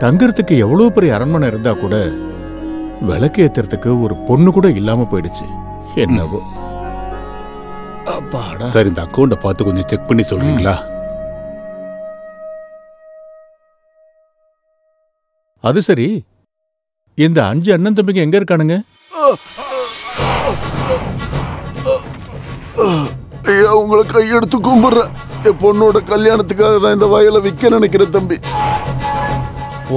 தங்கறதுக்கு எவ்வளவு பெரிய அரண்மனை இருந்தா கூட விளக்கு ஏத்துறதுக்கு ஒரு பொண்ணு கூட இல்லாம போயிடுச்சு. என்னவோ. அப்பாடா. சார், இந்த அக்கௌண்ட பார்த்து கொஞ்சம் செக் பண்ணி சொல்றீங்களா? அது சரி, இந்த 5 அண்ணன் தம்பிங்க எங்க இருக்கானுங்க? ஐயா, உங்களை கையெடுத்து கும்பிடுறேன். என் பொண்ணோட கல்யாணத்துக்காக தான் இந்த வயலை விற்க நினைக்கிறேன் தம்பி.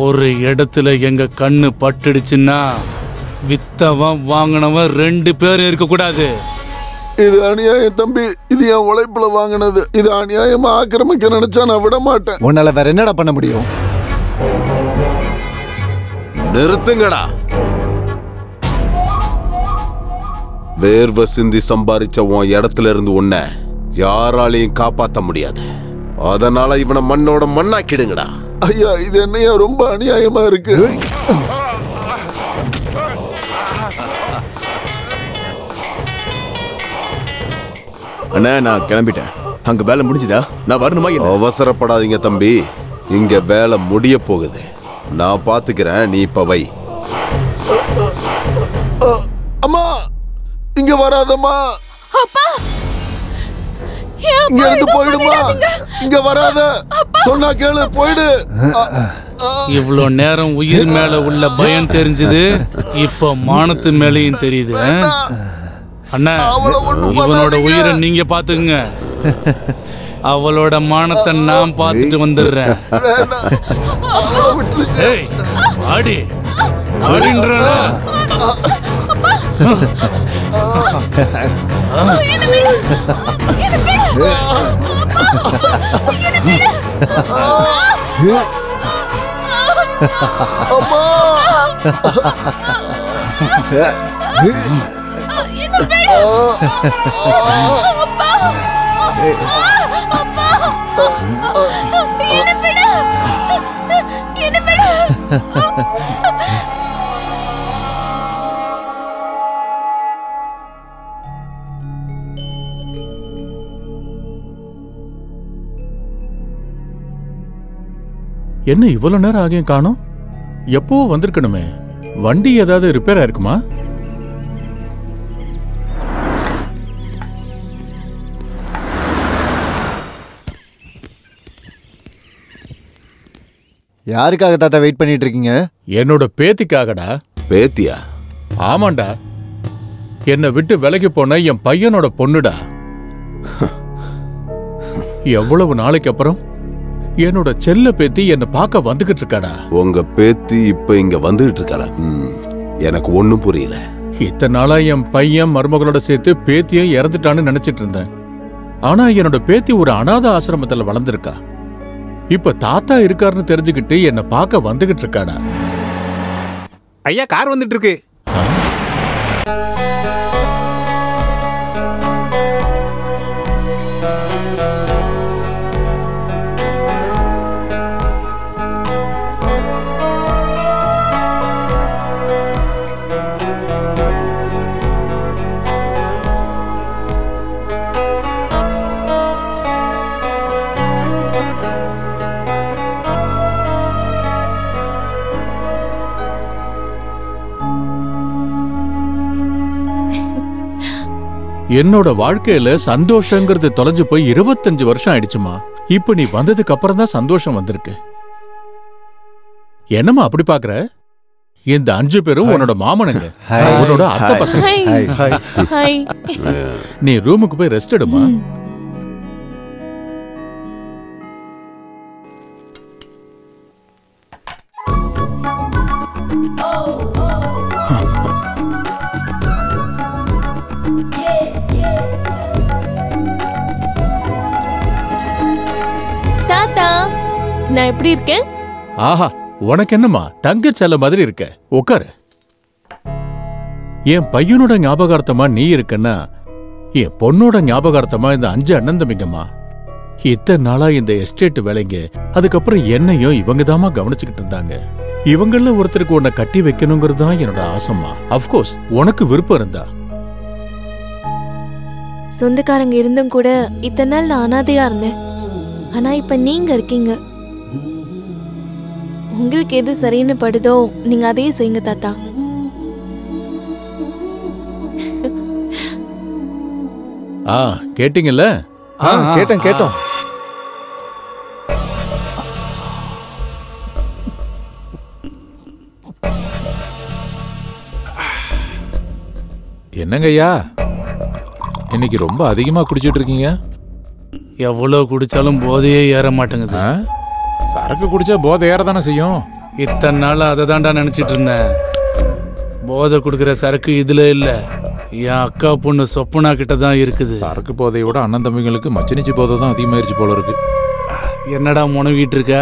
ஒரு இடத்துல எங்க கண்ணு பட்டுடுச்சுன்னா வித்தவன் வாங்கினவன் 2 பேரும் இருக்க கூடாது. இது அநியாயம் தம்பி. இது என் உழைப்புல வாங்கினது. இது அநியாயமா ஆக்கிரமிக்க நினைச்சா நான் விட மாட்டேன். உன்னால வேற என்னடா பண்ண முடியும்? நிறுத்துங்கடா. வேர்வை சிந்தி சம்பாதிச்ச உன் இடத்துல இருந்து உன்னை யாராலையும் காப்பாற்ற முடியாது. அதனால இவனை மண்ணோட மண்ணாக்கிடுங்கடா. ஐயா, இது என்னையா ரொம்ப அநியாயமா இருக்கு. அண்ணா, நான் கிளம்பிட்டேன். அங்க வேலை முடிஞ்சுதா? நான் வரணுமா? அவசரப்படாதீங்க தம்பி, இங்க வேலை முடிய போகுது. நான் பாத்துக்கிறேன், நீ இப்ப வை. அம்மா, இங்க வராதம்மா. இங்க இருந்து போயிடுமா. இங்க வராத. சொன்னா கேளு, போயிடு. இவ்வளோ நேரம் உயிர் மேல உள்ள பயம் தெரிஞ்சது, இப்ப மானத்து மேலையும் தெரியுது. அண்ணா, இவனோட உயிரை நீங்க பாத்துக்குங்க. அவளோட மானத்தை நான் பார்த்துட்டு வந்துடுறேன். ஆடி ஆடின்ற என்ன இவ்வளவு நேரம் ஆகியும் காணோம்? எப்போ வந்திருக்கணுமே. வண்டி ஏதாவது ரிப்பேர் ஆயிருக்குமா? யாருக்காக தாத்தா வெயிட் பண்ணிட்டு இருக்கீங்க? என்னோட பேத்திக்காகடா. பேத்தியா? ஆமாண்டா, என்னை விட்டு விலகி போன என் பையனோட பொண்ணுடா. எவ்வளவு நாளைக்கு அப்புறம் என்னோட செல்ல பேத்தி என்ன பார்க்க வந்துகிட்டு இருக்காடா. உங்க பேத்தி இப்ப இங்க வந்துகிட்டு இருக்காளா? எனக்கு ஒண்ணும் புரியல. இத்தனை நாளா என் பையன் மருமகளோட சேர்த்து பேத்தியை இறந்துட்டான்னு நினைச்சிட்டு இருந்தேன். ஆனா என்னோட பேத்தி ஒரு அநாத ஆசிரமத்துல வளர்ந்துருக்கா. இப்ப தாத்தா இருக்காருன்னு தெரிஞ்சுக்கிட்டு என்ன பார்க்க வந்துகிட்டு இருக்காடா. ஐயா, கார் வந்துட்டு இருக்கு. என்னோட வாழ்க்கையில சந்தோஷங்கிறது தொலைஞ்சு போய் 25 வருஷம் ஆயிடுச்சுமா. இப்ப நீ வந்ததுக்கு அப்புறம் தான் சந்தோஷம் வந்திருக்கு. என்னம்மா அப்படி பாக்குற? இந்த 5 பேரும் உன்னோட மாமனுங்க, உன்னோட அத்தை பசங்க. நீ ரூமுக்கு போய் ரெஸ்ட் எடுமா. நான் எப்படி இருக்கேன்? ஆஹா, உனக்கு என்னம்மா தங்க செல்ல மாதிரி இருக்க. உட்காரு. என் பையனோட ஞாபகார்த்தமா நீ இருக்கன்னா என் பொண்ணோட ஞாபகார்த்தமா இந்த 5 அண்ணன் தம்பிங்கம்மா. இத்தனை நாளா இந்த எஸ்டேட் வேலைங்க, அதுக்கப்புறம் என்னையும் இவங்கதாமா கவனிச்சுக்கிட்டு இருந்தாங்க. இவங்கள ஒருத்தருக்கு உன்னை கட்டி வைக்கணுங்கிறது தான் என்னோட ஆசைமா. அப்கோர்ஸ் உனக்கு விருப்பம் இருந்தா. சொந்தக்காரங்க இருந்தும் கூட இத்தனை நாள் நான் அனாதையா இருந்தேன். ஆனா இப்ப நீங்க இருக்கீங்க. உங்களுக்கு எது சரின்னு படுதோ நீங்க அதையே செய்யுங்க தாத்தா. கேட்டீங்கல்ல? கேட்டோம். என்னங்க ஐயா, இன்னைக்கு ரொம்ப அதிகமா குடிச்சிட்டு இருக்கீங்க. எவ்வளவு குடிச்சாலும் போதையே ஏற மாட்டேங்குது. சரக்கு குடிச்சா போதை ஏறதானே செய்யும். இத்தனை நாள் அதை தாண்டா நினைச்சிட்டு இருந்தேன். போதை குடுக்கிற சரக்கு இதுல இல்ல, என் அக்கா பொண்ணு சொப்பனா கிட்ட தான் இருக்குது. சரக்கு போதையோட அண்ணன் தம்பிங்களுக்கு மச்சினிச்சி போதை தான் அதிகமாயிருச்சு போல இருக்கு. என்னடா முனவிட்டு இருக்க?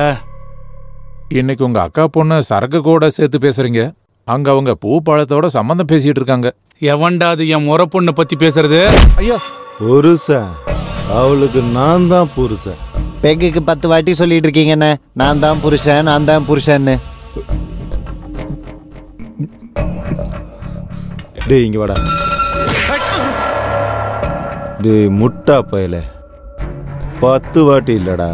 இன்னைக்கு உங்க அக்கா பொண்ணு சரக்கு கூட சேர்த்து பேசுறீங்க. அங்க அவங்க பூ பழத்தோட சம்பந்தம் பேசிட்டு இருக்காங்க. எவன்டா அது என் முறை பொண்ணை பத்தி பேசுறது? ஐயா, புருஷன் அவளுக்கு நான் தான் புருஷன். பெங்குக்கு 10 வாட்டி சொல்லிட்டு இருக்கீங்கன்னு, நான் தான் புருஷன்னு. டேய் இங்க வாடா. டேய் முட்டா பயல, 10 வாட்டி இல்லடா,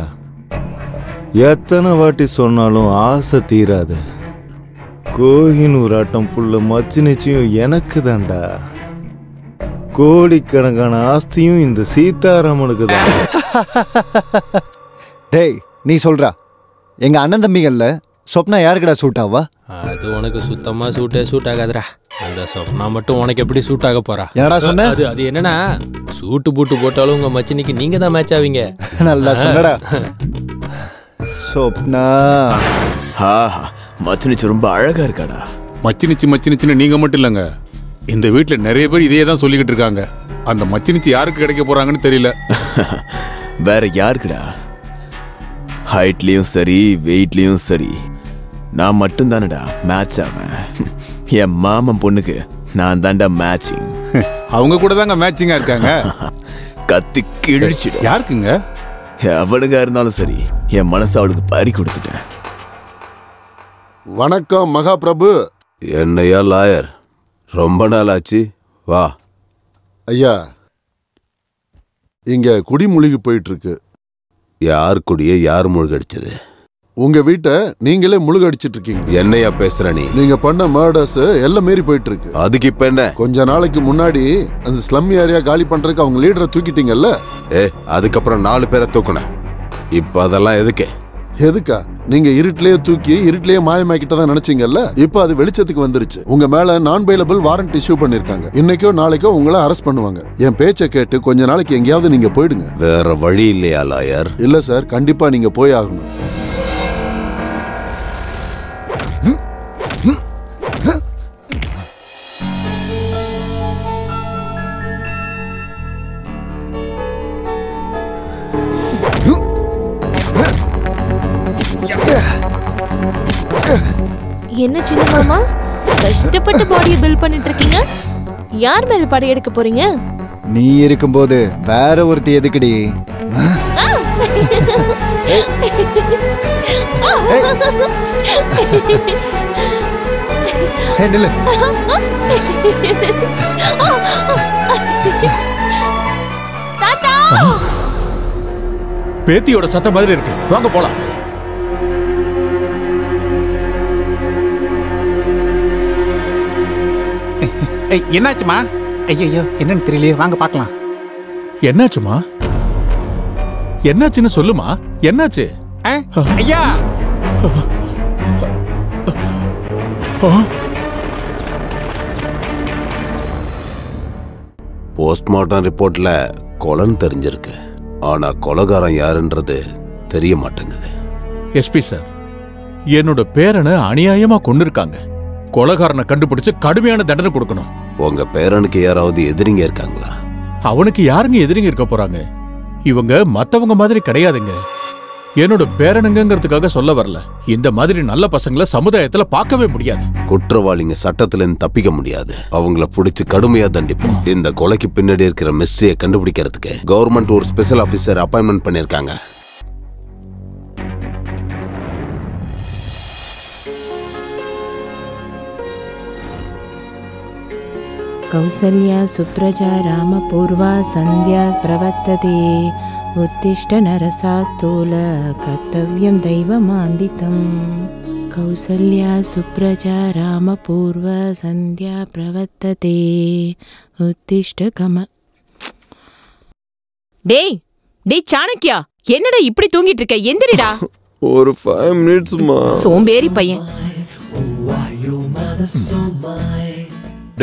எத்தனை வாட்டி சொன்னாலும் ஆசை தீராது. கோஹினூர் ஆட்டம் புள்ள மச்சினிச்சியும் எனக்கு தான்டா. கோடிக்கணக்கான ஆஸ்தியும் இந்த சீதாராமனுக்கு தான். டேய் நீ சொல்றா, எங்க அண்ணன் தம்பிகள்ல சொப்னா யாருக்குடா சூட் ஆவா? அது உனக்கு சுத்தமா சூட் ஆகாதுடா. அந்த சொப்னா மட்டும் உனக்கு எப்படி சூட் ஆக போறா? என்னடா சொன்ன? அது என்னன்னா, சூட்டு பூட்டு போட்டாலும் உங்க மச்சினிக்கு நீங்க தான் மேட்ச் ஆவீங்க. நல்லா சொன்னடா. சொப்னா மச்சினிச்சு ரொம்ப அழகா இருக்காடா. மச்சினிச்சுன்னு நீங்க மட்டும் இல்லைங்க, இந்த வீட்டுல நிறைய பேர் இதையே தான் சொல்லிக்கிட்டு இருக்காங்க. அந்த மச்சினிச்சு யாருக்கு கிடைக்க போறாங்கன்னு தெரியல. வேற யாருக்குடா? ஹைட்லயும் சரி வெயிட்லயும் சரி நான் மட்டும் தானடா மேட்ச் ஆவேன். என் மாமன் பொண்ணுக்கு நான் தாண்டா மேட்சிங். அவங்க கூட தாங்க மேட்சிங்கா இருக்காங்க. கத்தி கிழிச்சிடும். யாருக்குங்க? அவளுங்க இருந்தாலும் சரி, என் மனசு அவளுக்கு பறி கொடுத்துட்டேன். வணக்கம் மகாபிரபு. என்னையா லாயர், ரொம்ப நாள் ஆச்சு, வா. ஐயா, இங்க குடி முழுகி போயிட்டு இருக்கு. யார் குடிய யார் முழுகடிச்சது? உங்க வீட்டை நீங்களே முழுகடிச்சிட்டு இருக்கீங்க. என்னையா பேசுற நீ? நீங்க பண்ண மர்டர்ஸ் எல்லாம் மீறி போயிட்டு இருக்கு. அதுக்கு இப்ப என்ன? கொஞ்ச நாளைக்கு முன்னாடி அந்த ஸ்லம் ஏரியா காலி பண்றதுக்கு அவங்க லீடரை தூக்கிட்டீங்கல்ல? அதுக்கப்புறம் 4 பேரை தூக்குனேன். இப்ப அதெல்லாம் எதுக்கு? எதுக்கா? நீங்க இருட்டிலேயே தூக்கி இருட்டிலேயே மாயமாக்கிட்டதா நினைச்சீங்கல்ல, இப்ப அது வெளிச்சத்துக்கு வந்துருச்சு. உங்க மேல நான் பெயிலபிள் வாரண்ட் இஷ்யூ பண்ணிருக்காங்க. இன்னைக்கோ நாளைக்கோ உங்களை அரெஸ்ட் பண்ணுவாங்க. என் பேச்சை கேட்டு கொஞ்ச நாளைக்கு எங்கேயாவது நீங்க போயிடுங்க. வேற வழி இல்லையா லாயர்? இல்ல சார், கண்டிப்பா நீங்க போய் ஆகணும். என்ன சின்ன மாமா, கஷ்டப்பட்டு பாடியை பில்ட் பண்ணிட்டு இருக்கீங்க. யார் மேல படையெடுக்க போறீங்க? நீ இருக்கும்போது வேற ஒருத்தி எதுக்குடி? பேத்தியோட சத்தம் மாதிரி இருக்கு, வாங்க போலாம். என்னாச்சுமா? ஐயோ, என்னன்னு தெரியலையே, வாங்க பார்க்கலாம். என்னாச்சுமா? என்னாச்சுன்னு சொல்லுமா. என்னாச்சு? ஐயா, போஸ்ட்மார்ட்டம் ரிப்போர்ட்ல கொலைன்னு தெரிஞ்சிருக்கு. ஆனா கொலைகாரன் யாருன்றது தெரிய மாட்டேங்குது. எஸ்பி சார், என்னோட பேரனை அநியாயமா கொண்டிருக்காங்க. கொலைகாரனை கண்டுபிடிச்சு கடுமையான தண்டனை கொடுக்கணும். உங்க பேரனுக்கு யாராவது எதிரிங்க இருக்காங்களா? அவனுக்கு யாருங்க எதிரிங்க இருக்க போறாங்க? இவங்க மத்தவங்க மாதிரி கிடையாதுங்க. என்னோட பேரனுங்கிறதுக்காக சொல்ல வரல. இந்த மாதிரி நல்ல பசங்களை சமுதாயத்துல பார்க்கவே முடியாது. குற்றவாளிங்க சட்டத்துல இருந்து தப்பிக்க முடியாது. அவங்கள பிடிச்சு கடுமையா தண்டிப்போம். இந்த கொலைக்கு பின்னாடி இருக்கிற மிஸ்டரியை கண்டுபிடிக்கிறதுக்கு கவர்மெண்ட் ஒரு ஸ்பெஷல் ஆபீசர் அப்பாயின்மெண்ட் பண்ணிருக்காங்க. கௌசல்யா சுப்ரஜா ராமபூர்வா சந்தியா பிரவர்த்ததே உத்திஷ்ட நரசாஸ்தூல கர்த்தவ்யம் தெய்வமாந்திதம். கௌசல்யா சுப்ரஜா ராமபூர்வ சந்தியா பிரவர்த்ததே உத்திஷ்ட கமல். டேய் டேய் சாணக்கியா, என்னடா இப்படி தூங்கிட்டு இருக்க? எந்திரிடா. ஒரு 5 மினிட்ஸ்மா. சோம்பேறி பையன்.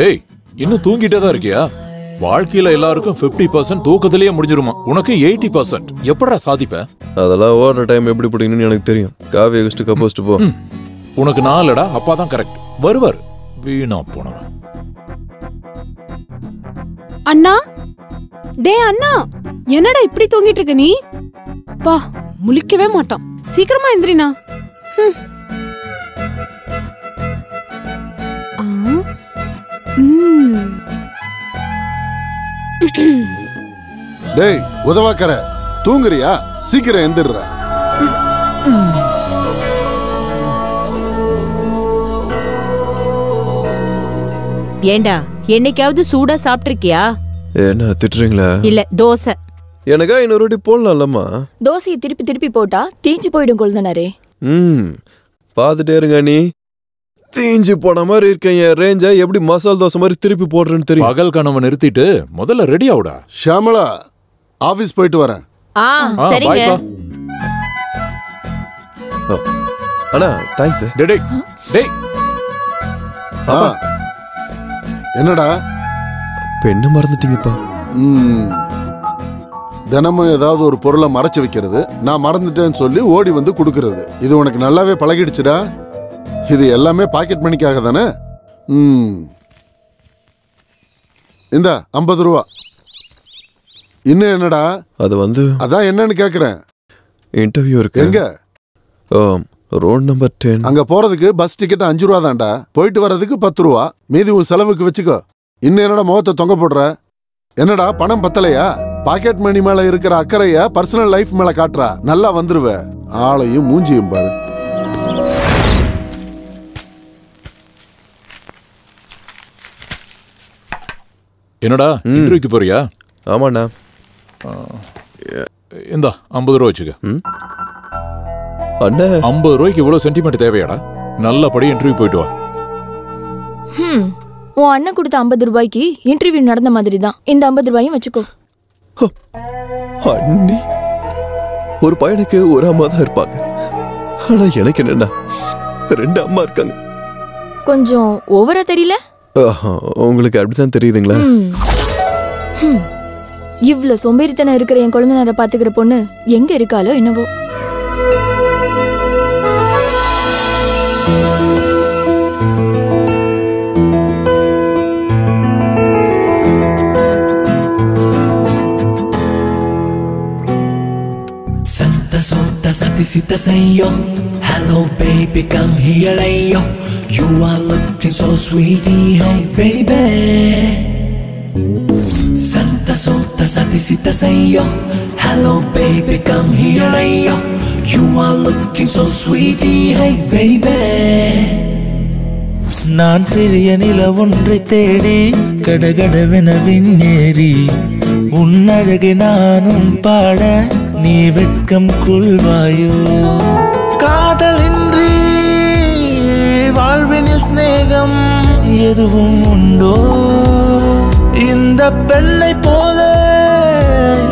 டேய் இன்னும் தூங்கிட்டே தான் இருக்கியா? வாழ்க்கையில எல்லாருக்கும் 50% தூக்கத்திலேயே முடிஞ்சிருமா, உனக்கு 80%. எப்படா சாதிப்ப? அதெல்லாம் ஓடுற டைம் எப்படி பிடிக்கணும்னு எனக்கு தெரியும். காவியை வச்சுட்டு கப்போஸ்ட் போ. உனக்கு நாலடா, அப்பா தான் கரெக்ட். வருவார் வீணா போனவன். அண்ணா, டே அண்ணா, என்னடா இப்படி தூங்கிட்டு இருக்க நீ? பா முழிக்கவே மாட்டான். சீக்கிரமா எந்திரினா. டேய் உதவாக்கற, தூங்குறியா? சீக்கிரம் எந்திர்ற. ஏண்டா என்னைக்காவது சூடா சாப்பிட்டிருக்கியா? என்ன திட்டுறீங்களா? இல்ல தோசை. எனக்கா இன்னொரு ரொட்டி போடலாம்லம்மா. தோசையை திருப்பி திருப்பி போட்டா தீஞ்சு போயிடும் கொழுந்தனாரே. பாத்துட்டே இருங்க. நீ தீஞ்சு போன மாதிரி இருக்க என் ரேஞ்ச எப்படி மசால் தோசை மாதிரி திருப்பி போடுறேன்னு தெரியும். பகல் கனவை நிறுத்திட்டு முதல்ல ரெடி ஆவுடா. ஷாமலா, ஆபீஸ் போயிட்டு வரேன். சரிங்க. அண்ணா தேங்க்ஸ். டேய் டேய் என்னடா பெண்ணை மறந்துட்டீங்கப்பா? தினமும் ஏதாவது ஒரு பொருளை மறைச்சு வைக்கிறது, நான் மறந்துட்டேன்னு சொல்லி ஓடி வந்து கொடுக்கறது, இது உனக்கு நல்லாவே பழகிடுச்சுடா. இது எல்லாமே பாக்கெட் மணிக்காக தானே? இந்த 50 ரூபா. இன்னும் என்னடா? அது வந்து அதான் என்னன்னு கேக்குறேன். இன்டர்வியூ இருக்கு. எங்க? Road number 10. அங்க போறதுக்கு பஸ் டிக்கெட் 5 ரூபா தான்டா. போயிட்டு வர்றதுக்கு 10 ரூபா. மீதி உன் செலவுக்கு வச்சுக்கோ. இன்னும் என்னடா முகத்தை தொங்க போடுற? என்னடா பணம் பத்தலையா? பாக்கெட் மணி மேல இருக்கிற அக்கறைய பர்சனல் லைஃப் மேல காட்டுறா. நல்லா வந்துருவ. ஆளையும் மூஞ்சியும் பாரு. என்னடா இன்டர்வியூக்கு போறியா? ஆமாண்ணா. இந்தா 50 ரூபா வச்சுக்க. அண்ணா 50 ரூபாய்க்கு இவ்வளவு சென்டிமெண்ட் தேவையாடா? நல்லபடி இன்டர்வியூ போயிட்டு வா. உன் அண்ணன் கொடுத்த 50 ரூபாய்க்கு இன்டர்வியூ நடந்த மாதிரி தான் இந்த 50 ரூபாயும் வச்சுக்கோ. அண்ணி ஒரு பையனுக்கு ஒரு அம்மா தான் இருப்பாங்க. ஆனா எனக்கு என்னன்னா 2 அம்மா இருக்காங்க. கொஞ்சம் ஓவரா தெரியல? உங்களுக்கு அப்படிதான் தெரியுதுங்களா? இவ்வளவு சோம்பேறித்தனம் இருக்கிற என் குழந்தைனார பாத்துக்கிற பொண்ணு எங்க இருக்காளோ என்னவோ. Santa Sota Sati Sita Sayo, hello baby come here ayo. You are looking so sweetie, hey baby. Santa Sota Sati Sita Sayo, hello baby come here ayo. You are looking so sweetie, hey baby. நான் சிறிய நில ஒன்றை தேடி கடகடவென விண்ணேறி உன் அழகை நானும் பாட நீ வெட்கம் கொள்வாயோ. காதலின்றி வாழ்வினில் ஸ்நேகம் எதுவும் உண்டோ? இந்த பெண்ணை போல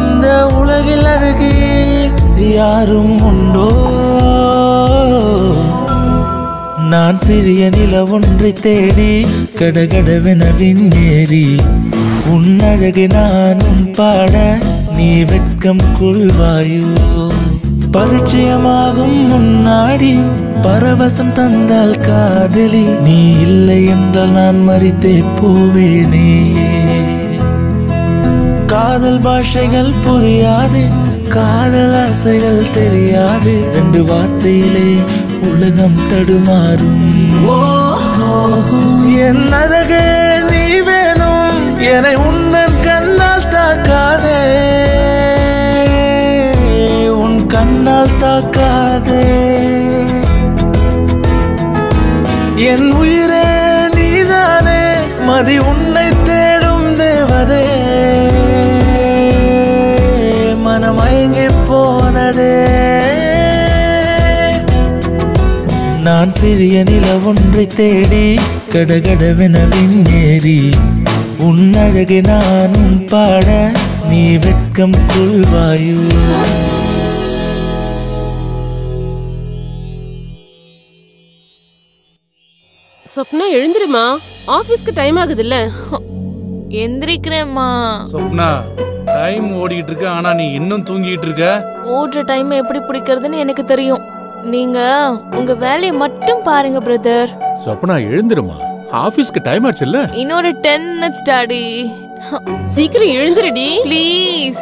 இந்த உலகில் அழகே யாரும் உண்டோ? நான் சிறிய நில ஒன்றை தேடி கடகடவென விண்ணேறி உன் அழகை நானும் பாட நீ வெட்கம் கொள்வாயோ. பரிச்சயமாகும் முன்னாடி பரவசம் தந்தால் காதலி, நீ இல்லை என்றால் நான் மரித்தே போவேனே. காதல் பாஷைகள் புரியாது, காதல் ஆசைகள் தெரியாது, 2 வார்த்தையிலே உலகம் தடுமாறும். என் அழகே நீ வேணும், என்னை உன்னன் கண்ணால் தாக்காதே, உன் கண்ணால் தாக்காதே. என் உயிரே நீதானே, மதி உன்னை தேடும் தேவதே, மனமயங்கி போனதே. நான் சிறிய நில ஒன்றை தேடி கடகடவென விண்ணேறி உன் அழகை நானும் பாட நீ வெட்கம் கொள்வாயோ. சொப்னா எழுந்திருமா, ஆபீஸ்க்கு டைம் ஆகுதுல்ல. எந்திரிக்கிறேம்மா. சொப்னா டைம் ஓடிட்டு இருக்கு, ஆனா நீ இன்னும் தூங்கிட்டு இருக்க. ஓடுற டைம் எப்படி பிடிக்கிறதுன்னு எனக்கு தெரியும். நீங்க உங்க வேலையை மட்டும் பாருங்க பிரதர். சொப்னா எழுந்திருமா, ஆபீஸ்க்கு டைம் ஆச்சுல்ல. இன்னொரு 10 minutes டாடி. சீக்கிரம் எழுந்திருடி ப்ளீஸ்.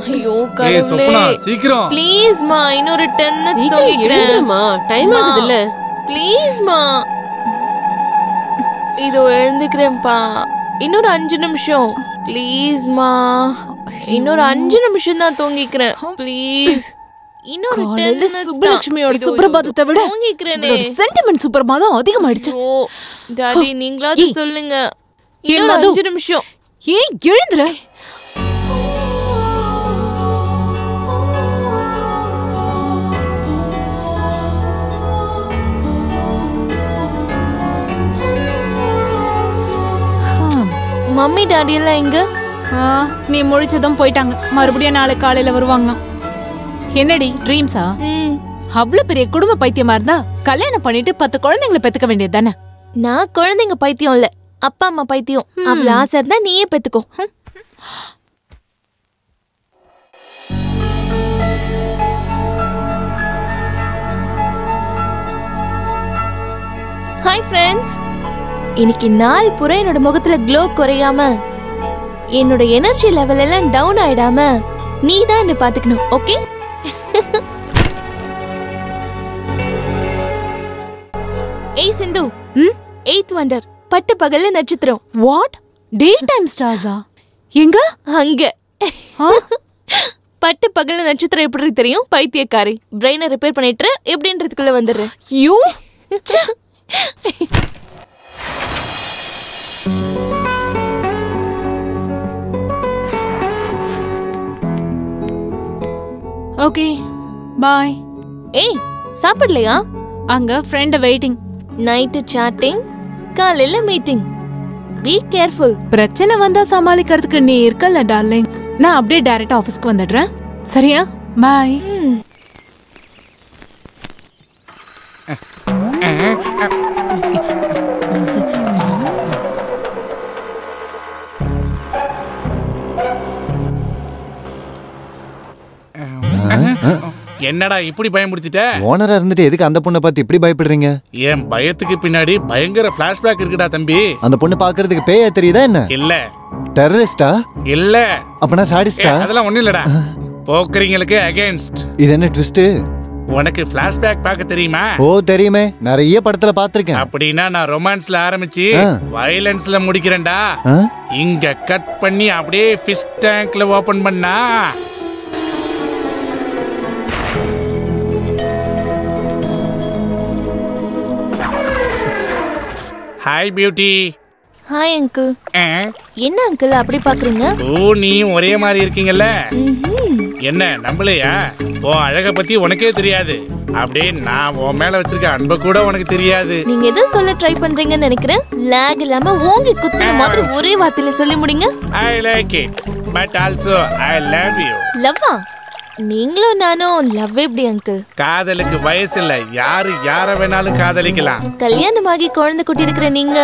ஐயோ ஏய் சொப்னா சீக்கிரம் ப்ளீஸ் மா, இன்னொரு 10 minutes எழுந்திருமா, டைம் ஆகுதுல்ல. ப்ளீஸ் மா. இதோ எழுந்துக்கிறேன்ப்பா. இன்னொரு 5 நிமிஷம் ப்ளீஸ் மா. இன்னொரு 5 நிமிஷம் தான் தூங்கிக்கிறேன் ப்ளீஸ். இன்னொரு 10 minutes. சுப்புலட்சுமியோட சுப்ரபாதத்தை விட தூங்கிக்கிறேனே. சென்டிமெண்ட் சுப்ரபாதம் அதிகமாயிடுச்சு. ஓ டாடி நீங்களாவது சொல்லுங்க. இன்னொரு 5 நிமிஷம். ஏன் எழுந்துற? மம்மி டாடி எல்லாம் எங்க? நீ முழிச்சதும் போயிட்டாங்க. மறுபடியும் நாளை காலையில வருவாங்களாம். என்னடி ட்ரீம்ஸா? அவ்வளவு பெரிய குடும்ப பைத்தியமா இருந்தா கல்யாணம் பண்ணிட்டு 10 குழந்தைங்களை பெத்துக்க வேண்டியது தானே? நான் குழந்தைங்க பைத்தியம் இல்ல, அப்பா அம்மா பைத்தியம். அவ்வளவு ஆசை இருந்தா நீயே பெத்துக்கோ. Hi friends. இன்னைக்கு நாள் பூரா என்னோட முகத்துல க்ளோ குறையாம, என்னோட எனர்ஜி லெவல் எல்லாம் டவுன் ஆயிடாம நீ தான் என்ன பாத்துக்கணும். ஓகே? ஏய் சிந்து, 8th wonder பட்டு பகல்ல நட்சத்திரம். வாட்? டே டைம் ஸ்டார்ஸா? எங்க? அங்க. பட்டு பகல்ல நட்சத்திரம் எப்படி தெரியும்? பைத்தியக்காரி. பிரெயினை ரிப்பேர் பண்ணிட்டு எப்படின்றதுக்குள்ள வந்துடுறேன். You okay bye. ஏய் சாப்பிடலையா? அங்க ஃப்ரெண்ட் வெயிட்டிங். நைட்டு சாட்டிங், காலையில மீட்டிங். Be careful. பிரச்சனை வந்தா சமாளிக்கிறதுக்கு நீ இருக்கல்ல டார்லிங். நான் அப்படியே டைரக்ட் ஆபீஸ்க்கு வந்துடுறேன். சரியா? பாய். என்னடா இப்படி பயம் முடிச்சிட்ட? ஓனரா இருந்துட்டு எதுக்கு அந்த பொண்ணை பார்த்து இப்படி பயப்படுறீங்க? என் பயத்துக்கு பின்னாடி பயங்கர பிளாஷ்பேக் இருக்குடா தம்பி. அந்த பொண்ணு பாக்குறதுக்கு பேயா தெரியுதா என்ன? இல்ல. டெரரிஸ்டா? இல்ல. அப்பனா சாடிஸ்டா? அதெல்லாம் ஒண்ணு இல்லடா. போக்கரிங்களுக்கு அகைன்ஸ்ட். இது என்ன ட்விஸ்ட்? உனக்கு பிளாஷ்பேக் பார்க்க தெரியுமா? ஓ தெரியுமே, நிறைய படத்துல பாத்திருக்கேன். அப்படின்னா நான் ரொமான்ஸ்ல ஆரம்பிச்சு வயலன்ஸ்ல முடிக்கிறேன்டா. இங்க கட் பண்ணி அப்படியே ஃபிஷ் டேங்க்ல ஓபன் பண்ணா. Hi beauty. Hi uncle. என்ன அங்கிள் அப்படி பாக்குறீங்க? ஓ நீ ஒரே மாதிரி இருக்கீங்கல்ல. என்ன நம்பலையா? ஓ அழக பத்தி உனக்கே தெரியாது. அப்படியே நான் உன் மேல வச்சிருக்க அன்பை கூட உனக்கு தெரியாது. நீங்க எதை சொல்ல ட்ரை பண்றீங்கன்னு நினைக்கிறேன். லாக் இல்லாம ஓங்கி குத்துன மாதிரி ஒரே வார்த்தையில சொல்லி முடிங்க. I like it, but also I love you. லவ்வா? நீங்களும் நானும் லவ் எப்படி அங்கிள்? காதலுக்கு வயசு இல்ல, யாரு யார வேணாலும் காதலிக்கலாம். கல்யாணமாகி குழந்தை குட்டி இருக்கிற நீங்க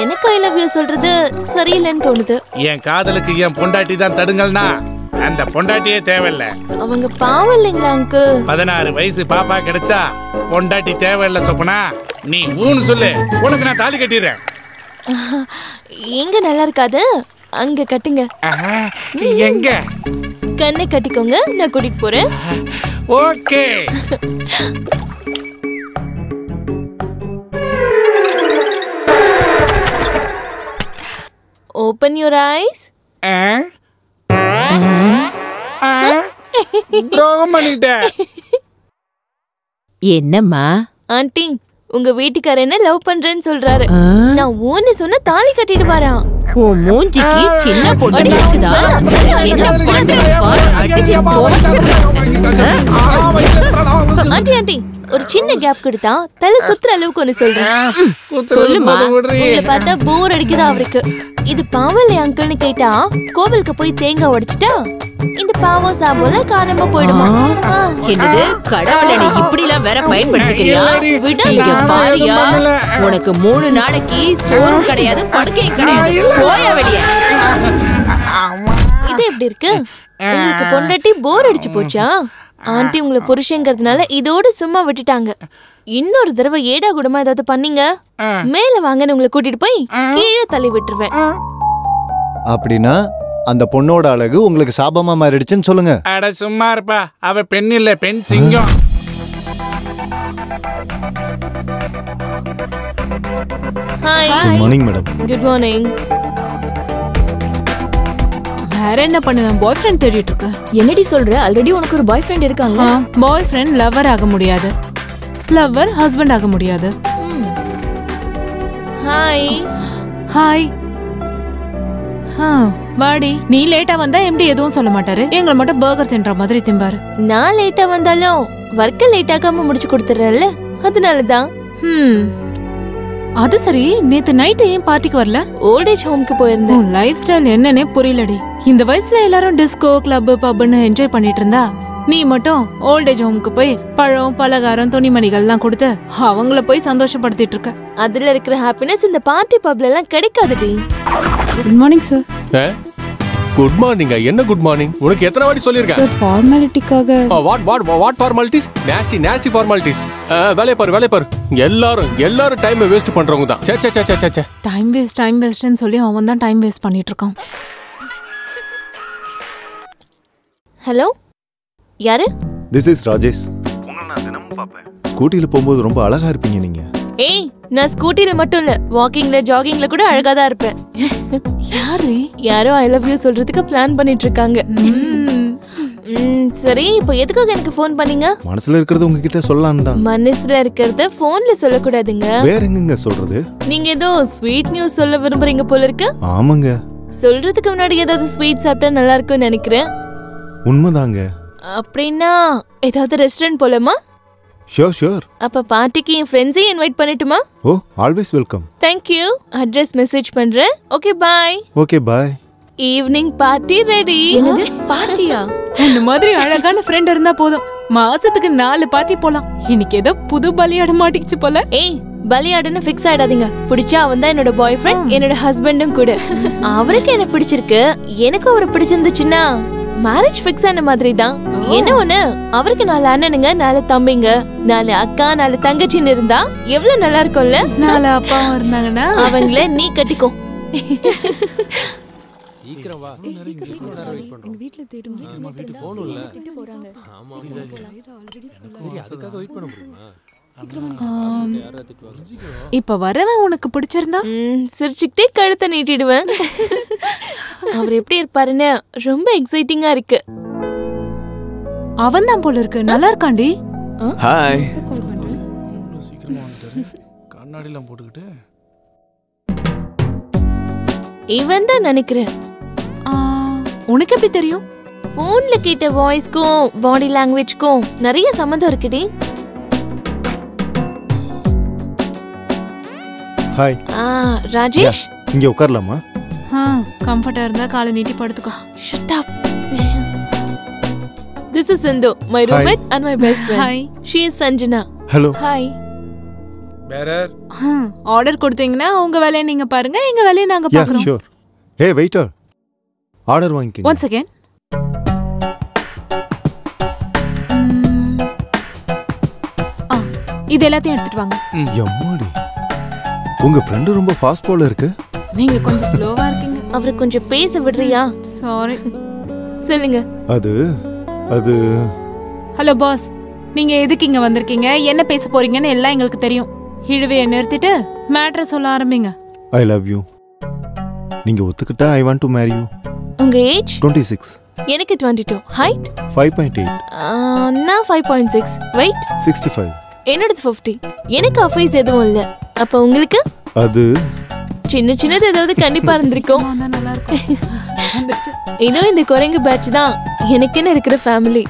எனக்கு ஐ லவ் யூ சொல்றது சரியில்லைன்னு தோணுது. என் காதலுக்கு என் பொண்டாட்டி தான் தடுங்கள்னா அந்த பொண்டாட்டியே தேவையில்ல. அவங்க பாவம் இல்லைங்களா அங்கிள்? 16 வயசு பாப்பா கிடைச்சா பொண்டாட்டி தேவையில்ல சொப்பனா. நீ ஊன்னு சொல்லு, உனக்கு நான் தாலி கட்டிடுறேன். எங்க நல்லா இருக்காது, அங்க கட்டுங்க. எங்க? கண்ணை கட்டிக்கோங்க, நான் கூட்டிட்டு போறேன். ஓகே. Open your eyes. என்னம்மா? ஆண்டி, உங்க வீட்டுக்காரர் என்ன லவ் பண்றேன்னு சொல்றாரு. நான் ஓன்னு சொன்ன தாலி கட்டிடுவாராம். ஓ மூஞ்சிக்கு சின்ன பொண்ணு இருக்குதா? ஆண்டி ஆண்டி ஒரு சின்ன கேப் கொடுத்தா தலை சுத்துற அளவுக்கு ஒண்ணு சொல்றேன். சொல்லுமா. உங்களை பார்த்தா போர் அடிக்குதா அவருக்கு. இது பாவம் அங்கிள்னு கேட்டா கோவிலுக்கு போய் தேங்காய் உடைச்சிட்டா இந்த பாவம் சாபோல காணாம போயிடுமா. என்னது கடவுளை நீ இப்படி எல்லாம் வேற பயன்படுத்திக்கிறியா? இங்க பாரியா, உனக்கு 3 நாளைக்கு சோறும் கிடையாது படுக்கையும் கிடையாது. போயா வெளியே. இது எப்படி இருக்கு? உங்களுக்கு பொண்டாட்டி போர் அடிச்சு போச்சா? ஆண்டி உங்களை புருஷங்கிறதுனால இதோட சும்மா விட்டுட்டாங்க. இன்னொரு தடவை ஏடா கூடமா ஏதாவது பண்ணீங்க மேல வாங்கன்னு உங்களை கூட்டிட்டு போய் கீழே தள்ளி விட்டுருவேன். அப்படின்னா அந்த பொண்ணோட அழகு உங்களுக்கு சாபமா மாறிடுச்சுன்னு சொல்லுங்க. அட சும்மா இருப்பா, அவ பெண் இல்ல பெண் சிங்கம். Hi. Good morning madam. Good morning. வேற என்ன பண்ணுவேன்? பாய் ஃப்ரெண்ட் தேடிட்டு இருக்க. என்னடி சொல்ற? ஆல்ரெடி உனக்கு ஒரு பாய் ஃப்ரெண்ட் இருக்காங்க. பாய் ஃப்ரெண்ட் லவர் ஆக முடியாது, லவர் ஹஸ்பண்ட் ஆக முடியாது. ஹாய். ஹாய். வாடி. நீ லேட்டா வந்தா எம்டி எதுவும் சொல்ல மாட்டாரு. எங்களை மட்டும் பர்கர் தின்ற மாதிரி திம்பாரு. நான் லேட்டா வந்தாலும் வர்க்க லேட் ஆகாம முடிச்சு கொடுத்துறேன்ல, அதனாலதான். அது சரி, நேத்து நைட் ஏன் பார்ட்டிக்கு வரல? ஓல்ட் ஏஜ் ஹோம்க்கு போயிருந்தேன். லைஃப் ஸ்டைல் என்னன்னே புரியலடி. இந்த வயசுல எல்லாரும் டிஸ்கோ கிளப் பப்னு என்ஜாய் பண்ணிட்டு இருந்தா நீ மட்டும் ஓல்ட் ஏஜ் ஹோம்க்கு போய் பழம் பலகாரம் துணிமணிகள்லாம் கொடுத்து அவங்கள போய் சந்தோஷப்படுத்திட்டு இருக்க. அதுல இருக்கிற ஹாப்பினஸ் இந்த பார்ட்டி பப்ல எல்லாம் கிடைக்காதுடி. Good morning sir. Good morning. என்ன குட் மார்னிங்? உனக்கு எத்தனை வாட்டி சொல்லிருக்கேன்? சார் ஃபார்மாலிட்டிக்காக. What formalities? Nasty formalities. வேலைய பாரு. எல்லாரும் டைம் வேஸ்ட் பண்றவங்க தான். சே. டைம் வேஸ்ட்னு சொல்லி அவன் தான் டைம் வேஸ்ட் பண்ணிட்டு இருக்கான். ஹலோ, யாரு? This is Rajesh. உங்களை நான் தினமும் பாப்பேன். ஸ்கூட்டில போகும்போது ரொம்ப அழகா இருப்பீங்க நீங்க. ஏய், நான் ஸ்கூட்டில மட்டும் இல்ல, வாக்கிங்ல ஜாகிங்ல கூட அழகா தான் இருப்பேன். யாரோ ஐ லவ் யூ சொல்றதுக்கு பிளான் பண்ணிட்டு இருக்காங்க. சரி, இப்போ எதுக்காக எனக்கு ஃபோன் பண்ணீங்க? மனசுல இருக்கிறது உங்ககிட்ட சொல்லலாம்னு தான். மனசுல இருக்கிறத போன்ல சொல்லக்கூடாதுங்க. வேற எங்கங்க சொல்றது? நீங்க ஏதோ ஸ்வீட் நியூஸ் சொல்ல விரும்புறீங்க போல இருக்கு. ஆமாங்க. சொல்றதுக்கு முன்னாடி ஏதாவது ஸ்வீட் சாப்பிட்டா நல்லா இருக்கும்னு நினைக்கிறேன். உண்மைதாங்க. அப்படின்னா ஏதாவது ரெஸ்டாரண்ட் போலாமா? ஷூர். அப்ப பார்ட்டிக்கு என் ஃப்ரெண்ட்ஸையும் இன்வைட் பண்ணட்டுமா? Oh, always welcome. Thank you. Address message பண்றேன். Okay bye. Okay bye. Evening party ready. என்னது பார்ட்டியா? இந்த மாதிரி அழகான ஃப்ரெண்ட் இருந்தா போதும், மாசத்துக்கு 4 பார்ட்டி போலாம். இன்னைக்கு ஏதோ புது பலியாட மாட்டிக்கிச்சு போல. ஏய், பலியாடுன்னு ஃபிக்ஸ் ஆயிடாதீங்க. பிடிச்சா அவன் தான் என்னோட பாய் ஃப்ரெண்ட், என்னோட ஹஸ்பண்டும் கூட. அவருக்கு என்ன பிடிச்சிருக்கு, எனக்கு அவரை பிடிச்சிருந்துச்சுன்னா மேரேஜ் ஃபிக்ஸ் ஆன மாதிரி தான். என்ன ஒண்ணு, அவருக்கு 4 அண்ணனுங்க, 4 தம்பிங்க, 4 அக்கா, 4 தங்கச்சின்னு இருந்தா எவ்வளவு நல்லா இருக்கும்ல. 4 அப்பாவும் இருந்தாங்கன்னா அவங்கள நீ கட்டிக்கோ. சீக்கிரம் வா. எங்க வீட்ல தேடும். வீட்டுக்கு போணும்ல. ஆமா, அதுக்காக வெயிட் பண்ண முடியுமா? இப்ப வரவன் உனக்கு பிடிச்சிருந்தா சிரிச்சுக்கிட்டே கழுத்தை நீட்டிடுவேன். அவர் எப்படி இருப்பாருன்னு ரொம்ப எக்ஸைட்டிங்கா இருக்கு. அவன் தான் போல இருக்கு. நல்லா இருக்காண்டி. ஹாய். கண்ணாடிலாம் போட்டுக்கிட்டு இவன் தான் நினைக்கிறேன். உனக்கு எப்படி தெரியும்? போன்ல கேட்ட வாய்ஸ்க்கும் பாடி லாங்குவேஜ்க்கும் நிறைய சம்மந்தம் இருக்குடி. ஹாய். ராஜேஷ், இங்க உட்காரலாமா? கம்ஃபர்ட்டா இருந்தா காலை நீட்டி படுத்துக்கோ. Shut up. This is Sindhu, my roommate and my best friend. Hi. She is Sanjana. Hello. Hi. Bearer. Order கொடுத்தீங்கன்னா உங்க வேலையை நீங்க பாருங்க, எங்க வேலையை நாங்க பார்க்கறோம். ஷூர். ஹே வெயிட்டர், ஆர்டர் வாங்கிக்கங்க. Once again. இது எல்லாத்தையும் எடுத்துட்டு வாங்க. எம்மாடி, உங்க ஃப்ரெண்ட் ரொம்ப ஃபாஸ்ட் போல இருக்கு. நீங்க கொஞ்சம் ஸ்லோவா இருக்கீங்க. அவரை கொஞ்சம் பேச விடுறியா? சாரி. சொல்லுங்க. அது ஹலோ பாஸ், நீங்க எதுக்கு இங்க வந்திருக்கீங்க, என்ன பேச போறீங்கன்னு எல்லாம் எங்களுக்கு தெரியும். இழுவையை நிறுத்திட்டு மேட்டரை சொல்ல ஆரம்பிங்க. I love you. நீங்க ஒத்துக்கிட்டா I want to marry you. உங்க ஏஜ்? 26. எனக்கு 22. ஹைட்? 5.8. நான் 5.6. வெயிட்? 65. என்னோட 50. எனக்கு அஃபைஸ் எதுவும் இல்ல. அப்ப உங்களுக்கு? அது சின்ன சின்னது ஏதாவது கண்டிப்பா இருந்திருக்கும். நல்லா இருக்கும். இதோ இந்த குரங்கு பேட்ச் தான் எனக்குன்னு இருக்கிற ஃபேமிலி.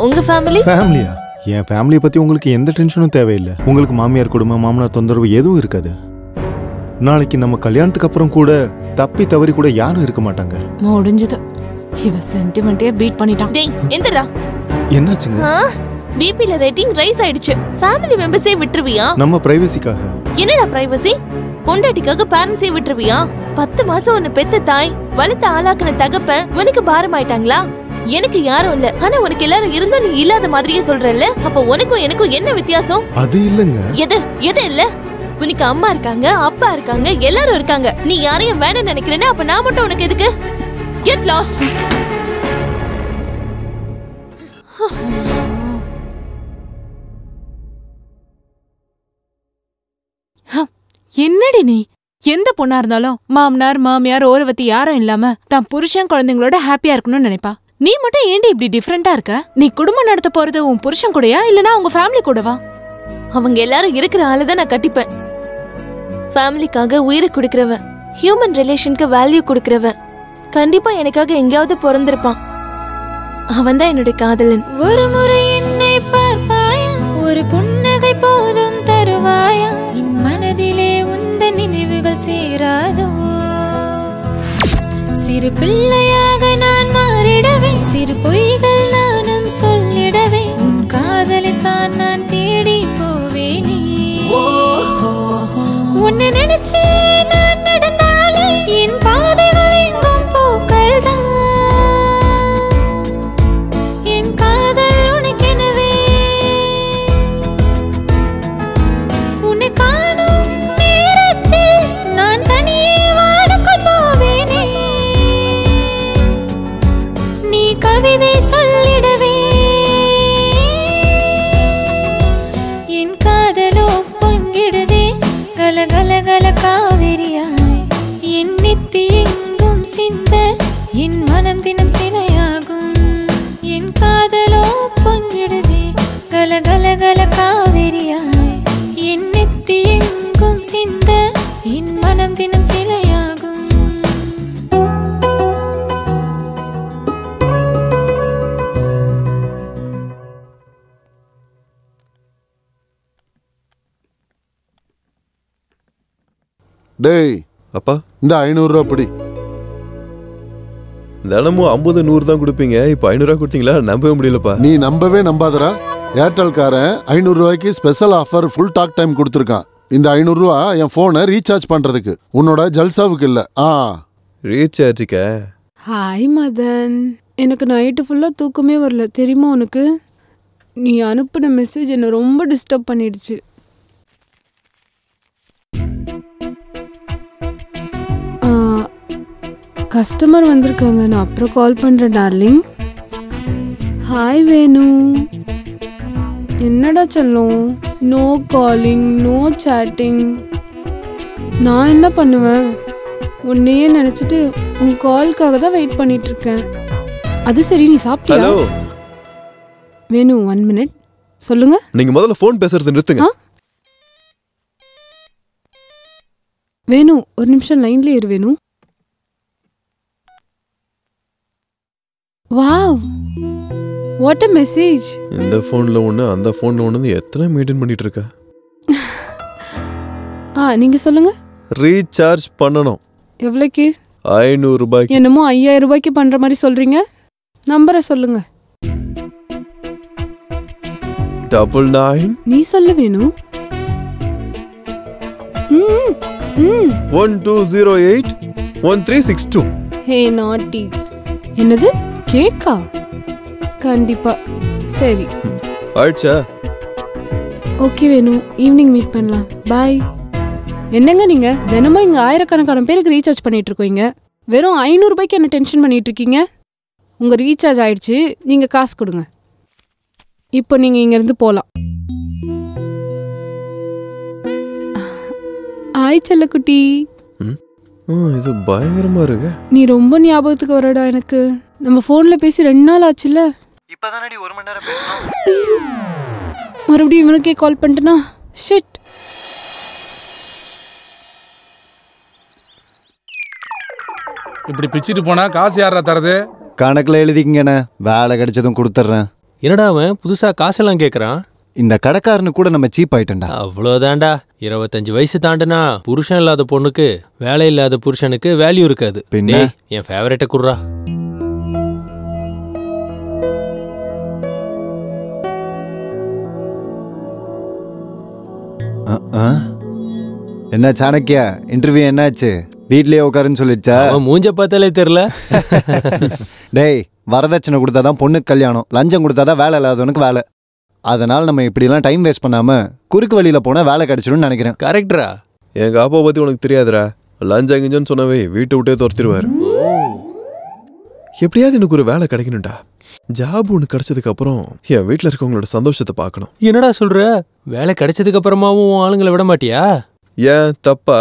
உங்க ஃபேமிலியா? என் ஃபேமிலியை பற்றி உங்களுக்கு எந்த டென்ஷனும் தேவையில்லை. உங்களுக்கு மாமியார் குடும்பம் மாமனார் தொந்தரவு எதுவும் இருக்காது. நாளைக்கு நம்ம கல்யாணத்துக்கு அப்புறம் கூட தப்பி தவறி கூட யாரும் இருக்க மாட்டாங்க. முடிஞ்சது. இவ சென்டிமெண்ட்டே பீட் பண்ணிட்டான். டேய் எந்திரா. என்னாச்சுங்க? பிபில ரேட்டிங் ரைஸ் ஆயிடுச்சு. ஃபேமிலி மெம்பர்ஸே விட்டுருவியா? நம்ம பிரைவசிக்காக. என்னடா பிரைவசி? பொண்டாட்டிக்காக பேரண்ட்ஸே விட்டுருவியா? 10 மாசம் உன்னை பெத்த தாய் வளர்த்த ஆளாக்குன தகப்பன் உனக்கு பாரம் ஆயிட்டாங்களா? எனக்கு யாரும் இல்ல, ஆனா உனக்கு எல்லாரும் இருந்தும் நீ இல்லாத மாதிரியே சொல்றல்ல. அப்ப உனக்கும் எனக்கும் என்ன வித்தியாசம்? அது இல்லங்க. எது இல்ல? உனக்கு அம்மா இருக்காங்க, அப்பா இருக்காங்க, எல்லாரும் இருக்காங்க. நீ யாரையும் வேணும்னு நினைக்கிறேன்னா அப்ப நான் மட்டும் உனக்கு எதுக்கு? Get lost. என்னடி நீ? எந்த பொண்ணா இருந்தாலும் மாமனார் மாமியார் ஓரவத்தி யாரும் இல்லாம தான் புருஷன் குழந்தைங்களோட ஹாப்பியா இருக்கணும்னு நினைப்பா. நீ மட்டும் ஏண்டி இப்படி டிஃபரெண்டா இருக்க? நீ குடும்பம் நடத்த போறது உன் புருஷன் கூடயா இல்லனா உங்க ஃபேமிலி கூடவா? அவங்க எல்லாரும் இருக்கிற ஆளுதான் நான் கட்டிப்பேன். ஃபேமிலிக்காக உயிரை கொடுக்கறவன், ஹியூமன் ரிலேஷனுக்கு வேல்யூ கொடுக்கறவன் கண்டிப்பா எனக்காக எங்கேயாவது பிறந்திருப்பான். அவன் தான் என்னோட காதலன். ஒரு முறை என்னை பார்ப்பாயா, ஒரு புன்னகை போதும் தருவாயா, என் மனதிலே உந்த நினைவுகள் சேராதோ. சிறு பிள்ளையாக நான் மாறிடவே, சிறு பொய்கள் நானும் சொல்லிடவே, உன் காதலைத்தான் நான் தேடி போவேனே. உன்னை நினைச்சே நான் நடந்தாலே என் பாதைகள் எங்கும் பூக்கள் தான். என் காதல் உனக்கெனவே உன்னை காணும் நேரத்தில் நான் தனியே வானுக்குள் போவேனே. நீ கவிதை சொல்லிடவே என் காதலோ பொங்கிடுதே கல கல கல காவிரியாய். என் நித்தி எங்கும் சிந்த என் மனம் தினம் சிலையாகும். என் காதலோ பொங்கிடுதே கல கல கல காவிரியாய். என் நித்தி எங்கும் சிந்த என் மனம் தினம் சிலையாகும். டேய் அப்பா, இந்த 500 ரூபா பிடி. தினமும் 50 100 தான் கொடுப்பீங்க, இப்போ 500 ரூபா கொடுத்தீங்களா? நம்பவே முடியலப்பா. நீ நம்பவே நம்பாதரா. ஏர்டெல்காரன் 500 ரூபாய்க்கு special offer full talk time கொடுத்துருக்கான். இந்த 500 ரூபா என் போனை ரீசார்ஜ் பண்றதுக்கு, உன்னோட ஜல்சாவுக்கு இல்ல. ரீசார்ஜுக்க. ஹாய் மதன், எனக்கு நைட்டு ஃபுல்லா தூக்கமே வரல தெரியுமா உனக்கு? நீ அனுப்பின மெசேஜ் என்ன ரொம்ப டிஸ்டர்ப் பண்ணிடுச்சு. கஸ்டமர் வந்திருக்காங்க, நான் அப்புறம் கால் பண்றேன் டார்லிங். ஹாய் வேணு. என்னடா செல்லம், நோ காலிங் நோ சேட்டிங். நான் என்ன பண்ணுவேன்? உன்னையே நினைச்சிட்டு உன் கால்க்காக தான் வெயிட் பண்ணிட்டு இருக்கேன். அது சரி, நீ சாப்பிட்டியா? வேணு 1 minute சொல்லுங்க. நீங்க முதல்ல ஃபோன் பேசுறது நிறுத்துங்க. வேணு 1 நிமிஷம் லைன்ல இரு Venu. Wow, what a message. இந்த ஃபோன்ல ஒண்ணு அந்த ஃபோன்ல ஒண்ணு எத்தனை மெயின்டைன் பண்ணிட்டு இருக்க? நீங்க சொல்லுங்க. ரீசார்ஜ் பண்ணணும். எவ்வளவுக்கு? 500 ரூபாய்க்கு. என்னமோ 5000 ரூபாய்க்கு பண்ற மாதிரி சொல்றீங்க. நம்பரை சொல்லுங்க. 99. நீ சொல்ல வேணும். 1208 1362. ஹே நாட்டி. என்னது கேக்கா? கண்டிப்பா. சரி ஆயிடுச்சா? ஓகே வேணும், ஈவினிங் மீட் பண்ணலாம். பாய். என்னங்க நீங்க தினமும் இங்க ஆயிரக்கணக்கான பேருக்கு ரீசார்ஜ் பண்ணிட்டு இருக்கீங்க, வெறும் 500 ரூபாய்க்கு என்ன டென்ஷன் பண்ணிட்டு இருக்கீங்க? உங்க ரீசார்ஜ் ஆயிடுச்சு, நீங்க காசு கொடுங்க. இப்போ நீங்க இங்க இருந்து போலாம். ஆய் செல்லக்குட்டி. இது பயங்கரமா இருக்கு. நீ ரொம்ப ஞாபகத்துக்கு வரடா எனக்கு. நம்ம போன்ல பேசி 2 நாள் ஆச்சுல. இப்பதானடி 1 மணி நேரம் பேசணும். மறுபடியும் இவனுக்கே கால் பண்ணிட்டனா? ஷிட். இப்படி பிச்சிட்டு போனா காசு யாரா தரது? கணக்குல எழுதிக்கங்கண்ணே, வேலை கிடைச்சதும் கொடுத்துட்றேன். என்னடா அவன் புதுசா காசெல்லாம் கேக்குறான்? இந்த கடைக்காரனு கூட நம்ம சீப் ஆயிட்டோம்டா. அவ்வளோதான்டா. 25 வயசு தாண்டுனா புருஷன் இல்லாத பொண்ணுக்கு வேலை இல்லாத புருஷனுக்கு வேல்யூ இருக்காது. பின்ன என் ஃபேவரேட்டை குடுறா. என்ன சாணக்கியா, இன்டர்வியூ என்னாச்சு? வீட்லயே உட்காருன்னு சொல்லிடுச்சா? மூஞ்ச பார்த்தாலே தெரியல. டேய், வரதட்சணை கொடுத்தாதான் பொண்ணுக்கு கல்யாணம், லஞ்சம் கொடுத்தாதான் வேலை இல்லாதவனுக்கு வேலை. அதனால நம்ம இப்படிலாம் டைம் வேஸ்ட் பண்ணாம குறுக்கு வழியில போனா வேலை கிடைச்சிடும்னு நினைக்கிறேன். கரெக்டரா? எங்க அப்பா பத்தி உனக்கு தெரியாதுரா. லஞ்சம் கிஞ்சன்னு சொன்னவே வீட்டை விட்டே துரத்திடுவாரு. எப்படியாவது எனக்கு ஒரு வேலை கிடைக்கணும்டா. ஜாப் ஒன்று கிடைச்சதுக்கு அப்புறம் என் வீட்டில் இருக்கவங்களோட சந்தோஷத்தை பார்க்கணும். என்னடா சொல்ற? வேலை கிடைச்சதுக்கு அப்புறமாவும் ஆளுங்களை விட மாட்டியா? ஏன் தப்பா?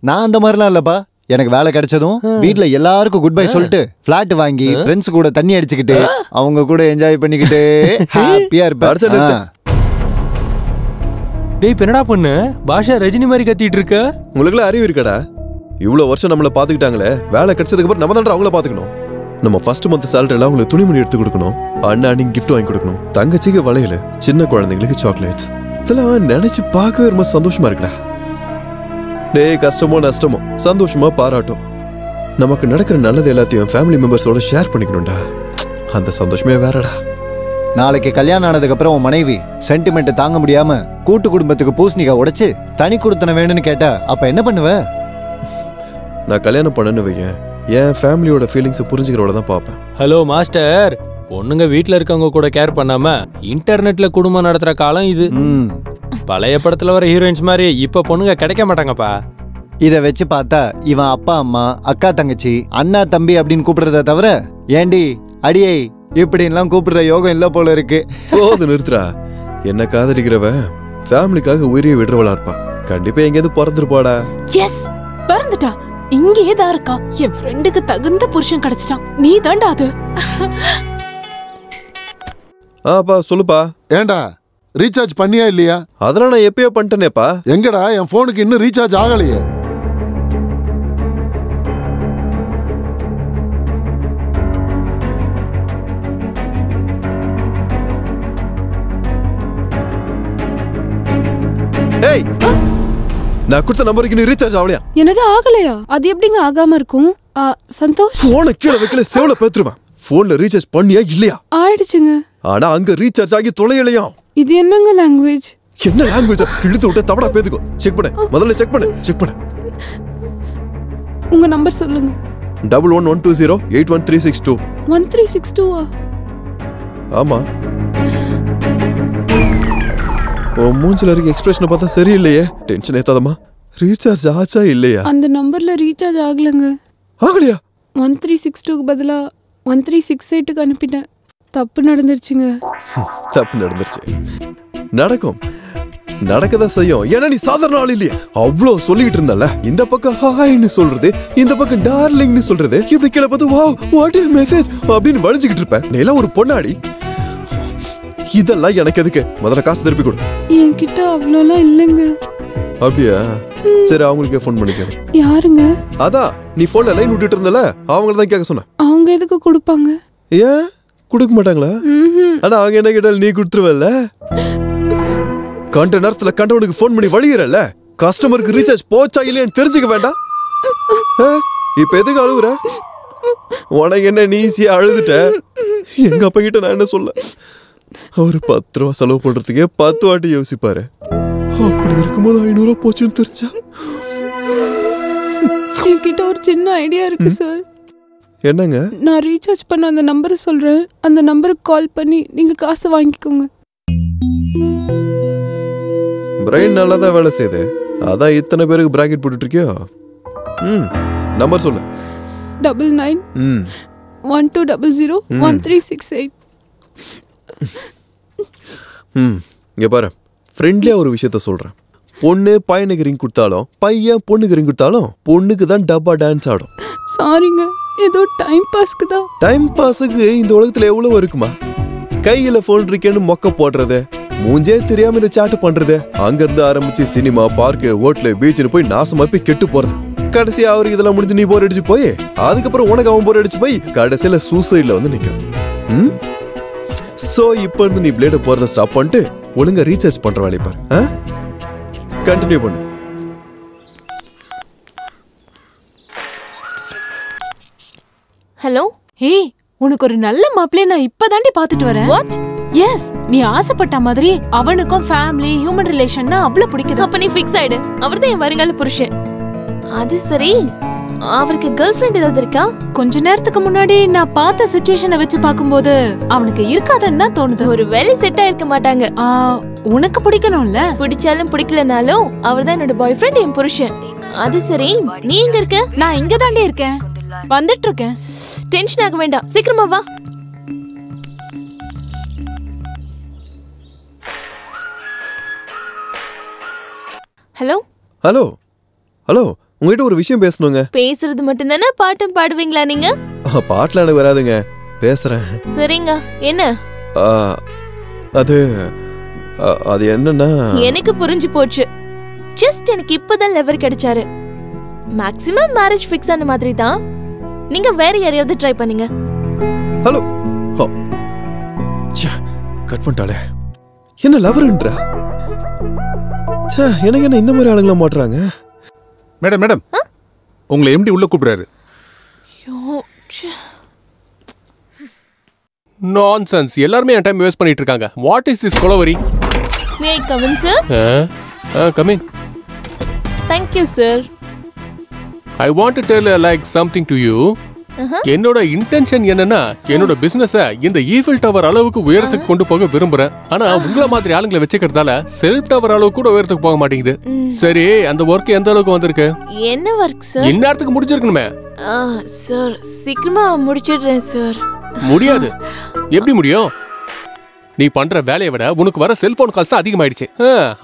நான் அந்த மாதிரிலாம் இல்லப்பா. எனக்கு வேலை கிடைச்சதும் வீட்ல எல்லாருக்கும் குட் பை சொல்லிட்டு பிளாட் வாங்கி ஃப்ரெண்ட்ஸ் கூட தண்ணி அடிச்சுக்கிட்டு அவங்க கூட என்ஜாய் பண்ணிக்கிட்டு ஹாப்பியா இருப்பேன். டேய், என்னடா பண்ணு? பாஷா ரஜினி மாதிரி கத்திட்டு இருக்க. உங்களுக்குலாம் அறிவு இருக்கடா? இவ்வளவு வருஷம் நம்மளை பாத்துக்கிட்டாங்களே, வேலை கிடைச்சதுக்கு அப்புறம் நம்ம தான் அவங்கள பாத்துக்கணும். நம்ம ஃபர்ஸ்ட் மந்த் சேலரில அவங்களுக்கு துணிமணி எடுத்து கொடுக்கணும், அண்ணாடி கிஃப்ட் வாங்கி கொடுக்கணும், தங்கச்சிக்கு வளையல, சின்ன குழந்தைங்களுக்கு சாக்லேட்ஸ். இதெல்லாம் நினைச்சு பார்க்கவே ரொம்ப சந்தோஷமா இருக்குடா. டேய், கஷ்டமோ நஷ்டமோ சந்தோஷமா பாராட்டும். நமக்கு நடக்கிற நல்லது எல்லாத்தையும் ஃபேமிலி மெம்பர்ஸோட ஷேர் பண்ணிக்கணும்டா. அந்த சந்தோஷமே வேறடா. நாளைக்கு கல்யாணம் ஆனதுக்கு அப்புறம் உன் மனைவி சென்டிமெண்ட் தாங்க முடியாம கூட்டு குடும்பத்துக்கு பூசணிக்காய் உடைச்சு தனி கொடுத்தன வேணும்னு கேட்டா அப்ப என்ன பண்ணுவ? நான் கல்யாணம் பண்ணனு வையேன், என் ஃபேமிலியோட ஃபீலிங்ஸை புரிஞ்சுக்கிறோட தான் பார்ப்பேன். ஹலோ மாஸ்டர், பொண்ணுங்க வீட்ல இருக்கவங்க கூட கேர் பண்ணாம இன்டர்நெட்ல குடும்பம் நடத்துற காலம் இது. பழைய படத்துல வர ஹீரோயின்ஸ் மாதிரி இப்ப பொண்ணுங்க கிடைக்க மாட்டாங்கப்பா. இத வச்சு பார்த்தா இவன் அப்பா அம்மா, அக்கா தங்கச்சி, அண்ணா தம்பி அப்படின்னு கூப்பிடுறத தவிர ஏண்டி அடியை இப்படின்லாம் கூப்பிடுற யோகம் இல்ல போல இருக்கு. போது நிறுத்துறா. என்ன காதலிக்கிறவ ஃபேமிலிக்காக உயிரியை விடுறவளா இருப்பா. கண்டிப்பா எங்கேயாவது பிறந்துருப்பாடா. எஸ், பிறந்துட்டா. இங்கேயே தான் இருக்கா. என் ஃப்ரெண்டுக்கு தகுந்த புருஷன் கிடைச்சிட்டான். நீ தாண்டா அது. ஆப்பா சொல்லுப்பா. ஏண்டா ரீசார்ஜ் பண்ணியா இல்லையா? அதெல்லாம் நான் எப்பயோ பண்ணிட்டேனேப்பா. எங்கடா என் போனுக்கு இன்னும் ரீசார்ஜ் ஆகலையே? ஏய், நான் கொடுத்த நம்பருக்கு நீ ரீசார்ஜ் ஆகலையா? என்னது ஆகலையா? அது எப்படிங்க ஆகாம இருக்கும்? சந்தோஷ், போனை கீழே வைக்கல, செவல பேத்துருவேன். போன்ல ரீசார்ஜ் பண்ணியா இல்லையா? ஆயிடுச்சுங்க. ஆனா அங்க ரீசார்ஜ் ஆகி தொலையலையா? இது என்னங்க லாங்குவேஜ்? என்ன லாங்குவேஜ்? இழுத்து விட்டு தவடா பேத்துக்கோ. செக் பண்ணு, முதல்ல செக் பண்ணு, செக் பண்ணு. உங்க நம்பர் சொல்லுங்க. 1120813662. 1362. ஆமா. மூஞ்சில இருக்க எக்ஸ்பிரஷனை பார்த்தா சரியில்லையே. டென்ஷன் ஏத்தாதமா. ரீசார்ஜ் ஆச்சா இல்லையா? அந்த நம்பர்ல ரீசார்ஜ் ஆகலங்க. ஆகலையா? 1362க்கு பதிலா 1368க்கு அனுப்பிட்டேன். தப்பு நடந்துருச்சுங்க. தப்பு நடந்துருச்சு. நடக்கும், நடக்கதான் செய்யும். ஏன்னா நீ சாதாரண ஆள் இல்லையா? அவ்வளோ சொல்லிட்டு இருந்தால, இந்த பக்கம் ஹாய்னு சொல்றது, இந்த பக்கம் டார்லிங்னு சொல்றது, இப்படி கீழே பார்த்து வாவ் வாட் இஸ் மெசேஜ் அப்படின்னு வழிஞ்சுக்கிட்டு இருப்பேன். நீ எல்லாம் ஒரு பொண்ணாடி. இதெல்லாம் எனக்கு எதுக்கு? முதல்ல காசு திருப்பி கொடு. என்கிட்ட அவ்வளோலாம் இல்லைங்க. அப்படியா? சரி, அவங்களுக்கே ஃபோன் பண்ணிக்கிறேன். யாருங்க? அதான் நீ போன்ல லைன் விட்டுட்டு இருந்தல, அவங்கள தான் கேட்க சொன்னேன். அவங்க எதுக்கு கொடுப்பாங்க? ஏன் கொடுக்க மாட்டாங்களா? ஆனா அவங்க என்ன கேட்டாலும் நீ கொடுத்துருவல்ல. கண்ட நேரத்துல கண்டவனுக்கு ஃபோன் பண்ணி வழிகிறல்ல, கஸ்டமருக்கு ரீசார்ஜ் போச்சா இல்லையான்னு தெரிஞ்சுக்க வேண்டாம்? இப்ப எதுக்கு அழுகுற? உனக்கு என்ன நீ ஈஸியா அழுதுட்ட? எங்க அப்பா கிட்ட நான் என்ன சொல்ல? அவரு 10 ரூபா செலவு பண்றதுக்கே 10 வாட்டி யோசிப்பாரு. அப்படி இருக்கும்போது 500 ரூபா போச்சுன்னு தெரிஞ்சா. என்கிட்ட ஒரு சின்ன ஐடியா இருக்கு சார். என்னங்க? நான் ரீசார்ஜ் பண்ண அந்த நம்பரை சொல்றேன். அந்த நம்பருக்கு கால் பண்ணி நீங்க காசை வாங்கிக்கோங்க. பிரெயின் நல்லா தான் வேலை செய்யுது. அதான் இத்தனை பேருக்கு பிராக்கெட் போட்டுட்டு இருக்கியோ. நம்பர் சொல்லு. 99 1200 1368. இங்க பாரு, ஃப்ரெண்ட்லியா ஒரு விஷயத்த சொல்றேன். பொண்ணு பையனுக்கு ரிங் கொடுத்தாலும், பையன் பொண்ணுக்கு ரிங் கொடுத்தாலும், பொண்ணுக்கு தான் டப்பா டான்ஸ் ஆடும். சாரிங்க, ஏதோ டைம் பாஸ்க்கு தான். டைம் பாஸுக்கு இந்த உலகத்துல எவ்வளவு இருக்குமா? கையில போன் இருக்கேன்னு மொக்க போடுறது, மூஞ்சே தெரியாம இந்த சாட்டு பண்றது, அங்க இருந்து ஆரம்பிச்சு சினிமா, பார்க்கு, ஹோட்டலு, பீச்சுன்னு போய் நாசமா போய் கெட்டு போறது. கடைசியா அவருக்கு இதெல்லாம் முடிஞ்சு நீ போர் அடிச்சு போய், அதுக்கப்புறம் உனக்கு அவன் போர் அடிச்சு போய் கடைசியில சூசைட்ல வந்து நிக்கும். சோ இப்போ இருந்து நீ பிளேட போறத ஸ்டாப் பண்ணிட்டு ஒழுங்கா ரீசார்ஜ் பண்ற வேலையை பாரு. கண்டினியூ பண்ணு. ஹலோ. ஏய், உனக்கு ஒரு நல்ல மாப்பிளைய நான் இப்பதாண்டி பாத்துட்டு வரேன். வாட்? எஸ், நீ ஆசைப்பட்ட மாதிரி அவனுக்கும் ஃபேமிலி ஹியூமன் ரிலேஷன்னா அவ்வளவு பிடிக்குது. அப்ப நீ ஃபிக்ஸ் ஆயிடு. அவர்தான் என் வருங்கால புருஷன். அது சரி, அவருக்கு கேர்ள் ஃப்ரெண்ட் ஏதாவது இருக்கா? கொஞ்ச நேரத்துக்கு முன்னாடி நான் பார்த்த சிச்சுவேஷனை வச்சு பாக்கும்போது அவனுக்கு இருக்காதுன்னு தான் தோணுது. ஒரு வேலை செட் ஆயிருக்க மாட்டாங்க. உனக்கு பிடிக்கணும்ல? பிடிச்சாலும் பிடிக்கலனாலும் அவர்தான் என்னோட பாய் ஃப்ரெண்ட், என் புருஷன். அது சரி, நீ எங்க இருக்க? நான் இங்க தாண்டி இருக்கேன், வந்துட்டு இருக்கேன். டென்ஷன் ஆக வேண்டாம், சீக்கிரமா வா. ஹலோ ஹலோ ஹலோ, உங்ககிட்ட ஒரு விஷயம் பேசணுங்க. பேசுறது மட்டும் தானே? பாட்டும் பாடுவீங்களா நீங்க? பாட்டுல எனக்கு வராதுங்க, பேசுறேன். சரிங்க, என்ன? அது அது என்னன்னா, எனக்கு புரிஞ்சு போச்சு. ஜஸ்ட் எனக்கு இப்பதான் லெவர் கிடைச்சாரு. மேக்ஸிமம் மேரேஜ் ஃபிக்ஸ் ஆன மாதிரி தான். நீங்க வேற யாரையாவது ட்ரை பண்ணீங்க. ஹலோ, கட் பண்ணிட்டாளே. என்ன லவர்ன்றா? எனக்கு என்ன இந்த மாதிரி ஆளுங்களா மாட்டுறாங்க? மேடம் மேடம், உங்களை எம்டி உள்ள கூப்பிடுறாரு. நான்சென்ஸ். எல்லாரும் என் டைம் வேஸ்ட் பண்ணிட்டு இருக்காங்க. What is this Kolaveri? May I come in sir? Come in. Thank you sir. I want to tell like something to you. என்னோட இன்டென்ஷன் என்னன்னா, என்னோட பிசினஸ இந்த ஈஃபில் டவர் அளவுக்கு உயரத்துக்கு கொண்டு போக விரும்புறேன். ஆனா உங்கள மாதிரி ஆளுங்களை வச்சுக்கிறதால செல்ஃப் டவர் அளவுக்கு கூட உயரத்துக்கு போக மாட்டேங்குது. சரி, அந்த ஒர்க் எந்த அளவுக்கு வந்திருக்கு? என்ன ஒர்க் சார்? இந்நேரத்துக்கு முடிச்சிருக்கணுமே. சார், சீக்கிரமா முடிச்சிடுறேன் சார். முடியாது. எப்படி முடியும்? நீ பண்ற வேலையை விட உனக்கு வர செல்போன் கால்ஸ் அதிகமாயிடுச்சு.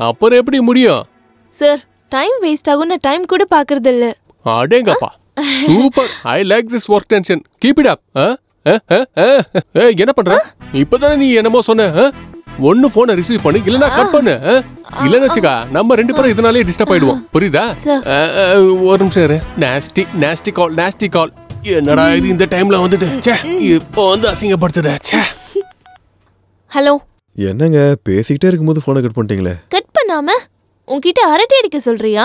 அப்புறம் எப்படி முடியும்? சார், டைம் வேஸ்ட் ஆகும். நான் டைம் கூட பாக்குறது இல்ல. அடேங்கப்பா, super. I like this work tension. Keep it up. என்ன பண்ற? இப்பதானே நீ என்னமோ சொன்ன. ஒன்னு போனை ரிசீவ் பண்ணு, இல்லனா கட் பண்ணு. இல்லன்னு வச்சுக்கா, நம்ம ரெண்டு பேரும் இதனாலே டிஸ்டர்ப் ஆயிடுவோம். புரியுதா? ஒரு நிமிஷம் இரு. நாஸ்டி கால். என்னடா இது இந்த டைம்ல வந்துட்டு? இப்போ வந்து அசிங்கப்படுத்துற. ஹலோ. என்னங்க பேசிக்கிட்டே இருக்கும்போது போனை கட் பண்ணிட்டீங்களே? கட் பண்ணாம உன்கிட்ட அரட்டை அடிக்க சொல்றியா?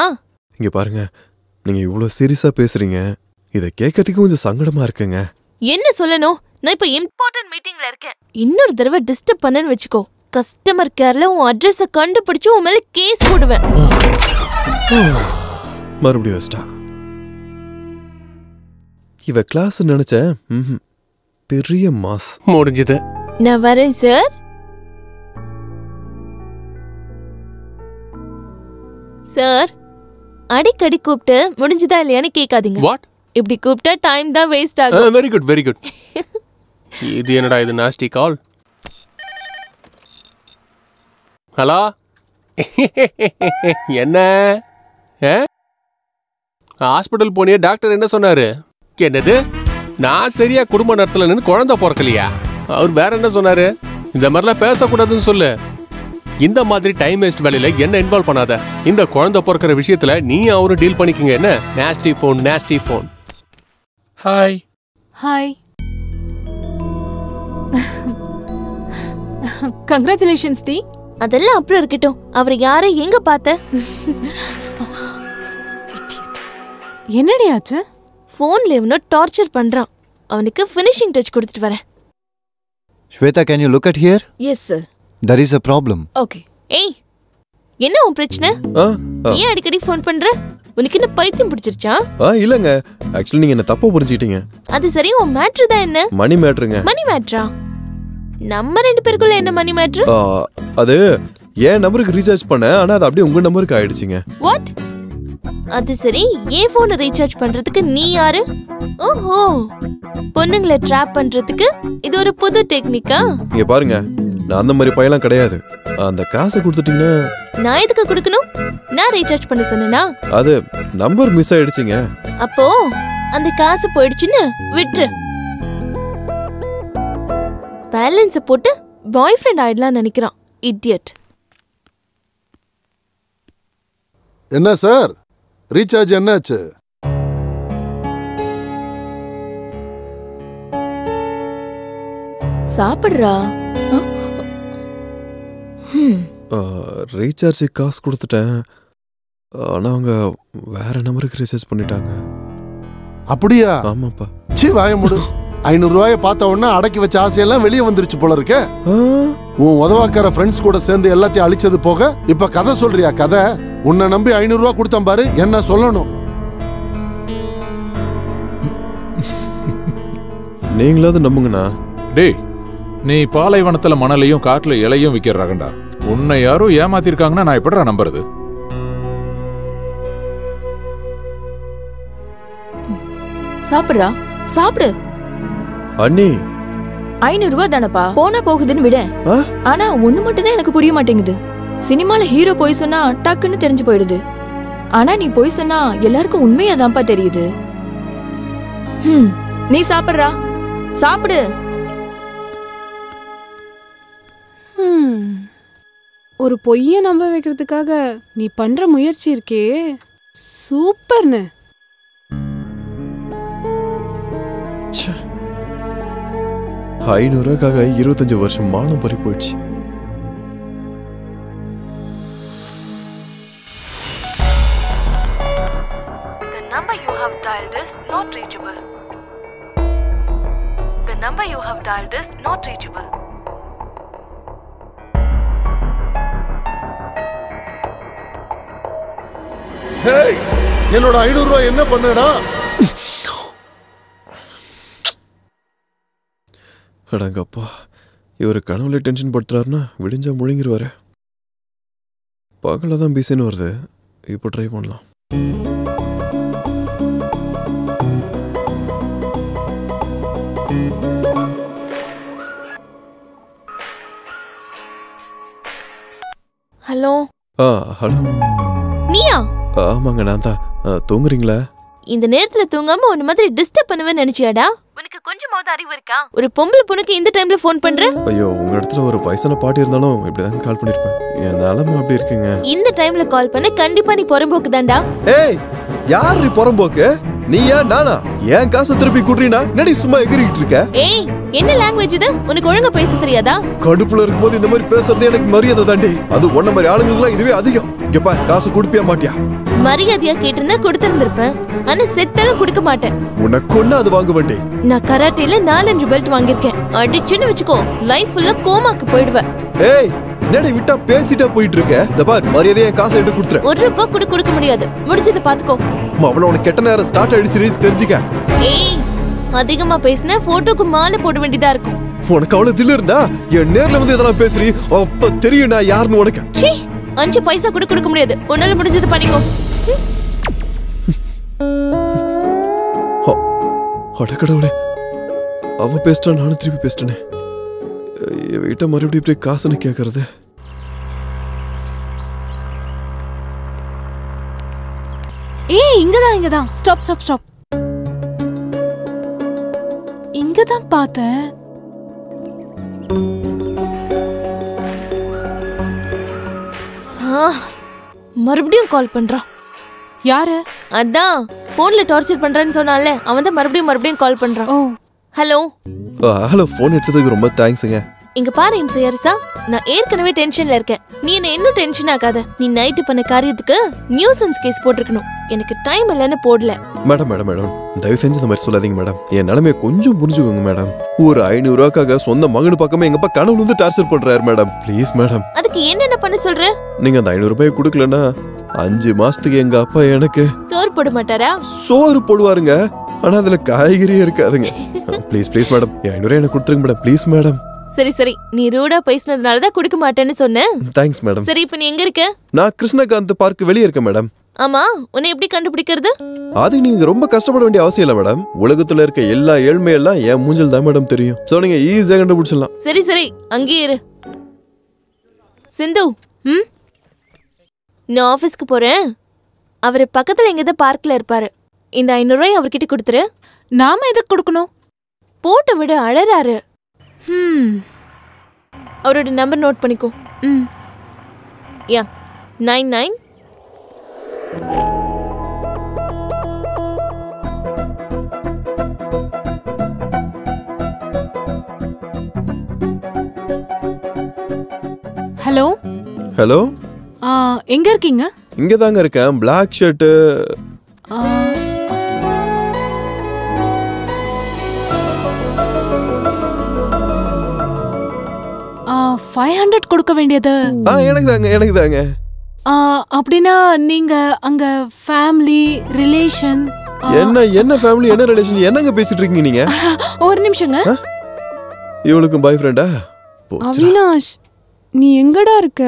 இங்க பாருங்க, நீங்க இவ்வளவு சீரியஸா பேசுறீங்க. இத கேட்கறதுக்கு கொஞ்சம் சங்கடமா இருக்குங்க. என்ன சொல்லணும்? நான் இப்ப இம்பார்ட்டன்ட் மீட்டிங்ல இருக்கேன். இன்னொரு தடவை டிஸ்டர்ப் பண்ணன்னு வெச்சுக்கோ, கஸ்டமர் கேர்ல உன் அட்ரஸ கண்டுபிடிச்சு உன் மேல கேஸ் போடுவேன். மறுபடியும் வச்சிட்டா. இவ கிளாஸ் நினைச்ச பெரிய மாஸ். முடிஞ்சது. நான் வரேன் சார். சார், அடிக்கடி கூப்பிட்டு முடிஞ்சதா இல்லையான்னு கேட்காதீங்க. வாட்? இப்படி கூப்பிட்டா டைம் தான் வேஸ்ட் ஆகும். Very good very good. இது என்னடா இது நாஸ்டி கால்? ஹலோ, என்ன ஹாஸ்பிட்டல் போனியே? டாக்டர் என்ன சொன்னாரு? என்னது, நான் சரியா குடும்ப நடத்தல நின்று குழந்தை பிறக்கலையா? அவர் வேற என்ன சொன்னாரு? இந்த மாதிரிலாம் பேசக்கூடாதுன்னு சொல்லு. இந்த மாதிரி டைம் வேஸ்ட் வேலையில என்ன இன்வால்வ் பண்ணாத. இந்த குழந்தை பிறக்கிற விஷயத்துல நீ அவரும் டீல் பண்ணிக்கங்க. என்ன nasty phone. Hi. Hi. Congratulations டி. அதெல்லாம் அப்புறம் இருக்கட்டும். அவர் யாரை எங்க பார்த்த? என்னடி ஆச்சு? போன்ல இவனோ டார்ச்சர் பண்றான். அவனுக்கு ஃபினிஷிங் டச் கொடுத்துட்டு வரேன். Shweta, can you look at here? Yes sir. There is a problem. Okay. ஏய், என்ன உன் பிரச்சனை? ஏன் அடிக்கடி ஃபோன் பண்ற? உனக்கு என்ன பைத்தியம் பிடிச்சிருச்சா? இல்லங்க, ஆக்சுவலி நீங்க என்ன தப்பா புரிஞ்சிட்டீங்க. அது சரி, உன் மேட்டர் தான் என்ன? மணி மேட்டருங்க. மணி மேட்டரா? நம்ம ரெண்டு பேருக்குள்ள என்ன மணி மேட்டர்? அது என் நம்பருக்கு ரீசார்ஜ் பண்ண, ஆனா அது அப்படியே உங்க நம்பருக்கு ஆயிடுச்சுங்க. வாட்? அது சரி, ஏன் போனை ரீசார்ஜ் பண்றதுக்கு நீ யாரு? ஓஹோ, பொண்ணுங்களை ட்ராப் பண்றதுக்கு இது ஒரு புது டெக்னிக்கா? இங்க பாருங்க, நான் அந்த மாதிரி பையலாம் கிடையாது. அந்த காசை கொடுத்துட்டீங்கன்னா நான் எதுக்கு கொடுக்கணும்? நான் ரீசார்ஜ் பண்ண சொன்னேனா? அது நம்பர் மிஸ் ஆயிடுச்சுங்க. அப்போ அந்த காசு போயிடுச்சுன்னு விட்டுரு. பேலன்ஸ் போட்டு பாய் ஃப்ரெண்ட் ஆயிடலாம் நினைக்கிறான். இடியட். என்ன சார், ரீசார்ஜ் என்னாச்சு? சாப்பிடுறா. ரீசார்ஜ் காசு கொடுத்துட்டேன். ஆனா அவங்க வேற நம்பருக்கு ரீசார்ஜ் பண்ணிட்டாங்க. அப்படியா? ஆமாப்பா. சி வாய முடு. 500 ரூபாயை பார்த்த உடனே அடக்கி வச்ச ஆசையெல்லாம் வெளியே வந்துருச்சு போல இருக்க. உன் உதவாக்கார ஃப்ரெண்ட்ஸ் கூட சேர்ந்து எல்லாத்தையும் அழிச்சது போக இப்ப கதை சொல்றியா? கதை உன்னை நம்பி 500 ரூபா கொடுத்தேன் பாரு, என்ன சொல்லணும்? நீங்களாவது நம்புங்கண்ணா. டேய், நீ பாலைவனத்துல மணலையும் காட்டுல இலையும் விக்கிற ரகண்டா. உன்னை யாரும் ஏமாத்திருக்காங்கன்னா நான் எப்படிடா நம்புறது? சாப்பிடுறா, சாப்பிடு. அண்ணி 500 ரூபாய் தானப்பா, போனா போகுதுன்னு விட. ஆனா ஒண்ணு மட்டும் தான் எனக்கு புரிய மாட்டேங்குது. சினிமால ஹீரோ போய் சொன்னா டக்குன்னு தெரிஞ்சு போயிடுது. ஆனா நீ போய் சொன்னா எல்லாருக்கும் உண்மையாதான்ப்பா தெரியுது. நீ சாப்பிடுறா, சாப்பிடு. ஒரு பொய்ய நம்ப வைக்கிறதுக்காக நீ பண்ற முயற்சி இருக்கே, சூப்பர்னு. ரூபாய்க்காக 25 வருஷம் மானம் பறி போயிடுச்சு. The number you have dialed is not reachable. The number you have dialed is not reachable. Hey, என்னோட 500 ரூபாய் என்ன பண்ணடா? அடங்கப்பா, இவர் கனவுல டென்ஷன் படுத்துறாருன்னா விடிஞ்சா முழுங்கிருவாரு. பகல தான் பிஸின்னு வருது. இப்போ ட்ரை பண்ணலாம். ஹலோ. ஹலோ. நீயா? ஆமாங்க, நான் தான். தூங்குறீங்களா? இந்த நேரத்துல தூங்காம உன்ன மாதிரி டிஸ்டர்ப் பண்ணுவேன்னு நினைச்சியாடா? உனக்கு கொஞ்சமாவது அறிவு இருக்கா? ஒரு பொம்பளை பொண்ணுக்கு இந்த டைம்ல ஃபோன் பண்ற? ஐயோ, உங்க இடத்துல ஒரு வயசான பாட்டி இருந்தாலும் இப்படிதான் கால் பண்ணிருப்பேன். என் நிலைமை அப்படி இருக்குங்க. இந்த டைம்ல கால் பண்ண கண்டிப்பா நீ புறம்போக்கு தான்டா. ஏய், யார் நீ புறம்போக்கு? நீயா நானா? ஏன் காசை திருப்பி குடுறீனா? நடி சும்மா எகிரிட்டு இருக்க. ஏய், என்ன லாங்குவேஜ் இது? உனக்கு ஒழுங்கா பேச தெரியாதா? கடுப்புல இருக்கும்போது இந்த மாதிரி பேசுறது எனக்கு மரியாதை தாண்டி. அது ஒன்ன மாதிரி ஆளுங்களுக்குலாம் இதுவே அதிகம். இங்க பாரு, காசு குடுப்பியா மாட்டியா? மரியாதையா கேட்டிருந்தா கொடுத்திருந்திருப்பேன். ஆனா செத்தாலும் கொடுக்க மாட்டேன். உனக்கு ஒண்ணு அது வாங்க வேண்டே. நான் கராட்டேல 4-5 பெல்ட் வாங்கிருக்கேன். அடிச்சுன்னு வச்சுக்கோ, லைஃப் ஃபுல்லா கோமாக்கு போயிடுவேன். ஏய், என்னடி விட்டா பேசிட்டா போயிட்டு இருக்க? இந்த பாரு, மரியாதையா காசை எடுத்து கொடுத்துற. 1 ரூபாய் கூட கொடுக்க முடியாது. முடிஞ்சதை பாத்துக்கோ. அவள உனக்கு கெட்ட நேரம் ஸ்டார்ட் ஆயிடுச்சு, தெரிஞ்சுக்க. ஏய், அதிகமா பேசினா போட்டோக்கு மாலை போட வேண்டியதா இருக்கும். உனக்கு அவ்வளவு தில்லு இருந்தா என் நேர்ல வந்து எதனா பேசுறீ, அப்ப தெரியும் நான் யாருன்னு உனக்கு. 5 பைசா கூட கொடுக்க முடியாது. உன்னால முடிஞ்சது பண்ணிக்கோ. அடக்கடவுளே, அவ பேசிட்டா நானும் திருப்பி பேசிட்டேனே. வீட்டை மறுபடியும் இப்படி காசுன்னு கேட்கறது. ஏய், இங்கதான். Stop stop stop. இங்கதான் பார்த்தேன். மறுபடியும் கால் பண்றான். யாரு? அதான் போன்ல டார்ச்சர் பண்றான்னு சொன்னால அவன் தான் மறுபடியும் கால் பண்றான். ஹலோ. ஹலோ, போன் எடுத்ததுக்கு ரொம்ப தேங்க்ஸ்ங்க. இங்க பாரு இம்சையரசா, நான் ஏற்கனவே டென்ஷன்ல இருக்கேன். நீ என்ன இன்னும் டென்ஷன் ஆகாத. நீ நைட்டு பண்ண காரியத்துக்கு நியூசன்ஸ் கேஸ் போட்டிருக்கணும். எனக்கு டைம் இல்லைன்னு போடல. மேடம், தயவு செஞ்சு இந்த மாதிரி சொல்லாதீங்க மேடம். என் நிலைமையை கொஞ்சம் புரிஞ்சுக்கோங்க மேடம். ஒரு 500 ரூபாய்க்காக சொந்த மகனு பக்கமே எங்க அப்பா கனவுல வந்து டார்ச்சர் பண்றாரு மேடம். Please madam. அதுக்கு என்னென்ன பண்ண சொல்ற? நீங்க அந்த 500 ரூபாய் கொடுக்கலன்னா 5 மாசத்துக்கு எங்க அப்பா எனக்கு சோறு போட மாட்டாரா? சோறு போடுவாருங்க, ஆனா அதுல காய்கறியே இருக்காதுங்க. ப்ளீஸ் மேடம், 500 எனக்கு கொடுத்துருங்க மேடம். Please madam. சரி, நீ ரூடா பேசினதுனாலதான் கொடுக்க மாட்டேன்னு சொன்னேன். Thanks madam. சரி, இப்ப நீ எங்க இருக்க? நான் கிருஷ்ணகாந்த் பார்க் வெளியே இருக்கேன் மேடம். ஆமா, உன்னை எப்படி கண்டுபிடிக்கிறது? அதுக்கு நீங்க ரொம்ப கஷ்டப்பட வேண்டிய அவசியம் இல்ல மேடம். உலகத்துல இருக்க எல்லா ஏழ்மையெல்லாம் என் மூஞ்சில் தான் மேடம் தெரியும். சோ நீங்க ஈஸியா கண்டுபிடிச்சிடலாம். சரி, அங்கேயே இரு. சிந்து, நான் ஆபீஸ்க்கு போறேன். அவரு பக்கத்துல எங்கதான் பார்க்ல இருப்பாரு. இந்த 500 ரூபாய் அவர்கிட்ட கொடுத்துரு. நாம எதுக்கு கொடுக்கணும்? போட்டு விட, அழறாரு. அவரோட நம்பர் நோட் பண்ணிக்கோ. 99. ஹலோ ஹலோ எங்க இருக்கீங்க? இங்க தாங்க இருக்கேன். பிளாக் ஷர்ட் 500 கொடுக்க வேண்டியது. எனக்கு தாங்க. அப்படின்னா நீங்க அங்க ஃபேமிலி ரிலேஷன் என்ன ஃபேமிலி என்ன ரிலேஷன் என்னங்க பேசிட்டு இருக்கீங்க நீங்க? ஒரு நிமிஷங்க. இவளுக்கு பாய் ஃப்ரெண்டா? அவினாஷ் நீ எங்கடா இருக்க?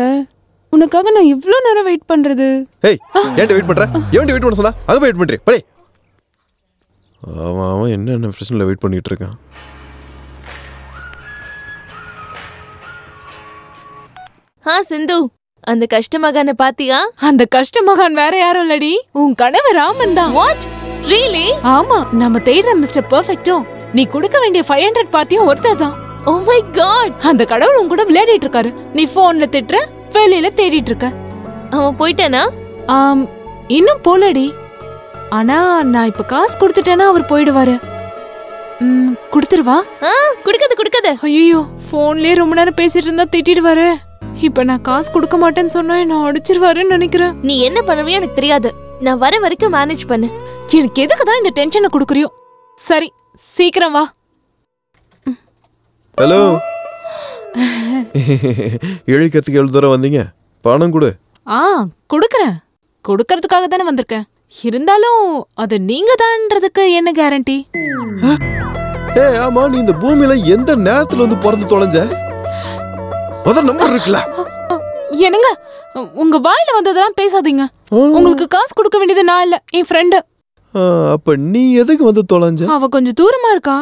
உனக்காக நான் இவ்ளோ நேரம் வெயிட் பண்றது. ஏய் ஏன்டா வெயிட் பண்ற? ஏன்டா வெயிட் பண்ண சொன்னா? அங்க போய் வெயிட் பண்றே. படி. அவன் என்ன பிரச்சனைல வெயிட் பண்ணிட்டு இருக்கான். சிந்து, அந்த கஷ்டமகான பாத்தியா? அந்த கஷ்டமகான் வேற யாரும் இல்லடி, உன் கணவர் ராமன் தான். What really? ஆமா, நம்ம தேடுற மிஸ்டர் பெர்ஃபெக்ட்டும் நீ கொடுக்க வேண்டிய 500 பார்ட்டியும் ஒருத்தர் தான். ஓ மை காட், அந்த கடவுள் உன் கூட விளையாடிட்டு இருக்காரு. நீ போன்ல திட்டுற, வெளியில தேடிட்டு இருக்க. அவன் போயிட்டானா? இன்னும் போலடி. ஆனா நான் இப்ப காசு கொடுத்துட்டேன்னா அவர் போயிடுவாரு. குடுத்துருவா? குடுக்காத. ஐயோ, போன்லயே ரொம்ப நேரம் பேசிட்டு இருந்தா திட்டிடுவாரு. இப்ப நான் காசு கொடுக்க மாட்டேன்னு சொன்னா என்ன அடிச்சிருவாருன்னு நினைக்கிறேன். நீ என்ன பண்ணுவியோ எனக்கு தெரியாது. நான் வர வரைக்கும் மேனேஜ் பண்ணு. எனக்கு எதுக்கு தான் இந்த டென்ஷனை கொடுக்குறியோ? சரி, சீக்கிரம் வா. ஹலோ. இழுக்கிறதுக்கு எவ்வளவு தூரம் வந்தீங்க? பணம் கொடு. கொடுக்கறேன். கொடுக்கறதுக்காக தானே வந்திருக்கேன். இருந்தாலும் அது நீங்க தான்றதுக்கு என்ன கேரண்டி? ஆமா, நீ இந்த பூமியில எந்த நேரத்துல வந்து பிறந்து தொலைஞ்ச? அத நம்பர் இருக்குல. என்னங்க, உங்க வாயில வந்ததெல்லாம் பேசாதீங்க. உங்களுக்கு காசு கொடுக்க வேண்டியது நான் இல்ல, என் ஃப்ரெண்ட். அப்ப நீ எதுக்கு வந்து தொலைஞ்ச? அவ கொஞ்சம் தூரமா இருக்கா.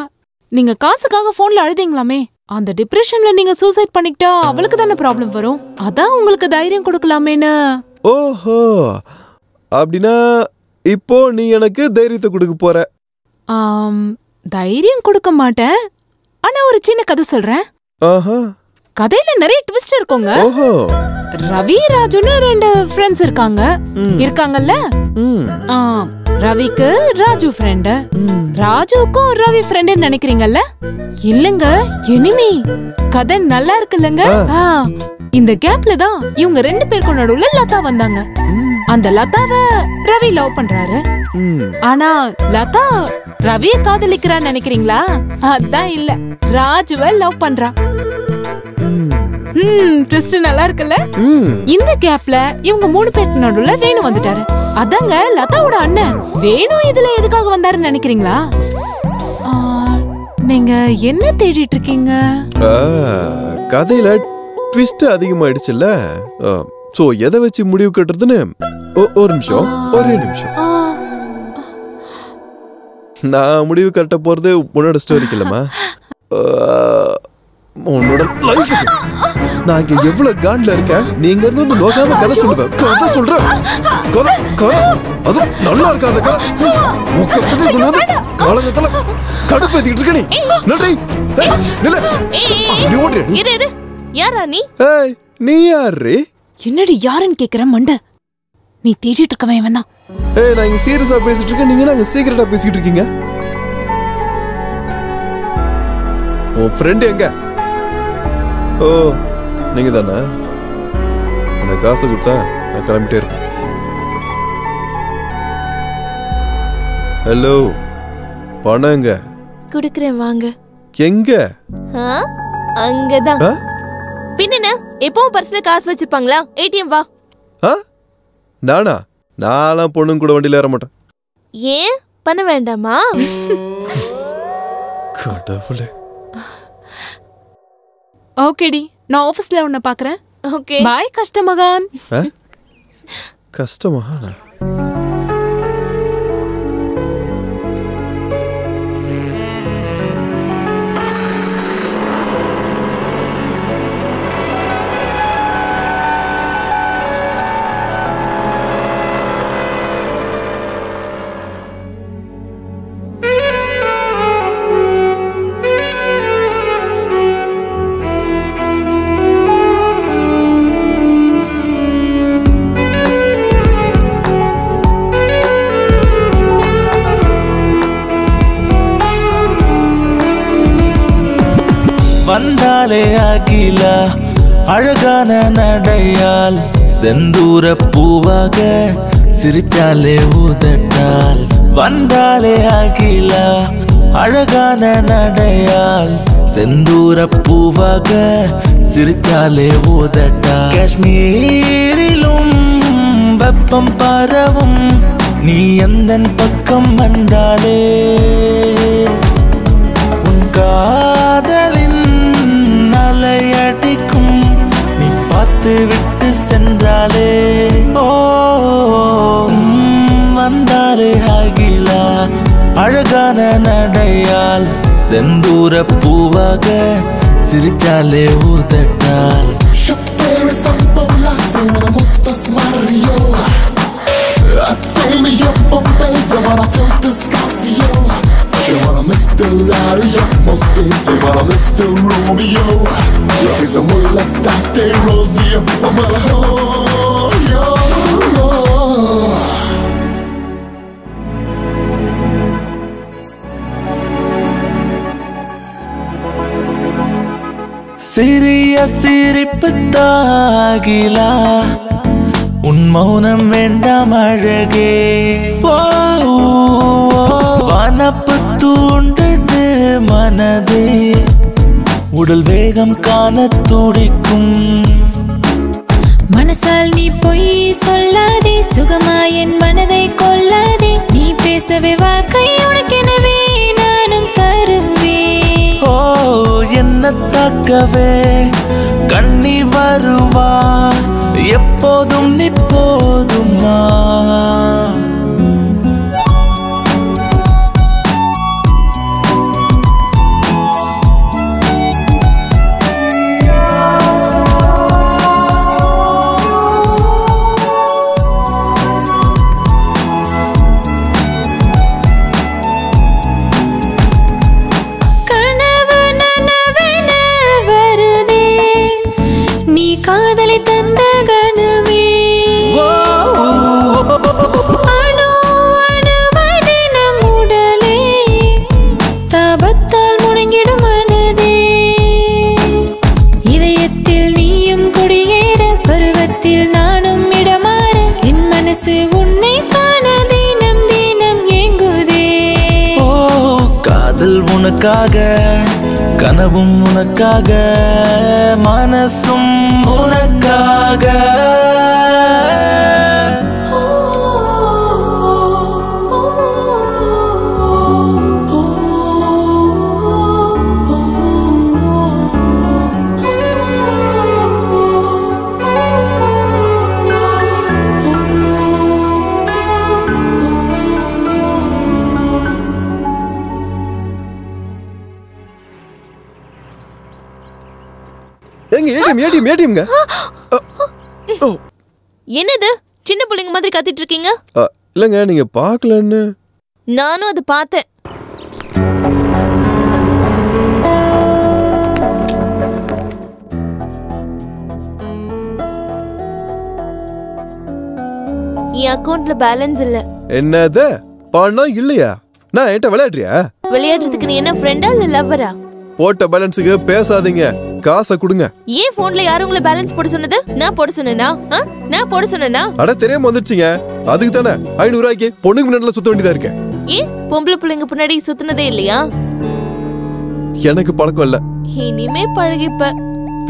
நீங்க காசுக்காக போன்ல அழுதீங்களாமே, அந்த டிப்ரெஷன்ல நீங்க சூசைட் பண்ணிக்கிட்டா அவளுக்கு தானே ப்ராப்ளம் வரும். அதான் உங்களுக்கு தைரியம் கொடுக்கலாமேன்னு. ஓஹோ, அப்படின்னா இப்போ நீ எனக்கு தைரியத்தை கொடுக்க போற? தைரியம் கொடுக்க மாட்டேன். ஆனா ஒரு சின்ன கதை சொல்றேன். கதையில நிறைய ட்விஸ்ட் இருக்குங்க. ரவி ராஜுன்னு 2 ஃப்ரெண்ட்ஸ் இருக்காங்கல்ல. ரவிக்கு ராஜு ஃப்ரெண்ட், ராஜுக்கும் ரவி ஃப்ரெண்ட் நினைக்கிறீங்கல்ல? இல்லங்க, எனிமி. கதை நல்லா இருக்குல்லங்க. இந்த கேப்ல தான் இவங்க 2 பேருக்கு நடுவுல லதா வந்தாங்க. அந்த லதாவை ரவி லவ் பண்றாரு. ஆனா லதா ரவியை காதலிக்கிறான்னு நினைக்கிறீங்களா? அதான் இல்ல, ராஜுவை லவ் பண்றா. ட்விஸ்ட் நல்லா இருக்குல்ல? இந்த கேப்ல இவங்க 3 பேருக்கு நடுவுல வேணு வந்துட்டாரு. அதாங்க லதாவோட அண்ணன். வேணு இதுல எதுக்காக வந்தாருன்னு நினைக்கிறீங்களா? நீங்க என்ன தேடிட்டு இருக்கீங்க? கதையில ட்விஸ்ட் அதிகமாயிடுச்சுல்ல. சோ எதை வச்சு முடிவு கட்டுறதுன்னு ஒரே நிமிஷம். நான் முடிவு கட்ட போறது உன்னோட ஸ்டோரிக்கு இல்லம்மா, உன்னோட லைஃப். நான் இங்க எவ்வளவு காண்ட்ல இருக்கேன். நீங்க இருந்து நோக்காம கதை சொல்லுவேன். கதை சொல்றேன். அது நல்லா இருக்காத காலங்கத்துல கடுப்பேத்திட்டு இருக்க நீ. நன்றி. யாரா நீ? நீ யாரு? என்னடி யாருன்னு கேக்குற மண்ட? நீ தேடிட்டு இருக்கவன் இவன் தான். நான் இங்க சீரியஸா பேசிட்டு இருக்கேன், நீங்க நாங்க சீக்கிரட்டா பேசிட்டு இருக்கீங்க. உன் ஃப்ரெண்ட் எங்க? ஓ, நீங்க தானே? எனக்கு காசு கொடுத்தா நான் கிளம்பிட்டே இருக்கேன். ஹலோ, பணம் எங்க? குடுக்குறேன் வாங்க. எங்க? அங்கதான். பின்ன எப்பவும் பர்ஸ்ல காசு வச்சிருப்பாங்களா? ஏடிஎம் வா. நானா? நான்லாம் பொண்ணுங்க கூட வண்டியில ஏற மாட்டேன். ஏன் பண்ண வேண்டாமா? கடவுளே. ஓகேடி, நான் ஆபீஸ்ல உன்னை பாக்குறேன். ஓகே பை கஷ்டமகான். கஷ்டமகானா? வந்தாலே அகிலா அழகான நடையால் செந்தூர பூவாக சிரிச்சாலே ஊதட்டால் வந்தாலே அகிலா அழகான நடையால் செந்தூர பூவாக சிரிச்சாலே ஊதட்டா காஷ்மீரிலும் வெப்பம் பரவும் நீ எந்தன் பக்கம் வந்தாலே உன் காதலின் அலையடிக்கும் நீ பார்த்து விட்டு சென்றாலே ஓ வந்தாலே அகிலா அழகான நடையால் செந்தூர பூவாக சிரிச்சாலே ஊதட்டால் She wanna Mr. Lario, most days they wanna Mr. Romeo. Love is a molesta, stay rosy, சிறிய சிரிப்பு தாகிலா உன் மௌனம் வேண்டாம் அழகே வனப்பு தூண்டுது மனதே உடல் வேகம் காண துடிக்கும் மனசால் நீ பொய் சொல்லாதே சுகமா என் மனதை கொல்லாதே நீ பேசவே வாழ்க்கை உனக்கெனவே நானும் தருவேன் ஓ என்ன தக்கவே கண்ணி வருவா எப்போதும் நீ போதுமா காதலை தந்த கணமே அணு அணுவாய் தினம் உடலே தாபத்தால் முடங்கிடும் மனதே இதயத்தில் நீயும் குடியேற பருவத்தில் நானும் இடமாற என் மனசு உன்னை காண தினம் தினம் ஏங்குதே ஓ காதல் உனக்காக கனவும் உனக்காக மனசும் உனக்காக என்னது சின்ன பிள்ளைங்க மாதிரி கத்திட்டு இருக்கீங்க? இல்லங்க நீங்க பார்க்கலன்னு. நானும் அது பார்த்தேன். என் அக்கவுண்ட்ல பேலன்ஸ் இல்ல. என்னது? பணம் இல்லையா? நான் என்கிட்ட விளையாடுறியா? விளையாடுறதுக்கு நீ என்ன ஃப்ரெண்டா இல்ல லவ்வரா? போட்ட பேலன்ஸுக்கு பேசாதீங்க, காசை கொடுங்க. ஏன் போன்ல யாரும் உங்களை பேலன்ஸ் போட சொன்னது? நான் போட சொன்னேனா? நான் போட சொன்னேனா? அட தெரியாம வந்துட்டீங்க. அதுக்கு தானே 500 ரூபாய்க்கு பொண்ணுக்கு முன்னாடி சுத்த வேண்டியதா இருக்கு. ஏன் பொம்பளை பிள்ளைங்க பின்னாடி சுத்தினதே இல்லையா? எனக்கு பழக்கம் இல்ல. இனிமே பழகிப்ப.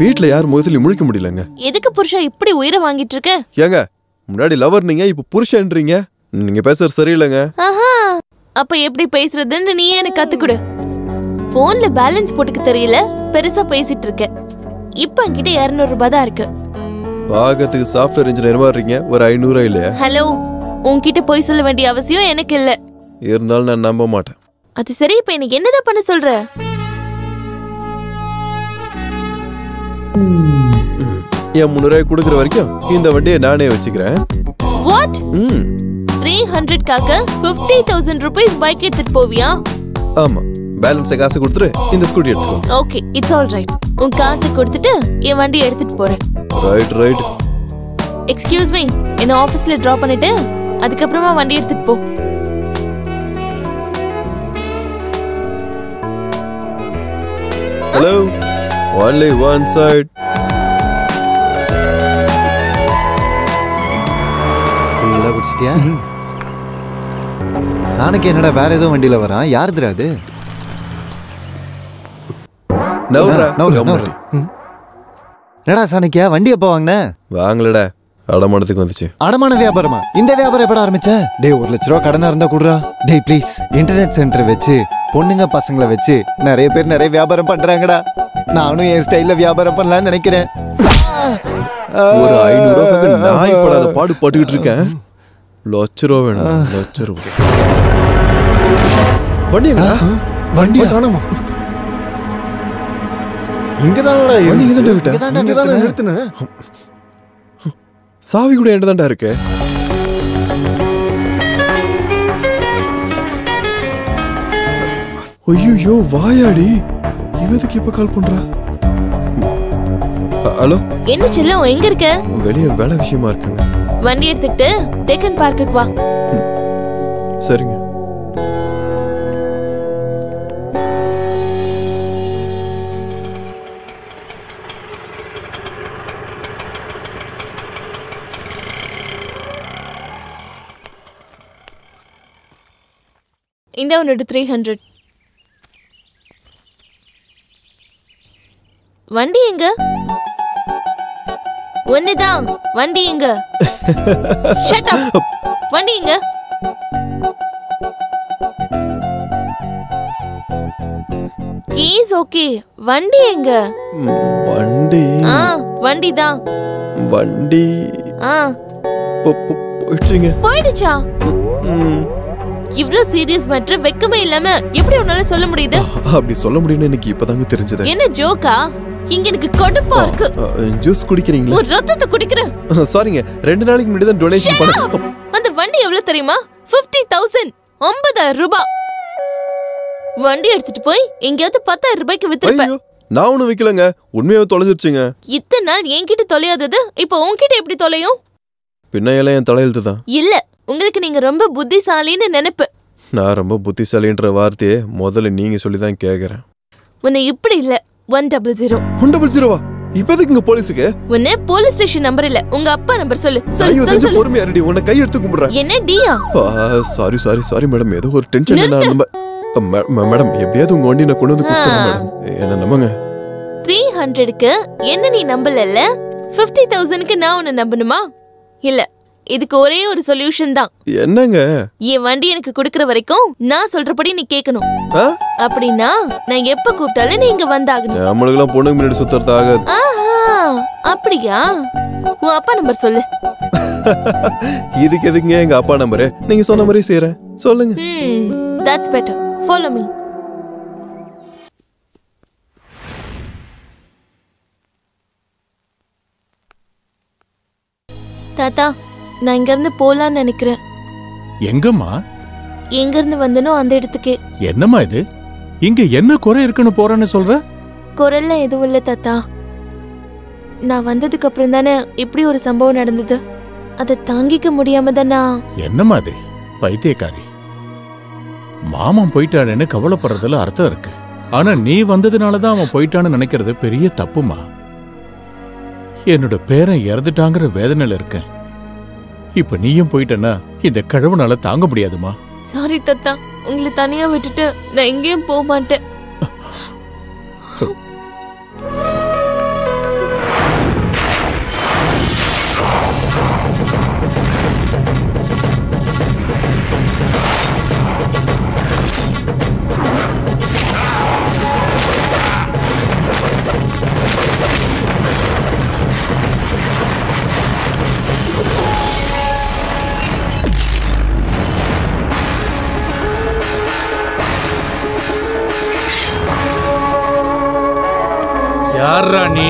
வீட்ல யார் முகத்துல முழிக்க முடியலங்க. எதுக்கு புருஷா இப்படி உயிரை வாங்கிட்டு இருக்க? ஏங்க முன்னாடி லவர் நீங்க, இப்ப புருஷன்றீங்க. நீங்க பேசுறது சரியில்லைங்க. அப்ப எப்படி பேசுறதுன்னு நீ எனக்கு கத்துக்குடு. போன்ல பேலன்ஸ் போட்டுக்க தெரியல, பெருசா பேசிட்டு இருக்க. இப்ப என்கிட்ட 200 ரூபாய் தான் இருக்கு. பாகத்துக்கு சாஃப்ட்வேர் இன்ஜினியர் மாறீங்க, ஒரு 500 இல்லையா? ஹலோ, உன்கிட்ட போய் சொல்ல வேண்டிய அவசியம் எனக்கு இல்ல. இருந்தாலும் நான் நம்ப மாட்டேன். அது சரி, இப்ப எனக்கு என்னதான் பண்ண சொல்ற? என் 300 ரூபாய் கொடுக்குற வரைக்கும் இந்த வண்டியை நானே வச்சுக்கிறேன். வாட்? 300 காக்க 50,000 rupees பைக் எடுத்துட்டு போவியா? ஆமா, பேலன்ஸ் காசு கொடுத்துட்டு இந்த ஸ்கூட்டி எடுத்துக்கோ. Okay, it's all right. உன் காசு கொடுத்துட்டு என் வண்டி எடுத்துட்டு போறேன். Right right. எக்ஸ்கியூஸ் மீ, என்ன ஆபீஸ்ல டிராப் பண்ணிட்டு அதுக்கப்புறமா வண்டி எடுத்துட்டு போ. Hello, only one side. கண்டுபிடிச்சிட்டியா? நாளைக்கு என்னடா வேற ஏதோ வண்டியில வரான்? யாருதுடா அது? என்னடா சாணக்கியா வண்டி எப்ப வாங்கின? வாங்கலடா, அடமானத்துக்கு வந்துச்சு. அடமான வியாபாரமா? இந்த வியாபாரம் எப்படா ஆரம்பிச்ச? டேய் 1 லட்ச ரூபா கடனா இருந்தா குடுறா. டேய் ப்ளீஸ். இன்டர்நெட் சென்டர் வச்சு பொண்ணுங்க பசங்களை வச்சு நிறைய பேர் நிறைய வியாபாரம் பண்றாங்கடா. நானும் என் ஸ்டைல்ல வியாபாரம் பண்ணலாம்னு நினைக்கிறேன். ஒரு 500 ரூபாய்க்கு நாய் படாத பாடு பாட்டுக்கிட்டு இருக்கேன். லட்ச ரூபா வேணும், லட்ச ரூபா. வண்டியா? வண்டியா காணோமா? இங்கதானடா இங்கதானே நிறுத்துன. சாவி கூட என்கிட்ட தான்டா இருக்கு. ஐயோ வாயாடி, இவதுக்கு இப்ப கால் பண்றா? ஹலோ, என்ன செல்லம், எங்க இருக்க? வெளிய வேலை விஷயமா இருக்குங்க. வண்டி எடுத்துக்கிட்டு டேக்கன் பார்க்குக்கு வா. சரிங்க. இந்த உன்னோட 300. வண்டி எங்க? ஒண்ணுதான். வண்டி எங்க? Shut up. வண்டி எங்க? Keys okay. வண்டி எங்க? வண்டி வண்டி தான். வண்டி போயிடுச்சுங்க. போயிடுச்சா? இவ்ளோ சீரியஸ் மேட்டர் வெக்கமே இல்லாம எப்படி உன்னால சொல்ல முடியுது? அப்படி சொல்ல முடியும்னு எனக்கு இப்பதாங்க தெரிஞ்சது. என்ன ஜோக்கா? இங்க எனக்கு கடுப்பா இருக்கு. ஜூஸ் குடிக்கிறீங்களா? ஒரு ரத்தத்தை குடிக்கிறேன். சாரிங்க, 2 நாளைக்கு முன்னாடி தான் டொனேஷன் பண்ணேன். அந்த வண்டி எவ்வளவு தெரியுமா? 50,000. 50,000 ரூபாய். வண்டி எடுத்துட்டு போய் எங்கயாவது 10,000 ரூபாய்க்கு வித்துருப்பேன். நான் ஒண்ணும் விக்கலங்க, உண்மையாவே தொலைஞ்சிருச்சுங்க. இத்தனை நாள் என்கிட்ட தொலையாதது இப்ப உன்கிட்ட எப்படி தொலையும்? பின்ன எல்லாம் என் தலையெழுத்து தான். இல்ல, உங்களுக்கு நீங்க ரொம்ப புத்திசாலின்னு நினைப்பு. நான் ரொம்ப புத்திசாலின்ற வார்த்தையே முதல்ல நீங்க சொல்லிதான் கேக்குறேன். உன்னை இப்படி இல்ல. 100. 100வா? இப்போதைக்கு இங்க போலீஸுக்கு? உன்னை போலீஸ் ஸ்டேஷன் நம்பர் இல்ல, உங்க அப்பா நம்பர் சொல்லு. சொல்லு. பொறுமையா ரெடி, உன்னை கை எடுத்து கும்பிடுறேன். என்ன டியா? சாரி மேடம், ஏதோ ஒரு டென்ஷன். மேடம் எப்படியாவது உங்க வண்டி நான் கொண்டு வந்து கொடுத்துறேன் மேடம், என்ன நம்புங்க. 300க்கு என்ன நீ நம்பலல்ல? 50,000க்கு நான் உன்னை நம்பணுமா? இல்ல, இதுக்கு ஒரே ஒரு சொல்யூஷன் தான். என்னங்க? என் வண்டி எனக்கு கொடுக்கற வரைக்கும் நான் சொல்றபடி நீ கேட்கணும். அப்படின்னா நான் எப்ப கூப்பிட்டாலும் நீ இங்க வந்தாகணும். நம்மளுக்கெல்லாம் பொண்ணுக்கு முன்னாடி சுத்தறது ஆகாது. அப்படியா? உன் அப்பா நம்பர் சொல்லு. இதுக்கு எதுக்குங்க எங்க அப்பா நம்பரு? நீங்க சொன்ன மாதிரி செய்றேன், சொல்லுங்க. That's better. Follow me. தாத்தா, நான் இங்க இருந்து போலான்னு நினைக்கிறேன். எங்கம்மா? எங்க இருந்து வந்தனோ அந்த இடத்துக்கே. என்னம்மா இது? இங்க என்ன குறை இருக்குன்னு போறேன்னு சொல்ற? குறைல எதுவும் இல்ல தாத்தா. நான் வந்ததுக்கு அப்புறம் தானே இப்படி ஒரு சம்பவம் நடந்தது. அதை தாங்கிக்க முடியாம தானா. என்னம்மா இது பைத்தியக்காரி? மாமன் போயிட்டானேன்னு கவலைப்படுறதுல அர்த்தம் இருக்கு. ஆனா நீ வந்ததுனாலதான் அவன் போயிட்டான்னு நினைக்கிறது பெரிய தப்புமா. என்னோட பேரன் இறந்துட்டாங்கிற வேதனையில இருக்கேன். இப்ப நீயும் போயிட்டனா இந்த கழவுனால தாங்க முடியாதுமா. சாரி தாத்தா, உங்களை தனியா விட்டுட்டு நான் எங்கேயும் போக மாட்டேன். யாரா நீ?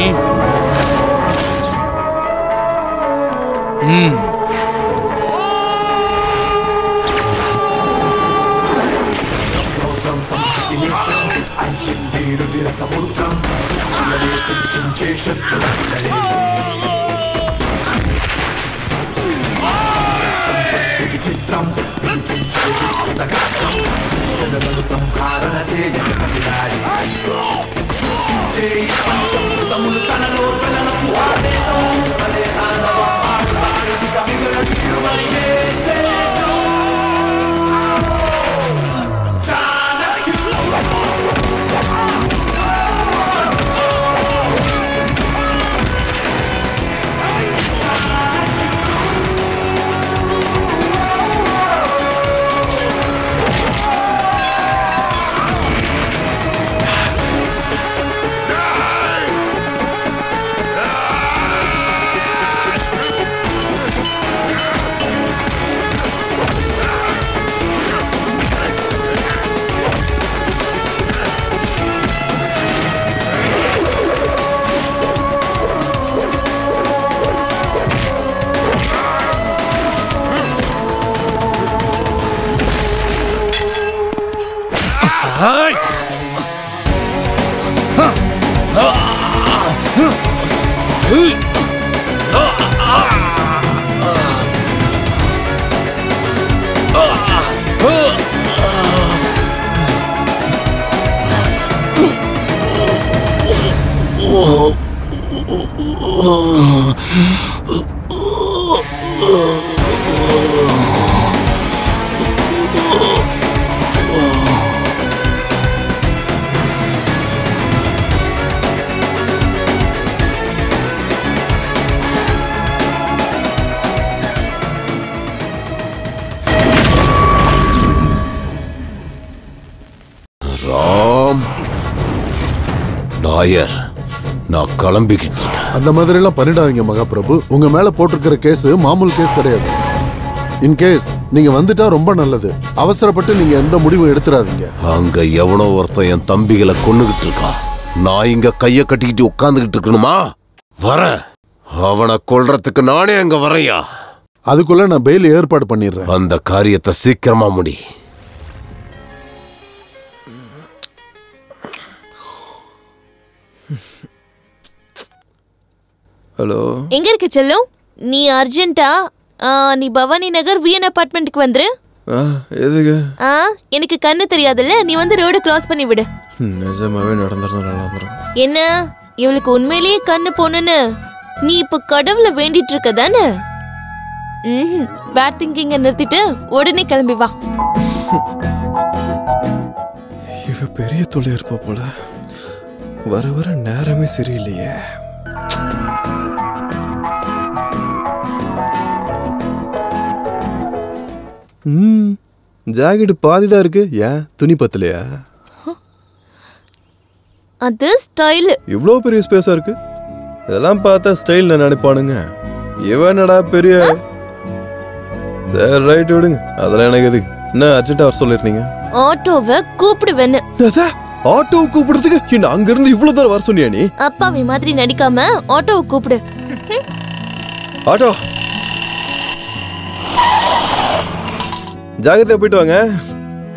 తనలో ராம் நாயர், நான் கிளம்பிக்கிட்டு. அந்த மாதிரி எல்லாம் பண்ணிடாதீங்க மகாபிரபு. உங்க மேல போட்டிருக்கிற கேஸ் மாமூல் கேஸ் கிடையாது. இன்கேஸ் நீங்க வந்துட்டா ரொம்ப நல்லது. அவசரப்பட்டு நீங்க எந்த முடிவும் எடுத்துறாதீங்க. அங்க எவனோ ஒருத்தன் என் தம்பிகளை கொன்னுகிட்டு இருக்கான். நான் இங்க கைய கட்டிக்கிட்டு உட்கார்ந்துகிட்டு இருக்கணுமா? வர அவனை கொல்றதுக்கு நானே அங்க வரையா. அதுக்குள்ள நான் பெயில் ஏற்பாடு பண்ணிடுறேன். அந்த காரியத்தை சீக்கிரமா முடி. ஹலோ, எங்க இருக்க செல்லும்? நீ அர்ஜென்ட்டா நீ பவானி நகர் விஎன் அபார்ட்மெண்ட்டுக்கு வந்துரு. எதுக்கு? எனக்கு கண்ணு தெரியாதுல்ல, நீ வந்து ரோடு கிராஸ் பண்ணி விடு. நிஜமாவே நடந்துரும். என்ன இவளுக்கு உண்மையிலேயே கண்ணு போனுன்னு நீ இப்ப கடவுளை வேண்டிட்டு இருக்க தானே? பேட் திங்கிங்க நிறுத்திட்டு உடனே கிளம்பி வா. இவ பெரிய தொல்லை இருப்பா போல. வர வர நேரமே சரியில்லையே. ஜாக்கெட் பாதிதான் இருக்கு. ஏன் துணி பத்தலையா? அது ஸ்டைல். இவ்வளோ பெரிய ஸ்பேஸா இருக்கு. இதெல்லாம் பார்த்தா ஸ்டைல் நான் நினைப்பானுங்க. இவனடா பெரிய. சரி ரைட் விடுங்க, அதெல்லாம் எனக்கு எதுக்கு. என்ன அர்ஜென்ட்டா வர சொல்லிருந்தீங்க? ஆட்டோவை கூப்பிடுவேன்னு. ஆட்டோவை கூப்பிடுறதுக்கு என்ன அங்க இருந்து இவ்வளவு தூரம் வர சொன்னியா நீ? அப்பாவி மாதிரி நடிக்காம ஆட்டோவை கூப்பிடு. ஆட்டோ ஜாகிரதையா போயிட்டு வாங்க.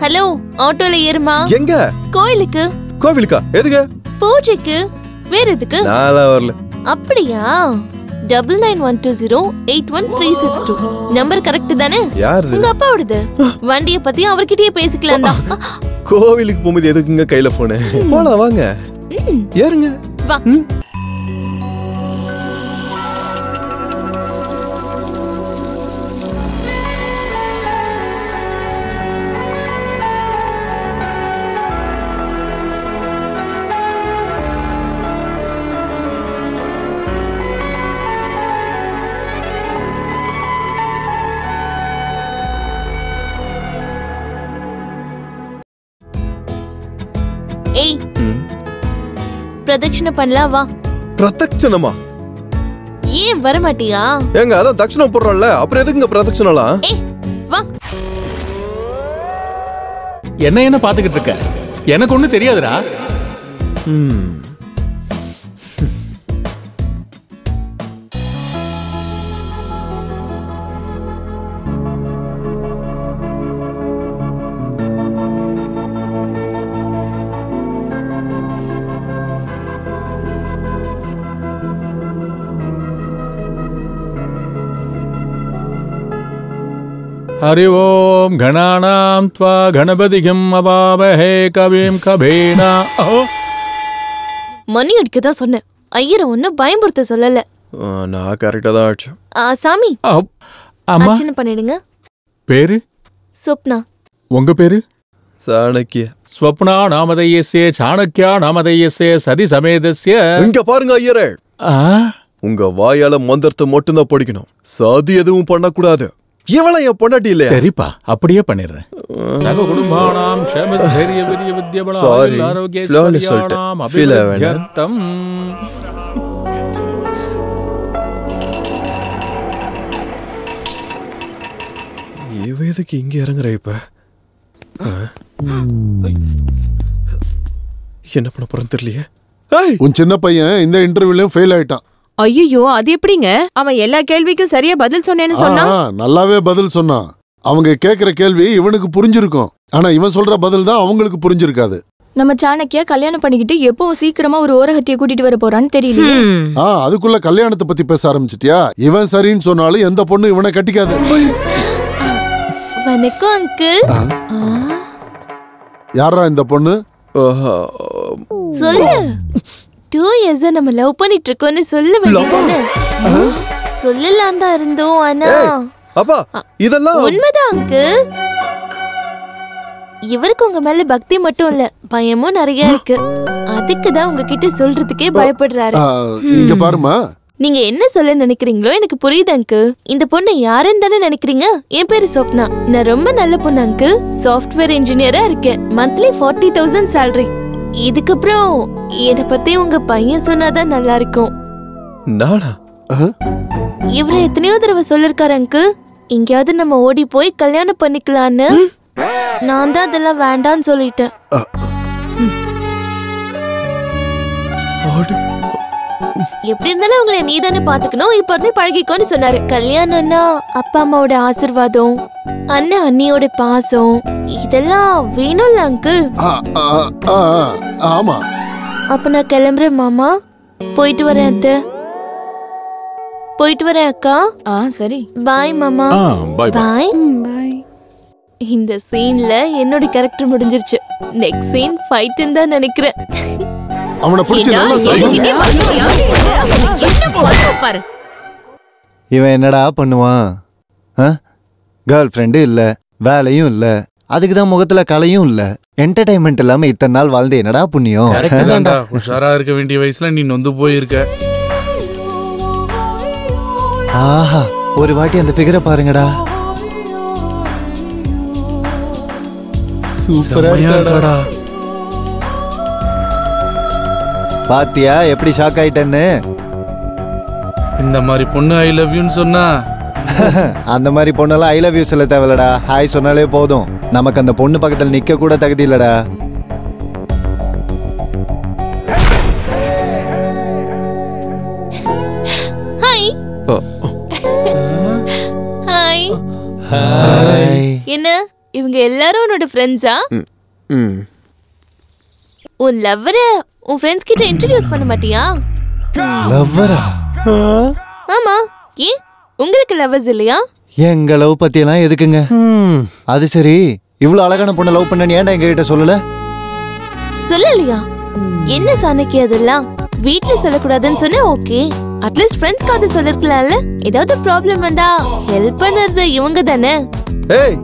ஹலோ, ஆட்டோல ஏறுமா? எங்க? கோயிலுக்கு. கோவிலுக்கா? எதுக்கு? பூஜைக்கு. வேற எதுக்கு? நான்லாம் வரல. அப்படியா? 9912081362 நம்பர் கரெக்ட் தானே? யாருது? உங்க அப்பாவோடது. வண்டியை பத்தி அவர்கிட்டயே பேசிக்கலாம் தான். கோவிலுக்கு போகும்போது எதுக்குங்க கையில போனு? போலாம் வாங்க, ஏறுங்க வா. ஏய், பிரதட்சணை பண்ணலாம் வா. பிரதட்சணமா? ஏன் வர மாட்டியா? ஏங்க அதான் தட்சணம் போடுறோம்ல, அப்புறம் எதுக்குங்க பிரதட்சணலாம்? ஏய் வா. என்ன பாத்துக்கிட்டு இருக்க? எனக்கு ஒண்ணு தெரியாதுடா. हरि ओम गणानां त्वा गणपतिं अवावहे कविं कभेना. மணி அடிக்க தான் சொன்னேன். ஐயரை ஒன்னும் பயம்படுத்த சொல்லல. நான் கரெக்டா தான் ஆச்சேன். சாமி, அம்மா அர்ச்சனை பண்ணிடுங்க. பேரு? சொப்னா. உங்க பேரு? சாணக்கிய. ஸ்வப்னா நாமதயஸ்ய சாணக்கியா நாமதயஸ்ய சதி சமேதஸ்ய. இங்க பாருங்க ஐயரே, உங்க வாயால மந்திரத்தை மட்டும்தான் படிக்கணும். சதி எதுவும் பண்ணக்கூடாது. இவள என் பொண்டாட்டி இல்லையா? சரிப்பா, அப்படியே பண்ணிடுறேன். சக குடும்பானாம் க்ஷேம தைரிய வீரிய வித்யபல ஆரோக்கிய ஐஸ்வர்யாணாம் அபிவிருத்தியர்த்தம். இவ எதுக்கு இங்க இறங்குற? இப்ப என்ன பண்ண போறேன்னு தெரியலையே. உன் சின்ன பையன் இந்த இன்டர்வியூலயும் ஃபெயில் ஆயிட்டான். ஐயோ, அது எப்படிங்க? அவன் எல்லா கேள்விக்கும் சரியா பதில் சொன்னேன்னு சொன்னா. நல்லாவே பதில் சொன்னான். அவங்க கேக்குற கேள்வி இவனுக்கு புரிஞ்சிருக்கும், ஆனா இவன் சொல்ற பதில் தான் அவங்களுக்கு புரிஞ்சிருக்காது. நம்ம சாணக்கியா கல்யாணம் பண்ணிக்கிட்டு எப்போ சீக்கிரமா ஒரு ஓரகத்திய கூட்டிட்டு வர போறான்னு தெரியல. அதுக்குள்ள கல்யாணத்தை பத்தி பேச ஆரம்பிச்சிட்டியா? இவன் சரின்னு சொன்னாலும் எந்த பொண்ணு இவனை கட்டிக்காது. வணக்கம் அங்கிள். யாரா இந்த பொண்ணு? சொல்லு. 2 years நம்ம லவ் பண்ணிட்டு இருக்கோம்னு சொல்ல வேண்டியதானே? சொல்லலாம் தான் இருந்தோம். ஆனா அப்பா இதெல்லாம் உண்மைதான் அங்கிள். இவருக்கு உங்க மேல பக்தி மட்டும் இல்ல, பயமும் நிறைய இருக்கு. அதுக்கு தான் உங்ககிட்ட சொல்றதுக்கே பயப்படுறாரு. இங்க பாருமா, நீங்க என்ன சொல்ல நினைக்கிறீங்களோ எனக்கு புரியுது அங்கிள். இந்த பொண்ணு யாருன்னு தானே நினைக்கிறீங்க? என் பேரு சொப்னா. நான் ரொம்ப நல்ல பொண்ணு அங்கிள். சாஃப்ட்வேர் இன்ஜினியரா இருக்கேன். Monthly 40,000 salary. இதுக்கப்புறம் என்னை பத்தி உங்க பையன் சொன்னாதான் நல்லா இருக்கும். நானா? இவரு எத்தனையோ தடவை சொல்லிருக்காரு அங்கிள், எங்கேயாவது நம்ம ஓடி போய் கல்யாணம் பண்ணிக்கலான்னு. நான் தான் அதெல்லாம் வேண்டான்னு சொல்லிட்டேன். எப்படி இருந்தாலும் உங்களை நீ தானே பாத்துக்கணும், இப்ப இருந்தே பழகிக்கோன்னு சொன்னாரு. கல்யாணம்னா அப்பா அம்மாவோட ஆசீர்வாதம், அண்ணன் அண்ணியோட பாசம், இதெல்லாம் வேணும்ல அங்கிள். ஆமா. அப்ப நான் கிளம்புறேன் மாமா. போயிட்டு வரேன் அத்தை. போயிட்டு வரேன் அக்கா. சரி. பாய் மாமா. bye. பாய். பாய். இந்த சீன்ல என்னோட கேரக்டர் முடிஞ்சிருச்சு. நெக்ஸ்ட் சீன் ஃபைட்ன்னு தான் நினைக்கிறேன். அவனை பிடிச்சு பாரு. இவன் என்னடா பண்ணுவான்? கேர்ள் ஃப்ரெண்டு இல்ல, வேலையும் இல்ல, அதுக்குதான் முகத்துல கலையும் இல்ல. என்டர்டைன்மெண்ட் இல்லாம இத்தனை நாள் வாழ்ந்து என்னடா புண்ணியம்? உஷாரா இருக்க வேண்டிய வயசுல நீ நொந்து போயிருக்க. ஆஹா, ஒரு வாட்டி அந்த ஃபிகரை பாருங்கடா. சூப்பரா இருக்கடா. பாத்தியா எப்படி ஷாக் ஆயிட்டேன்னு? இந்த மாதிரி பொண்ணு ஐ லவ் யூன்னு சொன்னா அந்த மாதிரி பொண்ணெல்லாம் ஐ லவ் யூ சொல்ல தேவையில்லடா. ஹாய் சொன்னாலே போதும். நமக்கு அந்த பொண்ணு பக்கத்துல நிக்க கூட தகுதி இல்லடா. ஹாய். ஹாய். ஹாய். என்ன இவங்க எல்லாரும் உன்னோட ஃப்ரெண்ட்ஸா? உன் லவ்வர உன் ஃப்ரெண்ட்ஸ் கிட்ட இன்ட்ரோடியூஸ் பண்ண மாட்டியா? லவ்வரா? ஆமா. ஏன் உங்களுக்கு லவ்வர்ஸ் இல்லையா? எங்க லவ் பத்தி எல்லாம் எதுக்குங்க? அது சரி, இவ்வளவு அழகான பொண்ணை லவ் பண்ண ஏன்டா எங்க கிட்ட சொல்லல? சொல்லலையா? என்ன சாணக்கி அதெல்லாம் வீட்ல சொல்லக்கூடாதுன்னு சொன்னா ஓகே, அட்லீஸ்ட் ஃப்ரெண்ட்ஸ்க்கு அது சொல்லிருக்கலாம்ல. ஏதாவது ப்ராப்ளம் வந்தா ஹெல்ப் பண்ணுறது இவங்க தானே. ஏய்,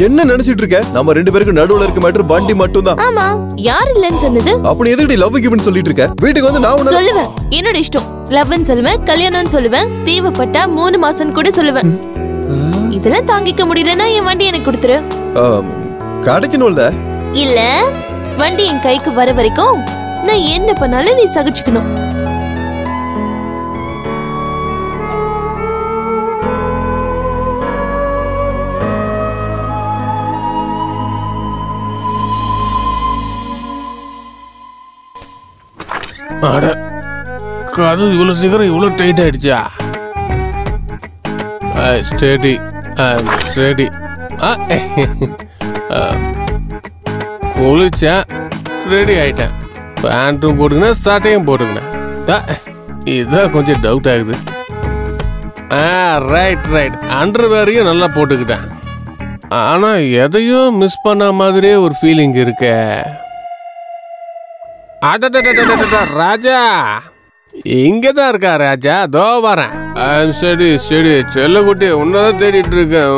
என்ன நினைச்சிட்டு இருக்க? நம்ம ரெண்டு பேருக்கு நடுவுல இருக்க மேட்டர் பண்டி மட்டும் தான். ஆமா, யார் இல்லன்னு சொன்னது? அப்படி எதுக்கு லவ் கிவ்னு சொல்லிட்டு இருக்க? வீட்டுக்கு வந்து நான் உன்ன சொல்லுவேன். என்னோட இஷ்டம். லவ்னு சொல்லுவேன், கல்யாணம்னு சொல்லுவேன், தேவைப்பட்டா 3 மாசம் கூட சொல்லுவேன். இதெல்லாம் தாங்கிக்க முடியலன்னா என் வண்டி எனக்கு கொடுத்துரு. கிடைக்கணும்ல? இல்ல, வண்டி என் கைக்கு வர வரைக்கும் நான் என்ன பண்ணாலும் நீ சகிச்சுக்கணும். அட, கது இவ்வளவு சீக்கிரம் இவ்வளவு டைட் ஆயிடுச்சா? Steady steady. குளிச்சேன், ரெடி ஆயிட்டேன். பேண்ட்டும் போட்டுக்கினேன், ஸ்டார்ட்டையும் போட்டுக்கினேன். இதுதான் கொஞ்சம் டவுட் ஆகுது. ரைட் ரைட், அண்டர்வேரையும் நல்லா போட்டுக்கிட்டேன். ஆனா எதையும் மிஸ் பண்ண மாதிரியே ஒரு ஃபீலிங் இருக்க. ராஜா இங்கதான் இருக்கா? ராஜா தோ வரேன். சரி சரி செல்லக்குட்டி, உன்னதான் தேடிட்டு இருக்கேன்.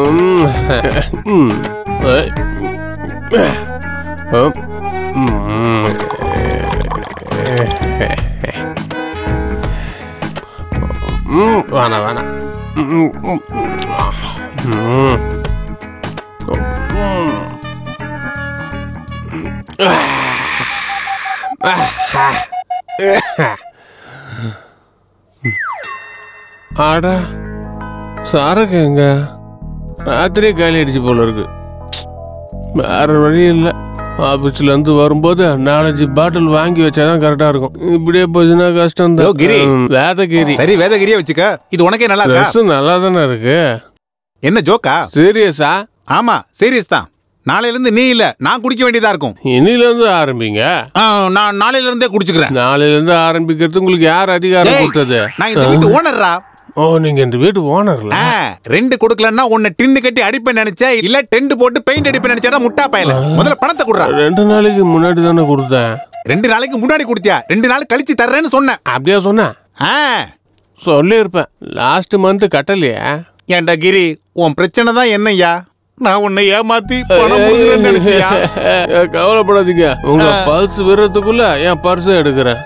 வேணாம் வேணாம். ஆடா, சாரக்கு எங்க? ராத்திரியே காலி அடிச்சு போல இருக்கு. வேற வழி இல்லை. ஆபீஸ்ல இருந்து வரும்போது 4-5 பாட்டில் வாங்கி வச்சாதான் கரெக்டா இருக்கும். இப்படியே போச்சுன்னா கஷ்டம் தான். வேதகிரி. சரி, வேதகிரியே வச்சுக்க. இது உனக்கே நல்லா இருக்கா? நல்லா தானே இருக்கு. என்ன ஜோக்கா? சீரியஸா? ஆமா, சீரியஸ் தான். நாளையில இருந்து நீ இல்ல, நான் குடிக்க வேண்டியதா இருக்கும். இன்னில இருந்து ஆரம்பிங்க. நான் நாளையில இருந்தே குடிச்சுக்கிறேன். நாளையில இருந்து ஆரம்பிக்கிறது உங்களுக்கு யார் அதிகாரம் கொடுத்தது? நான் இந்த வீட்டு ஓனர்ரா. ஓ, நீங்க இந்த வீட்டு ஓனர்ல? ரெண்டு கொடுக்கலன்னா உன்னை டின்னு கட்டி அடிப்பேன் நினைச்சா, இல்ல டென்ட் போட்டு பெயிண்ட் அடிப்பேன் நினைச்சா முட்டா பயல. முதல்ல பணத்தை குடுறா. 2 நாளைக்கு முன்னாடி தானே கொடுத்தேன். 2 நாளைக்கு முன்னாடி கொடுத்தியா? 2 நாள் கழிச்சு தர்றேன்னு சொன்னேன். அப்படியே சொன்ன? சொல்லியிருப்பேன். லாஸ்ட் மந்த் கட்டலையா? ஏன்டா கிரி, உன் பிரச்சனை தான் என்னய்யா? நான் உன்னை ஏமாத்தி பணம் கொடுக்குறேன்னு நினைச்சியா? கவலைப்படாதீங்க, உங்க பர்ஸ் விடுறதுக்குள்ள என் பர்ஸ் எடுக்கிறேன்.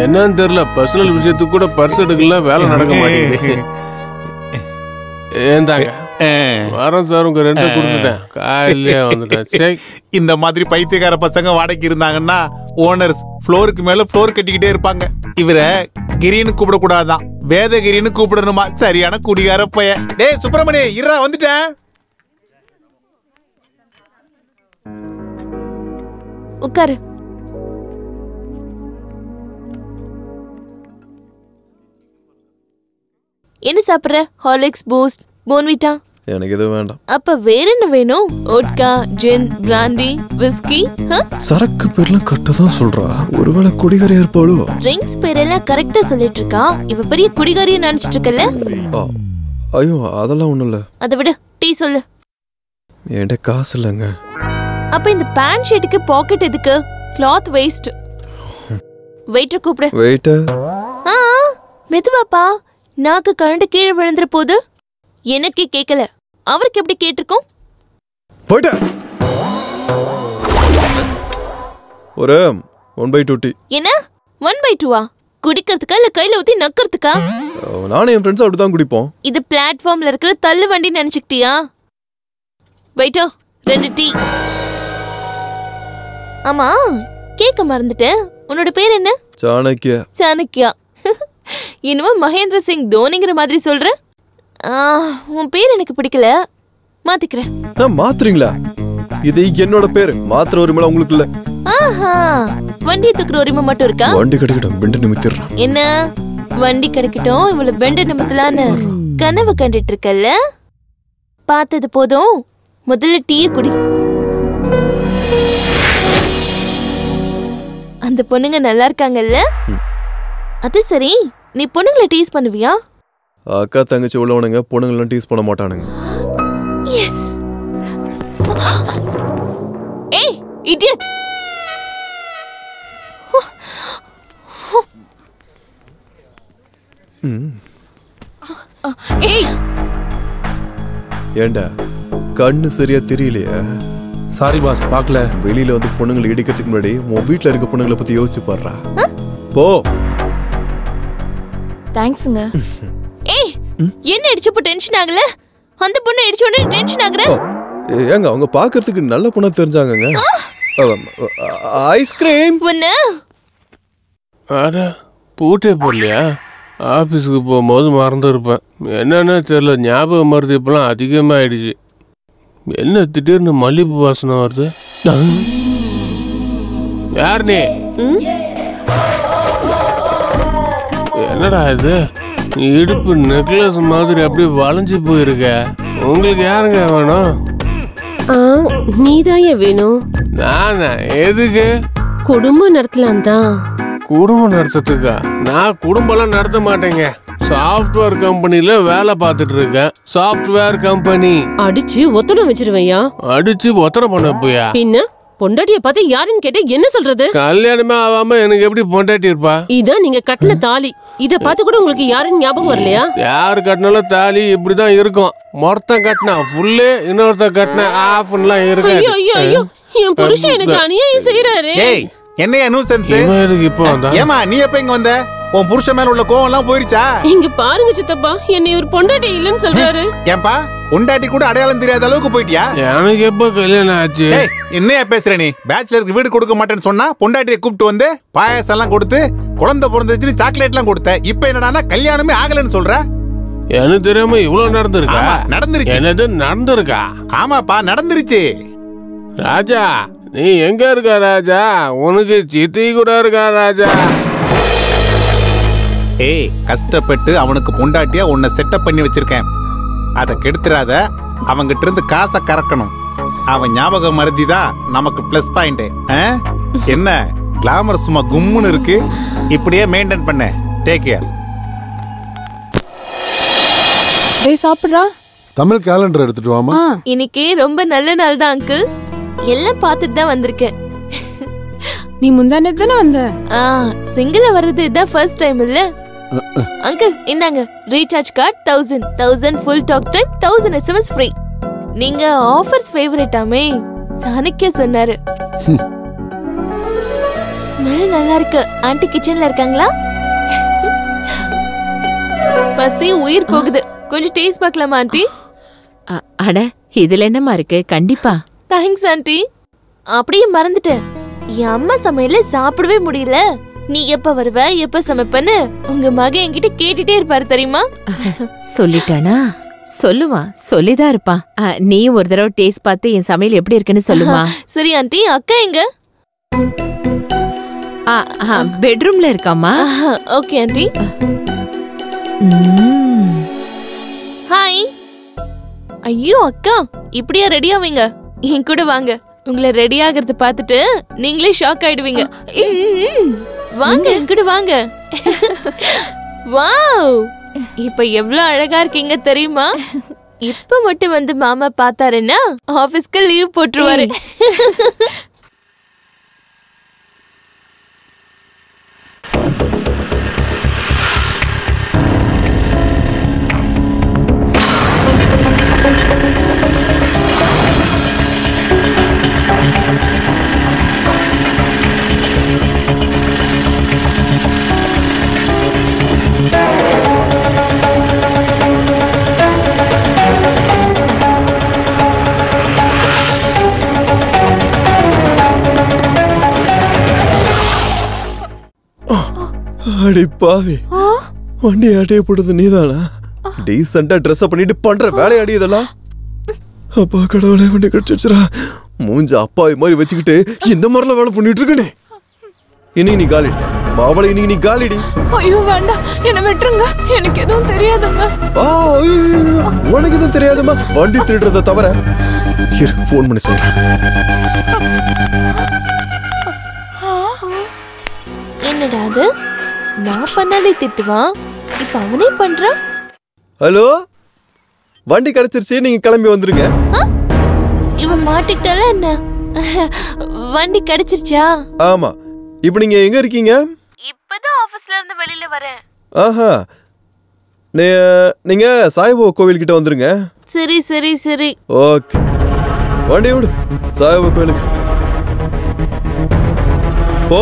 என்னன்னு தெரியல, பர்சனல் விஷயத்துக்கு கூட பர்ஸ் எடுக்கல, வேலை நடக்க மாட்டேங்குது. ஏந்தாங்க வரேன் சார், உங்க 2 கொடுத்துட்டேன், காலையிலே வந்துட்டேன். இந்த மாதிரி பைத்தியக்கார பசங்க வாடகைக்கு இருந்தாங்கன்னா ஓனர்ஸ் ஃப்ளோருக்கு மேல ஃப்ளோர் கட்டிக்கிட்டே இருப்பாங்க. இவரை கிரின்னு கூப்பிடக்கூடாதான், வேதகிரின்னு கூப்பிடணுமா? சரியான குடிகார பைய. டேய் சுப்பிரமணி, இருடா வந்துட்டேன். உட்காரு. என்ன சாப்பிடுற? Horlicks, boost, Bournvita? எனக்கு எதுவும் வேண்டாம். அப்ப வேற என்ன வேணும்? ஓட்கா, ஜின், பிராண்டி, விஸ்கி? சரக்கு பேர்லாம் கரெக்டா தான் சொல்றா. ஒருவேளை குடிகாரியா இருப்பாளோ? ட்ரிங்க்ஸ் பேரெல்லாம் கரெக்டா சொல்லிட்டு இருக்கா. இவ பெரிய குடிகாரியா நினைச்சிட்டு இருக்கல? ஐயோ, அதெல்லாம் ஒண்ணும் இல்ல. அதை விட டீ சொல்லு. என்கிட்ட காசு இல்லைங்க. அப்ப இந்த பேண்ட் ஷர்ட்டுக்கு பாக்கெட் எதுக்கு? Cloth waste. வெயிட்டர் கூப்பிடு. வெயிட்டர்? மெதுவாப்பா, நாக்கு கரண்ட் கீழே விழுந்துற போது. எனக்கு கேட்கல, அவருக்கு எப்படி கேட்டிருக்கோம்? போயிட்ட. ஒரு 1/2 டீ. என்ன 1/2? குடிக்கிறதுக்கா இல்ல கையில ஊத்தி நக்கிறதுக்கா? நானும் என் ஃப்ரெண்ட்ஸ் அப்படிதான் குடிப்போம். இது பிளாட்ஃபார்ம்ல இருக்கிற தள்ளு வண்டி நினைச்சுக்கிட்டியா? Waiter 2 tea. ஆமா, கேட்க மறந்துட்டேன், உன்னோட பேர் என்ன? சாணக்கியா. சாணக்கியா. இன்னும் மகேந்திர சிங் தோனிங்கிற மாதிரி சொல்ற. உன் பேர் எனக்கு பிடிக்கல, மாத்திக்கிறேன். நான் மாத்துறீங்களா? இது என்னோட பேரு, மாத்திர உரிமை உங்களுக்கு இல்ல. வண்டி தூக்குற உரிமை மட்டும் இருக்கா? வண்டி கிடைக்கட்டும், பெண்டு நிமித்திடுறேன். என்ன வண்டி கிடைக்கட்டும், இவ்வளவு பெண்டு நிமித்தலான்னு கனவு கண்டுட்டு இருக்கல்ல? பார்த்தது போதும், முதல்ல டீயை குடி. அந்த பொண்ணுங்க நல்லா இருக்காங்கல்ல? அது சரி, நீ பொண்ணுங்களை டீஸ் பண்ணுவியா? அக்கா தங்கச்சி உள்ளவனுங்க பொண்ணுங்களெல்லாம் டீஸ் பண்ண மாட்டானுங்க. எஸ். ஏய் இடியட். ஏய், ஏண்டா கண்ணு சரியா தெரியலையா? சாரி பாஸ், பார்க்கல. வெளியில வந்து பொண்ணுங்களை இடிக்கிறதுக்கு முன்னாடி உன் வீட்டுல இருக்க பொண்ணுங்களை பத்தி யோசிச்சு பாடுறா. போ. தேங்க்ஸ்ங்க. ஏய், என்ன இடிச்சப்ப டென்ஷன் ஆகல? அந்த பொண்ணு இடிச்ச உடனே டென்ஷன் ஆகுற? ஏங்க அவங்க பாக்குறதுக்கு நல்ல பொண்ணா தெரிஞ்சாங்கங்க. ஐஸ்கிரீம். ஒண்ணு. அட பூட்டே போடலையா? ஆபீஸ்க்கு போகும்போது மறந்துருப்பேன். என்னன்னு தெரியல, ஞாபக மருந்து இப்பெல்லாம் அதிகமாயிடுச்சு. என்ன திடீர்னு மல்லிகைப்பூ வாசனை வருது? யார் நீ? என்னடா இது? இடுப்பு நெக்லஸ் மாதிரி அப்படியே வளைஞ்சு போயிருக்க. உங்களுக்கு யாருங்க வேணும்? நீதான் ஏன் வேணும்? நானா? எதுக்கு? குடும்பம் நடத்தலாம் தான். குடும்பம் நடத்துறதுக்கா? நான் குடும்பம்லாம் நடத்த மாட்டேங்க. சாஃப்ட்வேர் கம்பெனில வேலை பார்த்துட்டு இருக்கேன். Software company. அடிச்சு ஒத்தடம் வச்சிருவையா? அடிச்சு ஒத்தடம் பண்ண போயா? பின்ன பொண்டாட்டிய பார்த்து யாருன்னு கேட்ட என்ன சொல்றது? கல்யாணமே ஆகாம எனக்கு எப்படி பொண்டாட்டி இருப்பா? இதான் நீங்க கட்டின தாலி. இத பார்த்து கூட உங்களுக்கு யாருன்னு ஞாபகம் வரலையா? யாரு கட்டினாலும் தாலி இப்படிதான் இருக்கும். மொத்தம் கட்டினா ஃபுல்லு, இன்னொருத்த கட்டினா ஆஃப்லாம் இருக்கு. ஐயோ ஐயோ ஐயோ, என் புருஷன் எனக்கு அநியாயம் செய்யறாரு. ஏய், என்னையா நியூசன்ஸ்? இப்போ வந்தா? ஏமா நீ எப்ப இங்க வந்த? உன் புருஷன் மேல உள்ள கோவம் எல்லாம் போயிருச்சா? இங்க பாருங்க சித்தப்பா, என்னை ஒரு பொண்டாட்டி இல்லன்னு சொல்றாரு. ஏன்பா, பொண்டாட்டி கூட அடையாளம் தெரியாத அளவுக்கு போயிட்டியா? எனக்கு எப்ப கல்யாணம் ஆச்சு? என்னையா பேசுற நீ? பேச்சுலருக்கு வீடு கொடுக்க மாட்டேன்னு சொன்னா பொண்டாட்டியை கூப்பிட்டு வந்து பாயாசம் எல்லாம் கொடுத்து குழந்தை பிறந்துச்சுன்னு சாக்லேட் எல்லாம் கொடுத்த. இப்ப என்னடானா கல்யாணமே ஆகலன்னு சொல்ற? எனக்கு தெரியாம இவ்வளவு நடந்திருக்கா? நடந்துருச்சு. என்னது நடந்திருக்கா? ஆமாப்பா, நடந்துருச்சு. ராஜா, நீ எங்க இருக்க ராஜா? உனக்கு சித்தி கூட இருக்கா ராஜா? ஏய், கஷ்டப்பட்டு அவனுக்கு பொண்டாட்டியா உன்னை செட்டப் பண்ணி வச்சிருக்கேன். அதை கெடுத்துறாத. அவங்கிட்ட இருந்து காசை கறக்கணும். அவன் ஞாபகம் மறதிதான் நமக்கு பிளஸ் பாயிண்ட். என்ன கிளாமர் சும்மா கும்முன்னு இருக்கு. இப்படியே மெயின்டைன் பண்ண. Take care. டேய் சாப்பிடுறா. தமிழ் கேலண்டர் எடுத்துட்டு வாமா. இன்னைக்கு ரொம்ப நல்ல நாள் தான் அங்கிள். எல்லாம் பார்த்துட்டு தான் வந்திருக்கேன். நீ முந்தானே தானே வந்த? சிங்கிளா வர்றது இதான் ஃபர்ஸ்ட் டைம் இல்ல? அங்கிள் இந்தாங்க recharge card 1000 full talk time 1000 SMS free. நீங்க ஆஃபர்ஸ் ஃபேவரட்டாமே சாணிக்கே சொன்னாரு. ஸ்மெல் நல்லா இருக்கு. ஆன்ட்டி கிச்சன்ல இருக்காங்களா? பசி உயிர் போகுது. கொஞ்சம் டேஸ்ட் பார்க்கலாமா ஆன்ட்டி? அட இதுல என்னமா இருக்கு? கண்டிப்பா. Thanks aunty. அப்படியே மறந்துட்டேன், என் அம்மா சமையல சாப்பிடவே முடியல. நீ எப்ப வருவ எப்ப சமைப்பன்னு உங்க மகன் என்கிட்ட கேட்டுட்டே இருப்பாரு தெரியுமா? சொல்லிட்டானா? சொல்லுவான், சொல்லிதான் இருப்பான். நீயும் ஒரு தடவை டேஸ்ட் பார்த்து என் சமையல் எப்படி இருக்குன்னு சொல்லுமா. சரி ஆன்ட்டி. அக்கா எங்க? பெட்ரூம்ல இருக்காமா. Okay aunty. ஹாய். ஐயோ அக்கா, இப்படியா ரெடி ஆவீங்க? என் கூட வாங்க. உங்களை ரெடி ஆகிறது பார்த்துட்டு நீங்களே ஷாக் ஆயிடுவீங்க. வாங்க என் கூட வாங்க. வாவ், இப்ப எவ்வளவு அழகா இருக்கீங்க தெரியுமா? இப்ப மட்டும் வந்து மாமா பார்த்தாருன்னா ஆபீஸ்க்கு லீவ் போட்டுருவாரு. அடி பாவி, வண்டி ஆட்டைய போடுறது நீதானா? டீசெண்டா ட்ரெஸ் பண்ணிட்டு பண்ற வேலையாடி இதெல்லாம். அப்பா கடவுளே, வண்டி கிடைச்சிருச்சுரா. மூஞ்ச அப்பாவி மாதிரி வச்சுக்கிட்டு இந்த மாதிரிலாம் வேலை பண்ணிட்டு இருக்கனே. இன்னைக்கு நீ காலிடி மாவளை, இன்னைக்கு நீ காலிடி. ஐயோ வேண்டாம், என்ன விட்டுருங்க. எனக்கு எதுவும் தெரியாதுங்க. உனக்கு எதுவும் தெரியாதுமா? வண்டி திருடுறத தவிர. போன் பண்ணி சொல்றேன். என்னடா அது? நான் பண்ணாலே திட்டுவான், இப்ப அவனே பண்றான். ஹலோ, வண்டி கிடைச்சிருச்சு, நீங்க கிளம்பி வந்துருங்க. இவன் மாட்டிக்கிட்டால என்ன? வண்டி கிடைச்சிருச்சா? ஆமா. இப்போ நீங்க எங்க இருக்கீங்க? இப்பதான் ஆபீஸ்ல இருந்து வெளியில வரேன். ஆஹா, நீங்க சாய்பாபா கோவில் கிட்ட வந்துருங்க. சரி சரி சரி. ஓகே, வண்டி விடு. சாய்பாபா கோவிலுக்கு போ.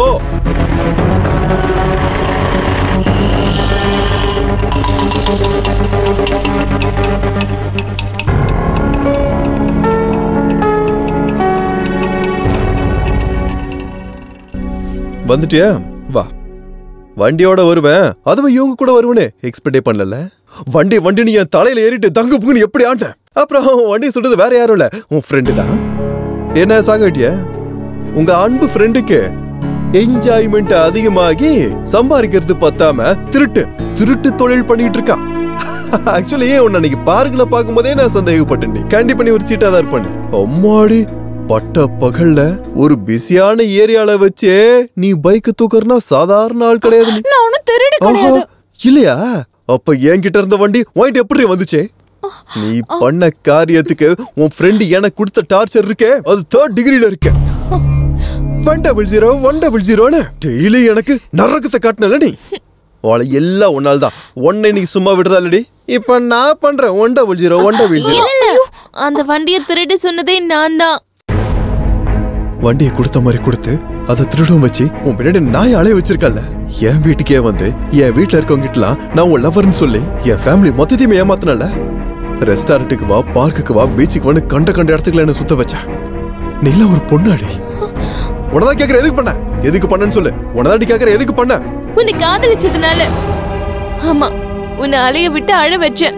வந்துட்டியா? வா, வண்டியோட வருவேன். அதுவும் இவங்க கூட வருவனே எக்ஸ்பெக்டே பண்ணல. வண்டி வண்டி நீ என் தலையில ஏறிட்டு தங்க புங்குன்னு எப்படி ஆண்ட? அப்புறம் வண்டி சுட்டது வேற யாரும் இல்ல, உன் ஃப்ரெண்டு தான். என்ன சாக வேட்டிய? உங்க அன்பு ஃப்ரெண்டுக்கு என்ஜாய்மெண்ட் அதிகமாகி சம்பாதிக்கிறது பத்தாம திருட்டு தொழில் பண்ணிட்டு இருக்கான். ஆக்சுவலி உன்னை அன்னைக்கு பார்க்கல பார்க்கும்போதே நான் சந்தேகப்பட்டேன். கண்டிப்பா நீ ஒரு சீட்டா தான் இருப்பேன். அம்மாடி, பட்ட பகல்ல ஒரு பிஸியான ஏரியால வச்சு நீ பைக் தூக்கறனா சாதாரண ஆள் கிடையாது. நான் ஒன்னும் திருடி கிடையாது. இல்லையா? அப்ப என்கிட்ட இருந்த வண்டி உன்கிட்ட எப்படி வந்துச்சு? நீ பண்ண காரியத்துக்கு உன் ஃப்ரெண்டு எனக்கு கொடுத்த டார்ச்சர் இருக்கே, அது 3rd டிகிரில இருக்கு. 100 டெய்லி எனக்கு நரகத்தை காட்டினல நீ. அவளை எல்லாம் ஒன்னால தான். உன்னை நீ சும்மா விடுறதா இல்லடி. இப்ப நான் பண்றேன் 100. அந்த வண்டியை திருடி சொன்னதே நான் தான். வண்டியை கொடுத்த மாதிரி கொடுத்து அதை திருடும் வச்சு உன் பின்னாடி நாய் அலைய வச்சிருக்கல. என் வீட்டுக்கே வந்து என் வீட்டுல இருக்கவங்க கிட்டலாம் நான் உன் லவர்னு சொல்லி என் ஃபேமிலி மொத்தத்தையுமே ஏமாத்தினல. ரெஸ்டாரண்ட்டுக்கு வா, பார்க்குக்கு வா, பீச்சுக்கு வந்து கண்ட இடத்துக்குள்ள என்ன சுத்த வச்ச. நீலாம் ஒரு பொண்ணாடி. உனதான் கேக்குற, எதுக்கு பண்ணன்னு சொல்லு. உனதாடி கேக்குற, எதுக்கு பண்ண? உன்னை காதலிச்சதுனால. ஆமா, உன்னை அலைய விட்டு அழ வச்சேன்.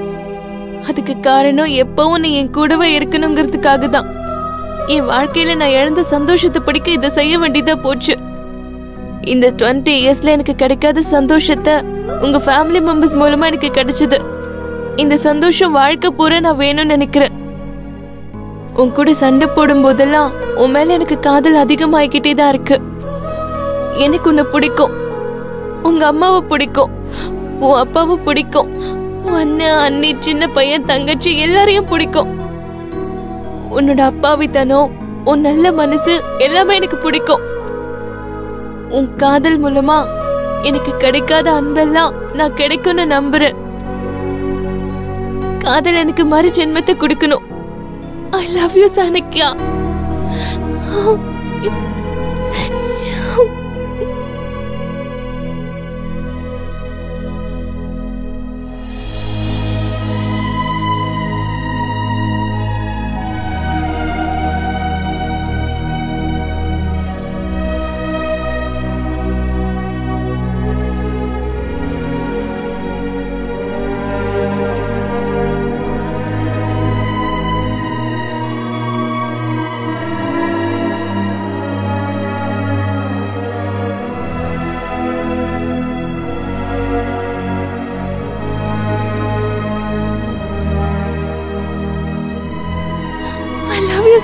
அதுக்கு காரணம் எப்பவும் நீ என் கூடவே இருக்கணுங்கிறதுக்காக தான். என் வாழ்க்கையில நான் இழந்த சந்தோஷத்தை படிக்க இதை செய்ய வேண்டியதா போச்சு. இந்த 20 இயர்ஸ்ல எனக்கு கிடைக்காத சந்தோஷத்தை உங்க ஃபேமிலி மெம்பர்ஸ் மூலமா எனக்கு கிடைச்சது. இந்த சந்தோஷம் வாழ்க்கை பூரா நான் வேணும்னு நினைக்கிறேன். உன் கூட சண்டை போடும் போதெல்லாம் உன் மேல எனக்கு காதல் அதிகமாயிக்கிட்டே தான் இருக்கு. எனக்கு உன்னை பிடிக்கும், உங்க அம்மாவை பிடிக்கும், உன் அப்பாவை பிடிக்கும், உன் அண்ணன் அண்ணி சின்ன பையன் தங்கச்சி எல்லாரையும் பிடிக்கும். உன்னோட அப்பாவித்தனம், உன் நல்ல மனசு எல்லாமே எனக்கு பிடிக்கும். உன் காதல் மூலமா எனக்கு கிடைக்காத அன்பெல்லாம் நான் கிடைக்கும்னு நம்புறேன். காதல் எனக்கு மறு ஜென்மத்தை கொடுக்கணும். I love you, Chanakya.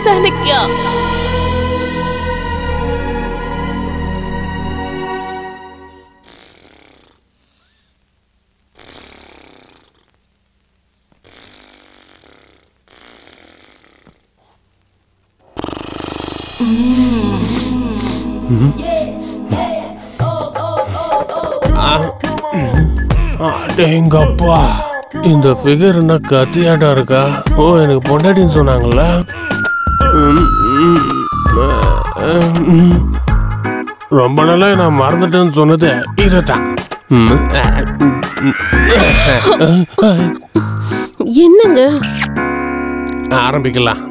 Chanakya, அடேங்கப்பா, இந்த ஃபிகர் என்ன கத்தியாட்டா இருக்கா? ஓ, எனக்கு பொண்டாட்டின்னு சொன்னாங்கல்ல. ரொம்ப நாளா நான் மறந்துட்டேன்னு சொன்னது இதுதான். என்னங்க ஆரம்பிக்கலாம்.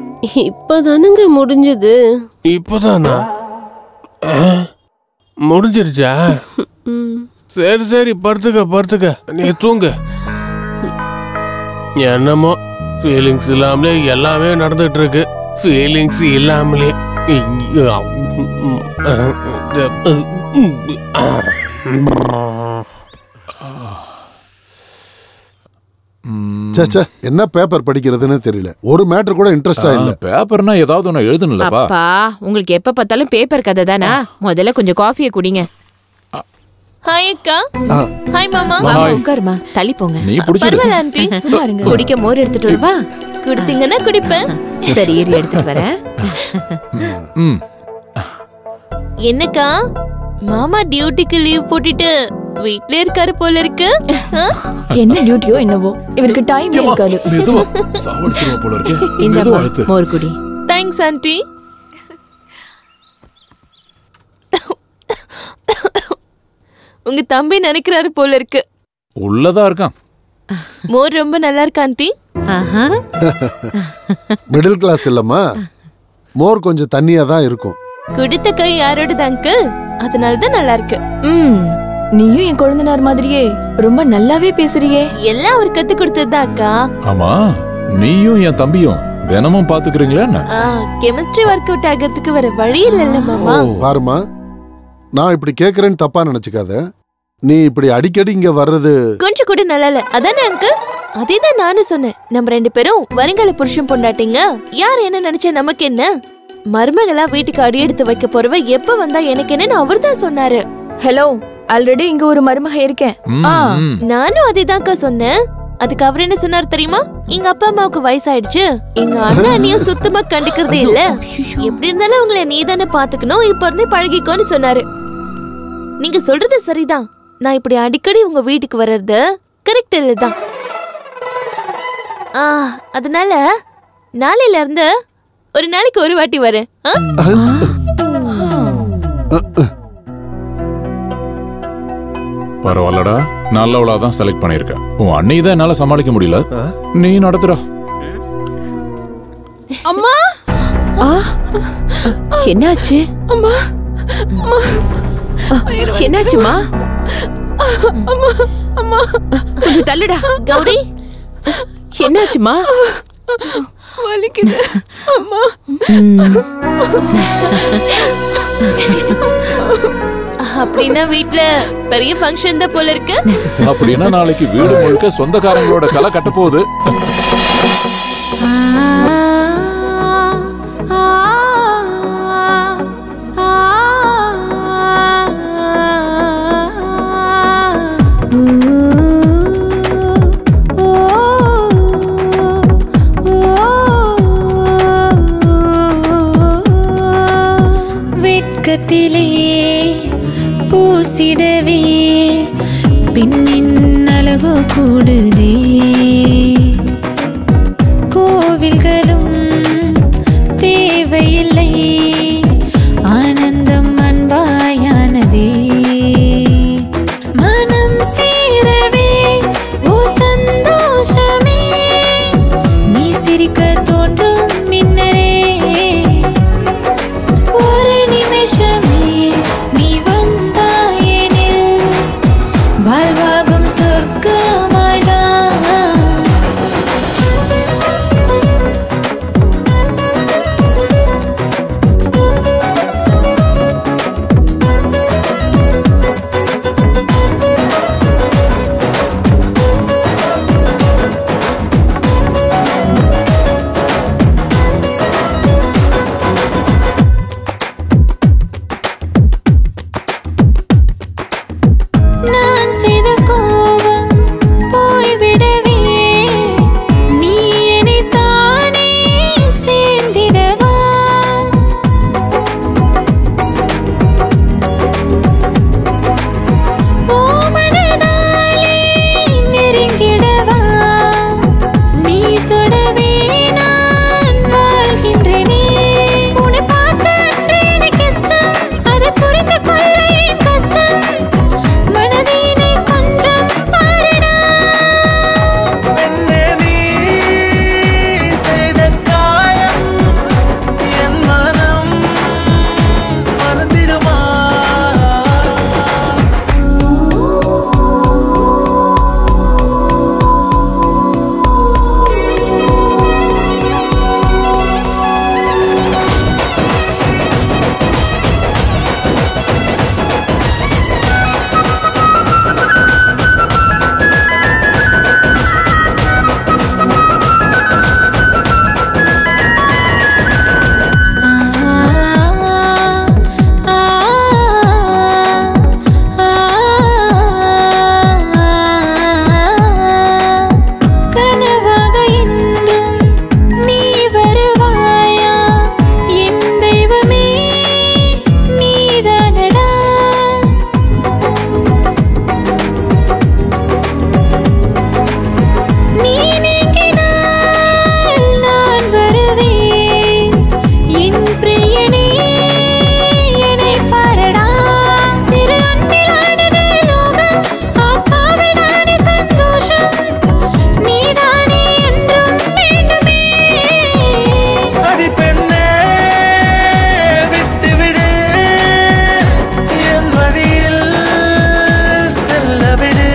இப்பதானுங்க முடிஞ்சது. இப்பதானா முடிஞ்சிருச்சா? சரி சரி, படுத்துக்க, நீ தூங்கு. என்னமோ ஃபீலிங்ஸ் இல்லாமலே எல்லாமே நடந்துட்டு இருக்கு. ஃபீலிங்ஸ் இல்லாமலே என்ன பேப்பர் படிக்கிறதுன்னு தெரியல. ஒரு மேட்டர் கூட இன்ட்ரெஸ்டா இல்ல. பேப்பர்னா ஏதாவது ஒன்னு எழுதணும்லப்பா. அப்பா, உங்களுக்கு எப்ப பார்த்தாலும் பேப்பர் கதை தானா? முதல்ல கொஞ்சம் காஃபியை குடிங்க. ஹாய் அக்கா. ஹாய் மாமா. உட்காருமா, தள்ளி போங்க. நீ புடிச்சிரு. பரவாயில்ல ஆண்டி, சும்மா இருங்க. குடிக்க மோர் எடுத்துட்டு வரவா? குடுத்தீங்கன்னா குடிப்பேன். சரி, ஏறி எடுத்துட்டு வரேன். என்னக்கா, மாமா டியூட்டிக்கு லீவ் போட்டுட்டு வீட்ல இருக்காரு போல இருக்கு. என்ன டியூட்டியோ என்னவோ, இவருக்கு டைம் இருக்காது. சாவடிச்சிருவா போல இருக்கு. இந்த மோர் குடி. Thanks aunty. உங்க தம்பி நினைக்கிறாரு போல இருக்கு. உள்ளதா இருக்கான். மோர் ரொம்ப நல்லா இருக்கு ஆண்டி. மிடில் கிளாஸ் இல்லம்மா, மோர் கொஞ்சம் தண்ணியா தான் இருக்கும். குடித்த கை யாரோடது அங்கிள்? அதனாலதான் நல்லா இருக்கு. நீயும் என் குழந்தைனார் மாதிரியே ரொம்ப நல்லாவே பேசுறியே. எல்லாம் அவர் கத்து கொடுத்ததுதான் அக்கா. ஆமா, நீயும் என் தம்பியும் தினமும் பாத்துக்கிறீங்களா என்ன? கெமிஸ்ட்ரி ஒர்க் அவுட் ஆகிறதுக்கு வேற வழி இல்ல மாமா. பாருமா, நான் இப்படி கேக்குறேன்னு தப்பா நினைச்சுக்காத. நீ இப்படி அடிக்கடி இங்க வர்றது கொஞ்சம் கூட நல்லா இல்ல. அதானே அங்கிள்? அதேதான் நானும் சொன்னேன். நம்ம ரெண்டு பேரும் வருங்கால புருஷன் பொண்டாட்டிங்க. யார் என்ன நினைச்சா நமக்கு என்ன? மருமகளா வீட்டுக்கு அடி எடுத்து வைக்க போறவ எப்ப வந்தா எனக்கு என்னன்னு அவர் தான் சொன்னாரு. ஹலோ, ஆல்ரெடி இங்க ஒரு மருமக இருக்கேன். நானும் அதேதான்க்கா சொன்னேன். அதுக்கு அவர் என்ன சொன்னார் தெரியுமா? எங்க அப்பா அம்மாவுக்கு வயசாயிடுச்சு, எங்க அண்ணா அண்ணியும் சுத்தமா கண்டுக்கிறதே இல்ல, எப்படி இருந்தாலும் அவங்கள நீ தானே பாத்துக்கணும், இப்ப இருந்தே பழகிக்கோன்னு சொன்னாரு. நீங்க சொல்றது சரிதான். நான் இப்படி அடிக்கடி உங்க வீட்டுக்கு வர்றது கரெக்ட் இல்லதான். அதனால நாளையில இருந்து ஒரு நாளைக்கு ஒரு வாட்டி வரேன். பரவாயில்லடா, நல்லவளாதான் செலக்ட் பண்ணிருக்க. உன் அண்ணி தான் என்னால சமாளிக்க முடியல, நீ நடத்துற. அம்மா, என்னாச்சு? அம்மா, என்னாச்சுமா? கொஞ்சம் தள்ளுடா. கௌரி, என்னாச்சுமா? வலிக்குது அம்மா. அப்படின்னா வீட்ல பெரிய ஃபங்க்ஷன் தான் போல இருக்கு. அப்படின்னா நாளைக்கு வீடு முழுக்க சொந்தக்காரங்களோட கலை கட்ட போகுது. பூசிடவே பெண்ணின் அழகு கூடுதே கோவில்களும் தேவையில்லை ஆனந்தம் அன்பாயானதே மனம் சேரவே ஓ சந்தோஷமே நீ சிரிக்க தோன்றும் மின்னரே ஒரு நிமிஷமே நீ வந்தாயெனில் வாழ்வாகும் சொர்க்கமாய்தான் நான் செய்த கோபம் போய்விடவே நீ என்னை தானே சேர்ந்திடவா ஓ மனதாலே நெருங்கிடவா நீ தொடவே நான் வாழ்கின்றேனே உன்னை பார்த்த அன்று எனக்கு இஷ்டம் அதை புரிந்து கொள்ள என் கஷ்டம் மனதினை கொஞ்சம் பாருடா பெண்ணே நீ செய்த காயம் என் மனம் மறந்திடுமா கனவாக என்றும் நீ வருவாயா என் தெய்வமே நீதானடா நீ நீங்கினால் நான் வருவேன் என் பிரியனே என்னை பாரடா சிறு அன்பிலானது லோகம் ஆத்மாவில் தானே சந்தோஷம் நீதானே என்றும் வேண்டுமே அடி பெண்ணே விட்டுவிடு என் வழியில் செல்லவிடு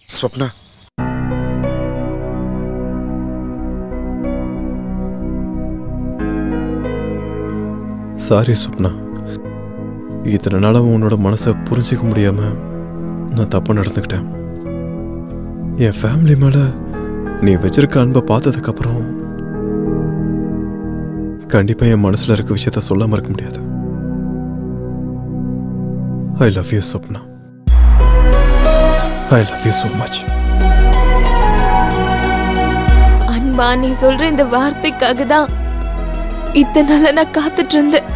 ஸ்வப்னா சாரி சுப்னா இத்தனை நாளாக உன்னோட மனசை புரிஞ்சிக்க முடியாம நான் தப்பா நடந்துக்கிட்டேன் என் ஃபேமிலி மேல நீ வச்சிருக்க அன்பை பார்த்ததுக்கு அப்புறம் கண்டிப்பா என் மனசுல இருக்க விஷயத்த சொல்லாம இருக்க முடியாது. I love you Sapna. I love you so much. அன்பா நீ சொல்ற இந்த வார்த்தைக்காக தான் இத்தனை நாளா நான் காத்துட்டு இருந்தேன்.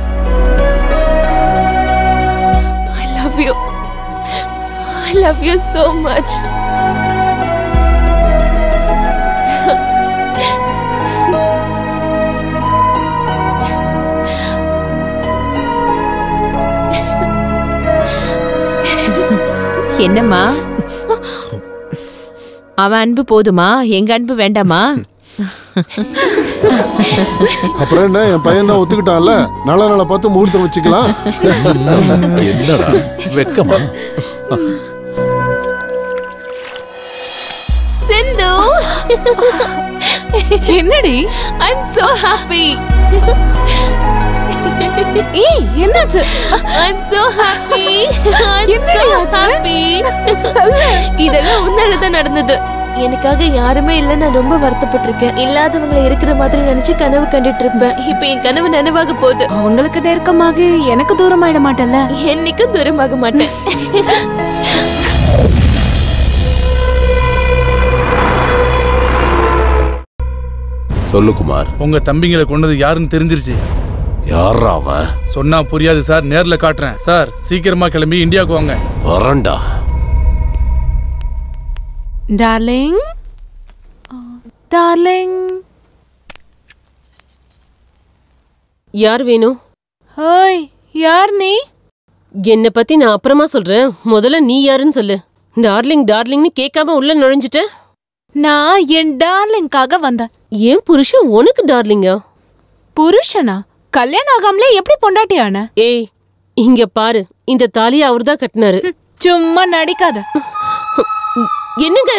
I love you. I love you so much. என்னம்மா அவன் அன்பு போதுமா, எங்க அன்பு வேண்டாமா? அப்புறம் என்ன, என் பையன் தான் ஒத்துக்கிட்டான்ல, நல்ல நாளை பார்த்து முகூர்த்தம் வச்சுக்கலாம். என்னடா வெக்கமா? சிந்து, என்னடி? I'm so happy. ஏய் என்னாச்சு? I'm so happy. I'm so happy. இதெல்லாம் உன்னால தான் நடந்தது. எனக்காக யாருமே இல்ல, நான் ரொம்ப வருத்தப்பட்டிருக்கேன். இல்லாதவங்களை இருக்கிற மாதிரி நினைச்சு கனவு கண்டுட்டு இருப்பேன். இப்ப என் கனவு நனவாக போகுது. அவங்களுக்கு நெருக்கமாக எனக்கு தூரமாயிட மாட்டேன்ல? என்னைக்கும் தூரமாக மாட்டேன். சொல்லு குமார். உங்க தம்பிங்களை கொண்டது யாருன்னு தெரிஞ்சிருச்சு. யாரா அவன்? சொன்னா புரியாது சார், நேர்ல காட்டுறேன் சார். சீக்கிரமா கிளம்பி இந்தியாவுக்கு வாங்க. வரண்டா. Darling, darling. யார் வேணும்? ஹாய், யார் நீ? என்ன பத்தி நான் அப்புறமா சொல்றேன். முதல்ல நீ யாருன்னு சொல்லு. டார்லிங் டார்லிங்னு கேட்காம உள்ள நுழைஞ்சிட்ட. நான் என் டார்லிங்காக வந்தேன். ஏன் புருஷன் உனக்கு டார்லிங்கா? புருஷனா? கல்யாணம் ஆகாமலே எப்படி பொண்டாட்டியான? ஏய், இங்க பாரு, இந்த தாலியை அவர்தான் கட்டினாரு. சும்மா நடிக்காத. என்னங்க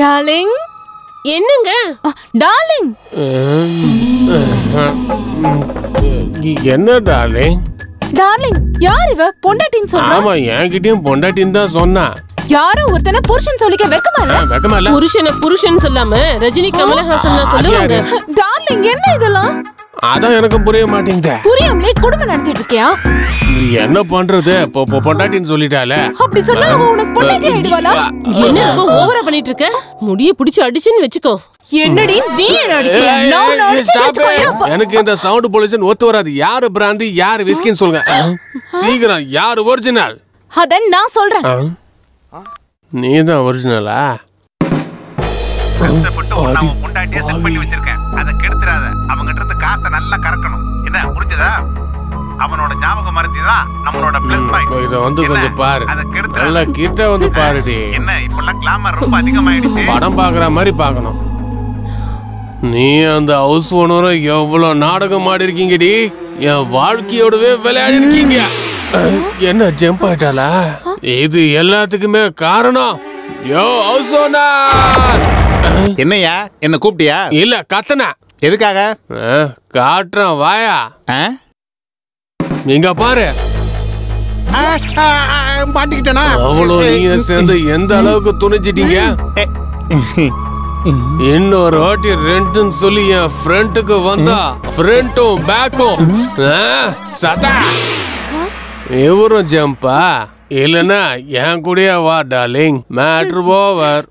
டார்லிங்? என்னங்க டார்லிங்? என்ன டார்லிங்? டார்லிங் யார் இவ? பொண்டாட்டின்னு சொல்றா? ஆமா, என்கிட்டயும் பொண்டாட்டின்னு தான் சொன்னா. யாரோ ஒருத்தனை புருஷன் சொல்லிக்க வெக்கமா இல்ல? வெக்கமா இல்ல? புருஷன் சொல்லாம ரஜினி கமலஹாசன் சொல்லுவாங்க. டார்லிங் என்ன இதெல்லாம்? அதான் எனக்கு புரிய மாட்டேங்குது. புரியாமலே குடும்பம் நடத்திட்டு இருக்கியா? என்ன பண்றது? பொண்டாட்டின்னு சொல்லிட்டால. அப்படி சொன்னா அவ உனக்கு பொண்டாட்டி ஆயிடுவாளா? என்ன ஓவரா பண்ணிட்டு இருக்க? முடிய பிடிச்சு அடிச்சுன்னு வெச்சுக்கோ. என்னடி நீ அடிக்கிற? நான் அடிச்சேன். எனக்கு இந்த சவுண்ட் பொல்யூஷன் ஒத்து வராது. யாரு பிராந்தி யாரு விஸ்கின்னு சொல்லுங்க. சீக்கிரம் யாரு ஒரிஜினல்? அத நான் சொல்றேன். நீ தான் ஒரிஜினலா? பொண்டாட்டியா செட் பண்ணி வச்சிருக்கேன். அதை கெடுத்துறாத. அவங்கிட்ட இருந்து காசை நல்லா கறக்கணும். என்ன புரிஞ்சதா? அவனோட ஞாபகம் மறந்துதான் நம்மளோட பிளஸ் பாயிண்ட். இத வந்து கொஞ்சம் பாரு. நல்லா கிட்ட வந்து பாருடி. என்ன இப்பெல்லாம் கிளாமர் ரொம்ப அதிகமாயிடுச்சு. படம் பாக்குற மாதிரி பாக்கணும். நீ அந்த ஹவுஸ் ஓனரும் எவ்வளவு நாடகம் ஆடி இருக்கீங்கடி. என் வாழ்க்கையோடவே விளையாடி இருக்கீங்க. என்ன ஜம்ப் ஆயிட்டாளா? இது எல்லாத்துக்குமே காரணம் யோ ஹவுஸ் ஓனர். என்னையா என்ன கூப்பிட்டியா? இல்ல, கத்தனா. எதுக்காக? காட்டுறேன் வாயா. நீங்க பாரு. மாட்டிக்கிட்டேனா? அவ்வளவு நீங்க சேர்ந்து எந்த அளவுக்கு துணிச்சிட்டீங்க? இன்னொரு வாட்டி ரெண்டுன்னு சொல்லி என் ஃப்ரண்ட்டுக்கு வந்தா ஃப்ரண்ட்டும் பேக்கும் சதா. இவரும் ஜம்பா இல்லனா என் கூடயே வா டார்லிங். Matter over.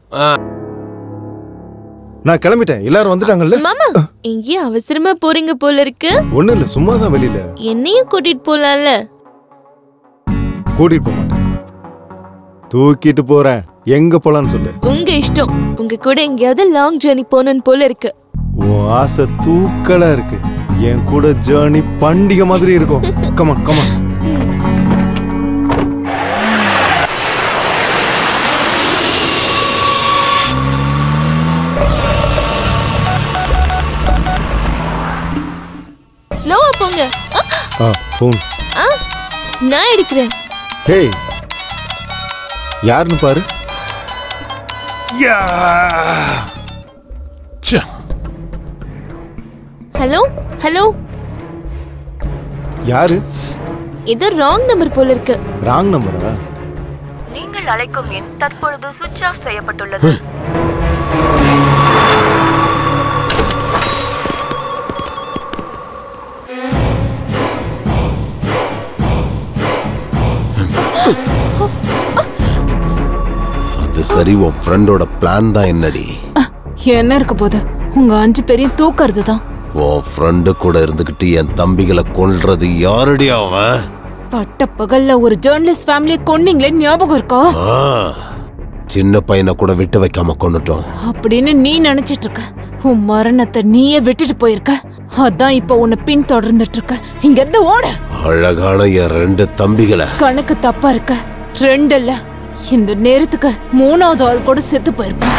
நான் கிளம்பிட்டேன். எல்லாரும் வந்துட்டாங்கல்ல? மாமா, எங்கேயும் அவசரமா போறீங்க போல இருக்கு. ஒண்ணு இல்ல, சும்மா தான் வெளியில. என்னையும் கூட்டிட்டு போலாம்ல? கூட்டிட்டு போக மாட்டேன். தூக்கிட்டு போறேன். எங்க போலான்னு சொல்லு. உங்க இஷ்டம். உங்க கூட எங்கேயாவது லாங் ஜர்னி போகணும் போல இருக்கு. உன் ஆசை தூக்கலா இருக்கு. என் கூட ஜர்னி பண்டிகை மாதிரி இருக்கும். Come on come on. ஸ்லோவா போங்க. ஃபோன் நான் எடுக்கிறேன். ஹேய், யாருன்னு பாரு. Hello hello. யாரு? இது ராங் நம்பர் போல இருக்கு. ராங் நம்பரா? நீங்கள் அழைக்கும் எண் தற்பொழுது சுவிட்ச் ஆஃப் செய்யப்பட்டுள்ளது. அது சரி, உன் ஃப்ரெண்டோட பிளான் தான் என்னடி? என்ன இருக்க போது? உங்க 5 பேரையும் தூக்குறது தான். உன் ஃப்ரெண்டு கூட இருந்துகிட்டு என் தம்பிகளை கொல்றது யாரடி அவன்? பட்ட பகல்ல ஒரு ஜர்னலிஸ்ட் ஃபேமிலியை கொன்னீங்களே, ஞாபகம் இருக்கா? சின்ன பையனை கூட விட்டு வைக்காம கொண்டுட்டோம் அப்படின்னு நீ நினைச்சிட்டு இருக்க. உன் மரணத்தை நீயே விட்டுட்டு போயிருக்க. அதான் இப்ப உன்னை பின் தொடர்ந்துட்டு இருக்க. இங்க இருந்து ஓட. அழகான என் 2 தம்பிகளை. கணக்கு தப்பா இருக்க. 2 இல்ல, இந்த நேரத்துக்கு 3வது ஆள் கூட செத்து போயிருப்பான்.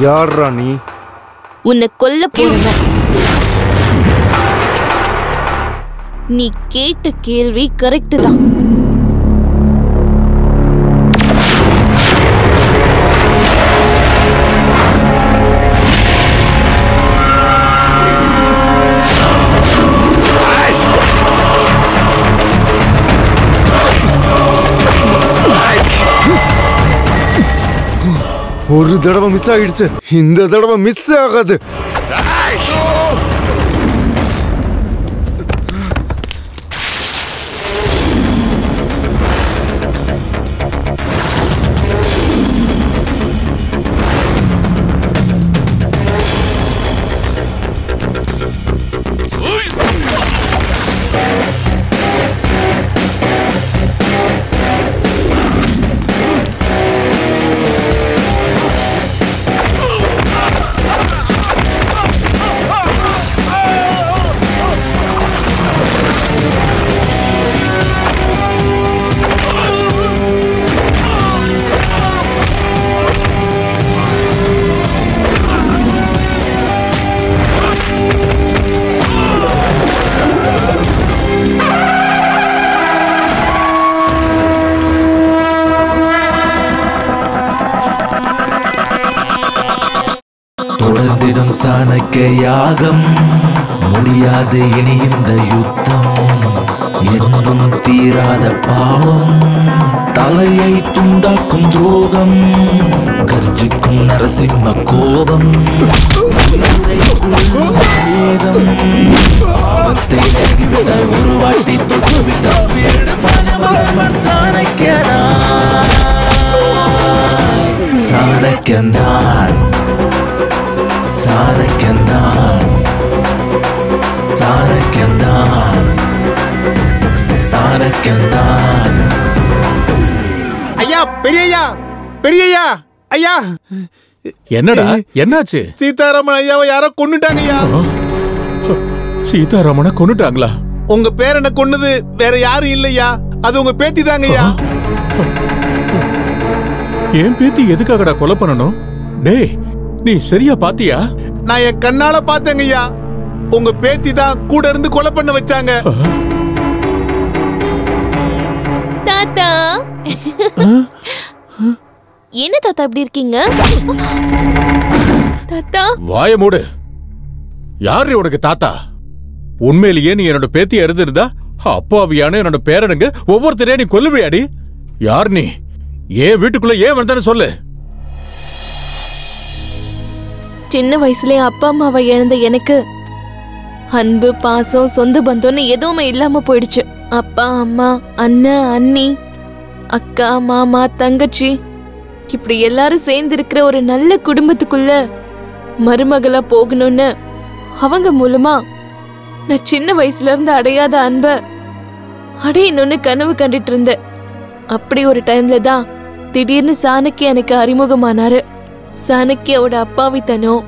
யார்ரா நீ? உன்னை கொல்ல போறேன். நீ கேட்ட கேள்வி கரெக்ட் தான். ஒரு தடவை மிஸ் ஆயிடுச்சு, இந்த தடவை மிஸ் ஆகாது. தொடர்ந்திடும் சாணக்கிய யாகம், முடியாது இனி இந்த யுத்தம். என்றும் தீராத பாவம், தலையை துண்டாக்கும் துரோகம், கர்ஜிக்கும் நரசிம்ம கோபம், வேதம் ஆபத்தை நெருங்கிவிட ஒரு வாட்டி தொட்டுவிட்டால் வீடு பணவர்மன் சாணக்கியனான். சாணக்கியன்தான், சாணக்கியன்தான், சாணக்கியன்தான், சாணக்கியன்தான். ஐயா, பெரியய்யா, பெரியய்யா, ஐயா. என்னடா, என்னாச்சு? சீதாராமன் ஐயாவை யாரோ கொன்னுட்டாங்க ஐயா. சீதாராமனை கொன்னுட்டாங்களா? உங்க பேரனை கொன்னது வேற யாரும் இல்லையா, அது உங்க பேத்தி தாங்க ஐயா. என் பேத்தி எதுக்காகடா கொலை பண்ணணும்? டேய், நீ சரியா பாத்தியா? நான் என் கண்ணால பார்த்தேங்க ஐயா. உங்க பேத்தி தான் கூட இருந்து கொலை பண்ண வச்சாங்க. தாத்தா, என்ன தாத்தா இப்படி இருக்கீங்க? தாத்தா, வாய மூடு. யாரு உனக்கு தாத்தா? உண்மையிலேயே நீ என்னோட பேத்தி இருந்திருந்தா அப்பாவியான என்னோட பேரனுங்க ஒவ்வொருத்தரையா நீ கொல்லுவியாடி? யார் நீ? ஏன் வீட்டுக்குள்ள ஏன் வந்தான்னு சொல்லு. சின்ன வயசுல அப்பா அம்மாவை இழந்த எனக்கு அன்பு, பாசம், சொந்த பந்தம்னு எதுவுமே இல்லாம போயிடுச்சு. அப்பா, அம்மா, அண்ணன், அண்ணி, அக்கா, மாமா, தங்கச்சி, இப்படி எல்லாரும் சேர்ந்து இருக்கிற ஒரு நல்ல குடும்பத்துக்குள்ள மருமகளா போகணும்னு அவங்க மூலமா நான் சின்ன வயசுல இருந்து அடையாத அன்ப அடையணும்னு கனவு கண்டுட்டு இருந்தேன். அப்படி ஒரு டைம்ல தான் திடீர்னு சாணக்கிய எனக்கு அறிமுகமானாரு. சாணக்கியோட அப்பாவித்தனம்,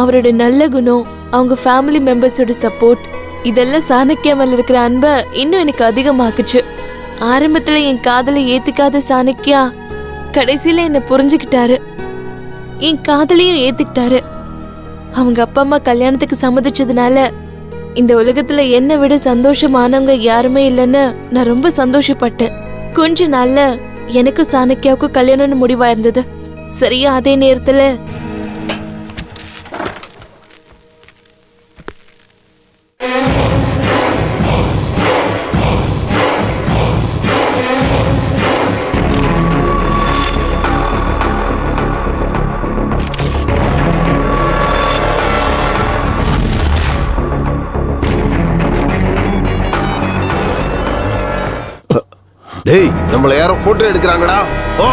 அவரோட நல்ல குணம், அவங்க ஃபேமிலி மெம்பர்ஸோட சப்போர்ட், இதெல்லாம் சாணக்கியா மேல இருக்கிற அன்பை இன்னும் எனக்கு அதிகமாக்குச்சு. ஆரம்பத்துல என் காதலை ஏத்துக்காத சாணக்கியா கடைசியில என்ன புரிஞ்சுக்கிட்டாரு, என் காதலையும் ஏத்துக்கிட்டாரு. அவங்க அப்பா அம்மா கல்யாணத்துக்கு சம்மதிச்சதுனால இந்த உலகத்துல என்னை விட சந்தோஷமானவங்க யாருமே இல்லைன்னு நான் ரொம்ப சந்தோஷப்பட்டேன். கொஞ்ச நாள்ல எனக்கும் சாணக்கியாவுக்கும் கல்யாணம்னு முடிவா இருந்தது. சரியா அதே நேரத்துல டேய், நம்மள யாரோ போட்டோ எடுக்கிறாங்கடா. ஓ,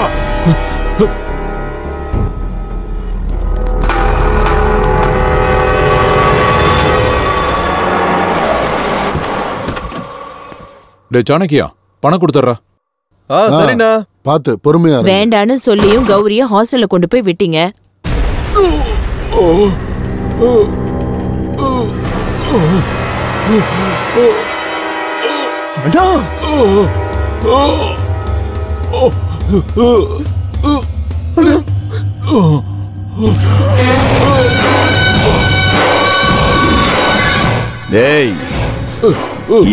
டேய் சாணக்கியா, பணம் கொடுத்துறா. சரிண்ணா. பாத்து பொறுமையா இரு. வேண்டான்னு சொல்லியும் கௌரிய ஹாஸ்டல்ல கொண்டு போய் விட்டீங்க. அண்ணா,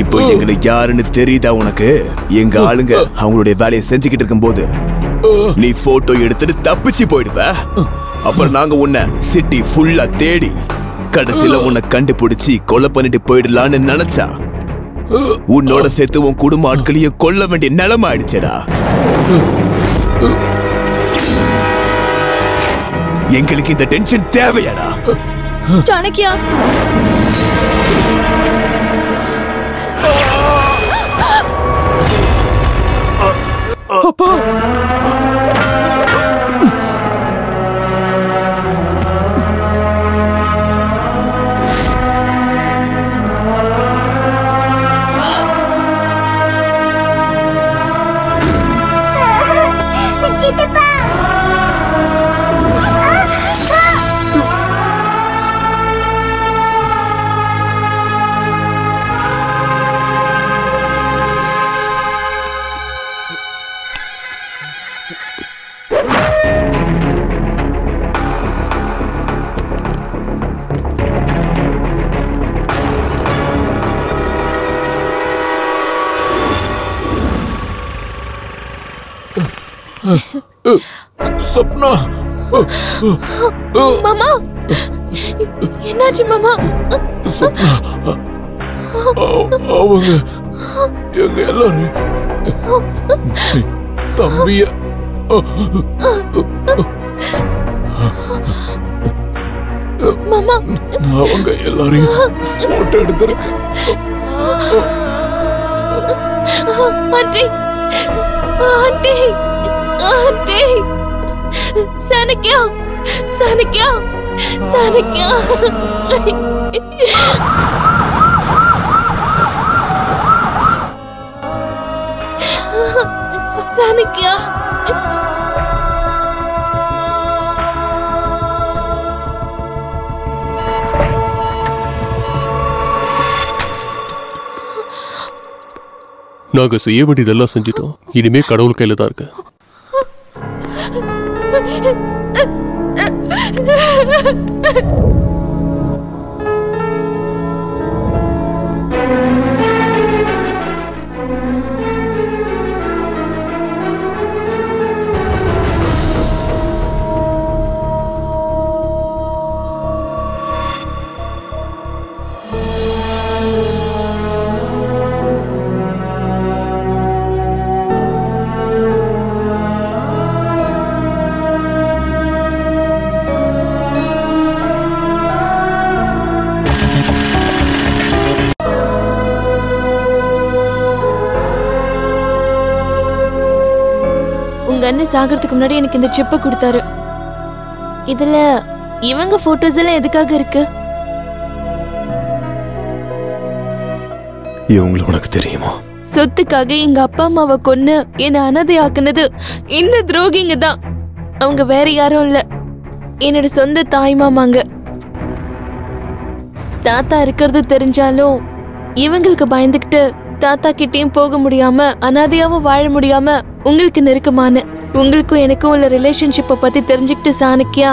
இப்போ எங்களுக்கு யாருன்னு தெரியுதா உனக்கு? எங்க ஆளுங்க அவங்களுடைய வேலையை செஞ்சுக்கிட்டு இருக்கும்போது நீ போட்டோ எடுத்துட்டு தப்பிச்சு போயிடுவ. அப்புறம் நாங்க உன்னை சிட்டி ஃபுல்லா தேடி கடைசியில உன்னை கண்டுபிடிச்சி கொலை பண்ணிட்டு போயிடலான்னு நினைச்சா உன்னோட சேர்த்து உன் குடும்ப ஆட்களையும் கொல்ல வேண்டிய நிலைமை ஆயிடுச்சடா. எங்களுக்கு இந்த டென்ஷன் தேவையாடா? சாணக்கியா, அப்பா சப்னா, மாமா என்னாச்சு மாமா? சப்னா, அவங்க எங்க எல்லாரும் தம்பிய மாமா அவங்க எல்லாரையும் போட்டோ எடுத்திருக்கு. Aunty aunty aunty, Chanakya Chanakya Chanakya, Chanakya. நாங்க செய்ய வேண்டியதெல்லாம் செஞ்சிட்டோம். இனிமே கடவுள் கையில தான் இருக்கு. உங்க அண்ணன் சாகிறதுக்கு முன்னாடி எனக்கு இந்த சிப்பை கொடுத்தாரு. இதுல இவங்க போட்டோஸ் எல்லாம் எதுக்காக இருக்கு? இவங்களை உனக்கு தெரியுமா? சொத்துக்காக எங்க அப்பா அம்மாவை கொன்னு என்ன அனாதை ஆக்குனது இந்த துரோகிங்க தான். அவங்க வேற யாரும் இல்ல, என்னோட சொந்த தாய் மாமாங்க. தாத்தா இருக்கிறது தெரிஞ்சாலும் இவங்களுக்கு பயந்துகிட்டு தாத்தா கிட்டயும் போக முடியாம அனாதையாவும் வாழ முடியாம உங்களுக்கு நெருக்கமான உங்களுக்கும் எனக்கும் உள்ள ரிலேஷன்ஷிப்பை பத்தி தெரிஞ்சுக்கிட்டு சாணக்கியா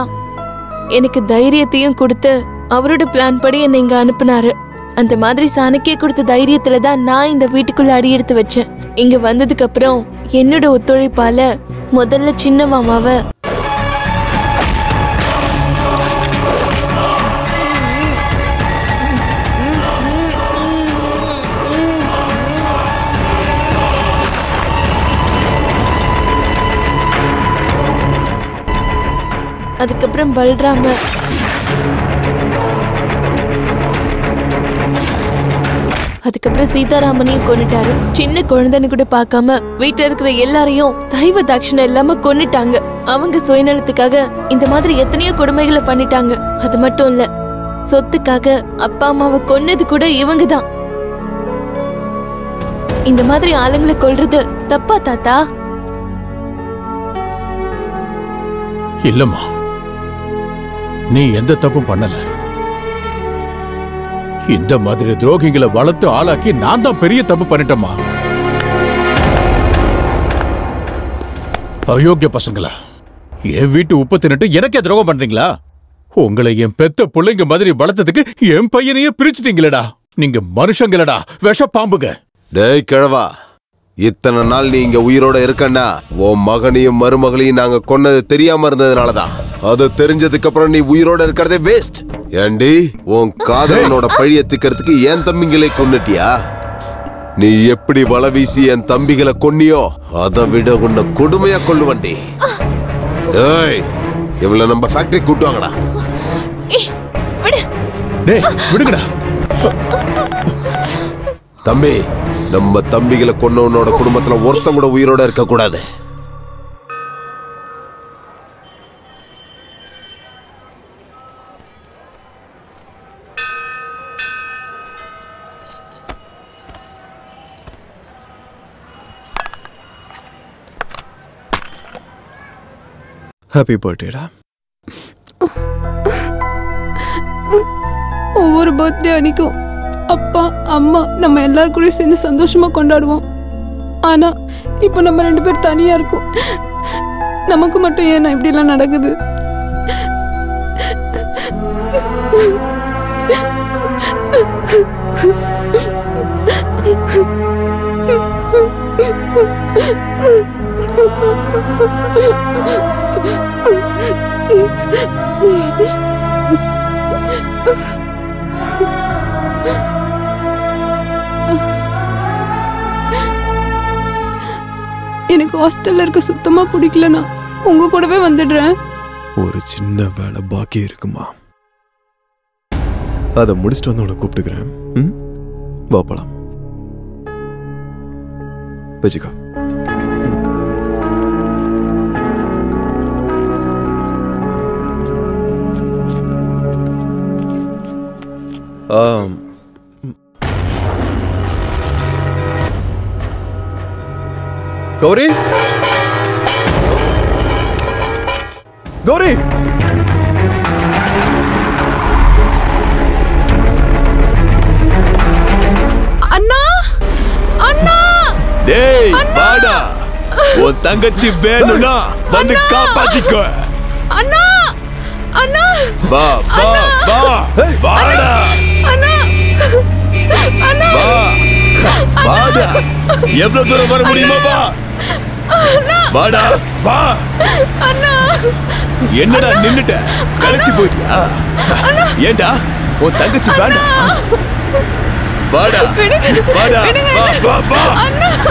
எனக்கு தைரியத்தையும் கொடுத்து அவரோட பிளான் படி என்னை இங்க அனுப்புனாரு. அந்த மாதிரி சாணக்கியா கொடுத்த தைரியத்துலதான் நான் இந்த வீட்டுக்குள்ள அடி எடுத்து வச்சேன். இங்க வந்ததுக்கு அப்புறம் என்னோட ஒத்துழைப்பால முதல்ல சின்ன மாமாவை அதுக்கப்புறம் பல்ராம அதுக்கப்புறம் சீதாராமனையும் கொன்னுட்டாரு. சின்ன குழந்தைன்னு கூட பார்க்காம வீட்டுல இருக்கிற எல்லாரையும் தெய்வ தாட்சணம் இல்லாம கொன்னுட்டாங்க. அவங்க சுயநலத்துக்காக இந்த மாதிரி எத்தனையோ கொடுமைகளை பண்ணிட்டாங்க. அது மட்டும் இல்ல, சொத்துக்காக அப்பா அம்மாவை கொன்னது கூட இவங்க தான். இந்த மாதிரி ஆளுங்களை கொல்றது தப்பா தாத்தா? இல்லம்மா, நீ எந்த தப்பும் பண்ணல. இந்த மாதிரி துரோகிகளை வளர்த்து ஆளாக்கி நான் தான் பெரிய தப்பு பண்ணிட்டேம்மா. அயோக்கிய பசங்களா, என் வீட்டு உப்பு தின்னுட்டு எனக்கே துரோகம் பண்றீங்களா? உங்களை என் பெத்த பிள்ளைங்க மாதிரி வளர்த்ததுக்கு என் பையனையே பிரிச்சுட்டீங்களடா. நீங்க மனுஷங்களடா, விஷ பாம்புங்க. டேய் கிழவா, இத்தனை நாள் நீ இங்க உயிரோட இருக்கன்னா உன் மகனையும் மருமகளையும் நாங்க கொன்னது தெரியாம இருந்ததுனாலதான். அது தெரிஞ்சதுக்கு அப்புறம் நீ உயிரோட இருக்கிறதே வேஸ்ட். ஏண்டி உன் காதலனோட பழிய திக்கிறதுக்கு என் தம்பிங்களை கொன்னுட்டியா? நீ எப்படி வலை வீசி என் தம்பிகளை கொன்னியோ அதை விட உன்னை கொடுமையா கொல்லுவண்டி. ஏய், இவள நம்ம ஃபேக்டரி கூட்டுவாங்கடா. டேய் விடுங்கடா. தம்பி, நம்ம தம்பிகளை கொன்னவனோட குடும்பத்துல ஒருத்தன் கூட உயிரோட இருக்க கூடாது. ஹாப்பி பர்த்டேடா. ஒவ்வொரு பர்த்டே அன்னைக்கும் அப்பா அம்மா நம்ம எல்லாரும் கூட சேர்ந்து சந்தோஷமா கொண்டாடுவோம். ஆனா இப்போ நம்ம 2 பேர் தனியா இருக்கோம். நமக்கு மட்டும் ஏன் இப்படி எல்லாம் நடக்குது? எனக்கு ஹாஸ்டல்ல இருக்க சுத்தமா பிடிக்கலனா உங்க கூடவே வந்துடுறேன். ஒரு சின்ன வேலை பாக்கி இருக்குமா, அதை முடிச்சுட்டு வந்து உன்னை கூப்பிட்டுக்கிறேன். வா போலாம். வச்சுக்கோ. கௌரி, கௌரி, அண்ணா, அண்ணா, டேய் வாடா, உன் தங்கச்சி வேணும்னா வந்து காப்பாத்திக்கோ. அண்ணா, அண்ணா, வா வா வா, வாடா அண்ணா, அண்ணா, வா வாடா, எவ்வளவு தூரம் வர முடியுமா? வா வாடா வா. என்னடா நின்னுட்ட, களைச்சு போயிட்டியா? ஏண்டா உன் தங்கச்சி வேண்டாம்? வாடா வாடா, வா வா வா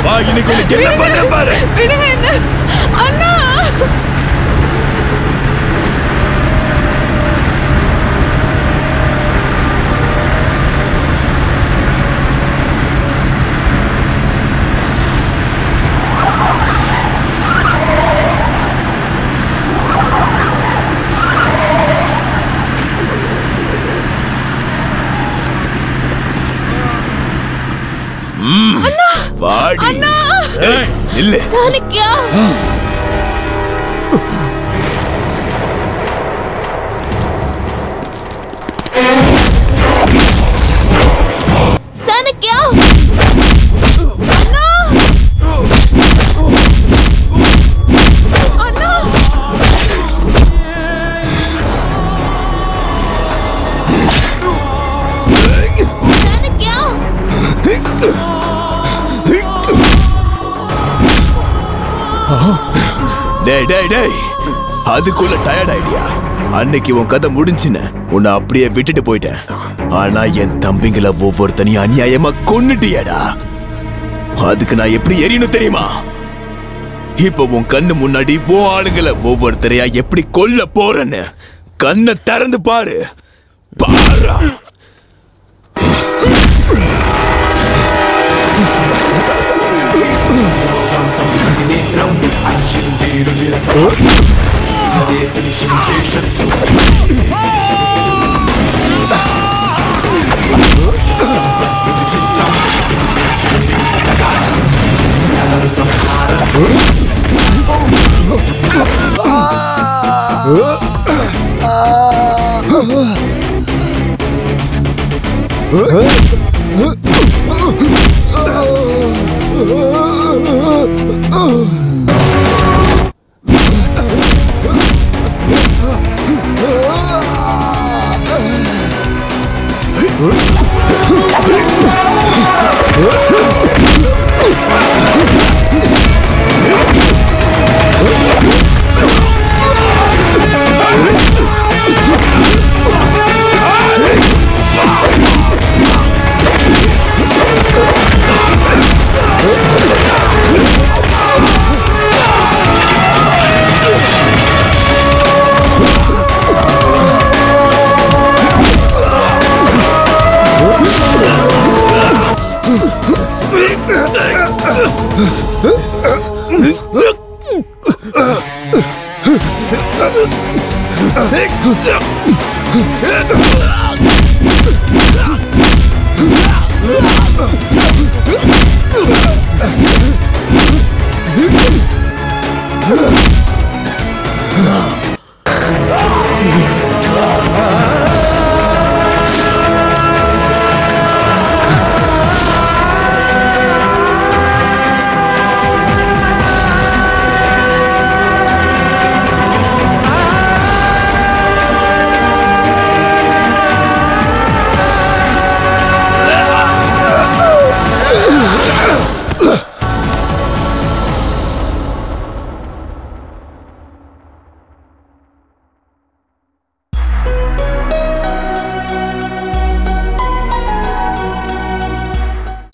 வா, இன்னைக்கு உனக்கு என்ன பண்ற பாரு. அண்ணா, வாடி. இல்ல சாணக்கியா, சாணக்கியா, அண்ணா, அண்ணா, சாணக்கியா. டேய் டேய் டேய், அதுக்குள்ள டயர்ட் ஆயிட்டியா? அன்னைக்கு உன் கதை முடிஞ்சுன்னு உன்னை அப்படியே விட்டுட்டு போயிட்டேன். ஆனா என் தம்பிங்களை ஒவ்வொருத்தனையும் அநியாயமா கொன்னுட்டியடா. அதுக்கு நான் எப்படி எரியணும் தெரியுமா? இப்ப உன் கண்ணு முன்னாடி உன் ஆளுங்களை ஒவ்வொருத்தரையா எப்படி கொல்ல போறேன்னு கண்ணை திறந்து பாரு. பாரா.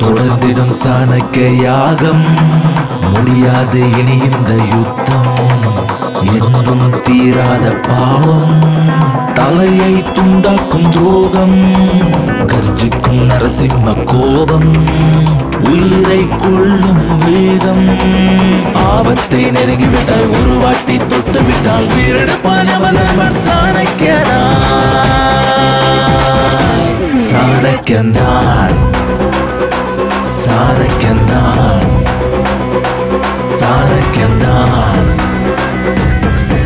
தொடர்ந்திடும் சாணக்கிய யாகம் முடியாது இனி இந்த யுத்தம் என்றும் தீராத பாவம் தலையை துண்டாக்கும் துரோகம் கர்ஜிக்கும் நரசிம்ம கோபம் உயிரை கொள்ளும் வேகம் ஆபத்தை நெருங்கிவிட்டால் ஒரு வாட்டி தொட்டு விட்டால் வீரடுப்பானவன் சாணக்கியனா சாணக்கியன்தான் சாணக்கியன்தான் சாணக்கியன்தான்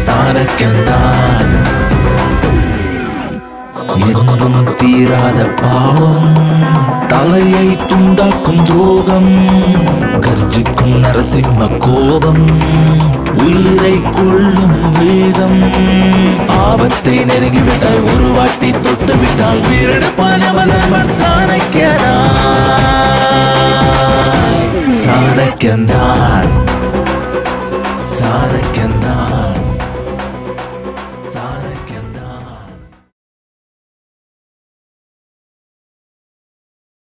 சாணக்கியன்தான் என்றும் தீராத பாவம் தலையை துண்டாக்கும் துரோகம் கர்ஜிக்கும் நரசிம்ம கோபம் உயிரை கொள்ளும் வேகம் ஆபத்தை நெருங்கிவிட்டால் ஒரு வாட்டி தொட்டு விட்டால் வீரடுப்பானவன் சாணக்கியனா சாணக்கியன்தான் சாணக்கியன்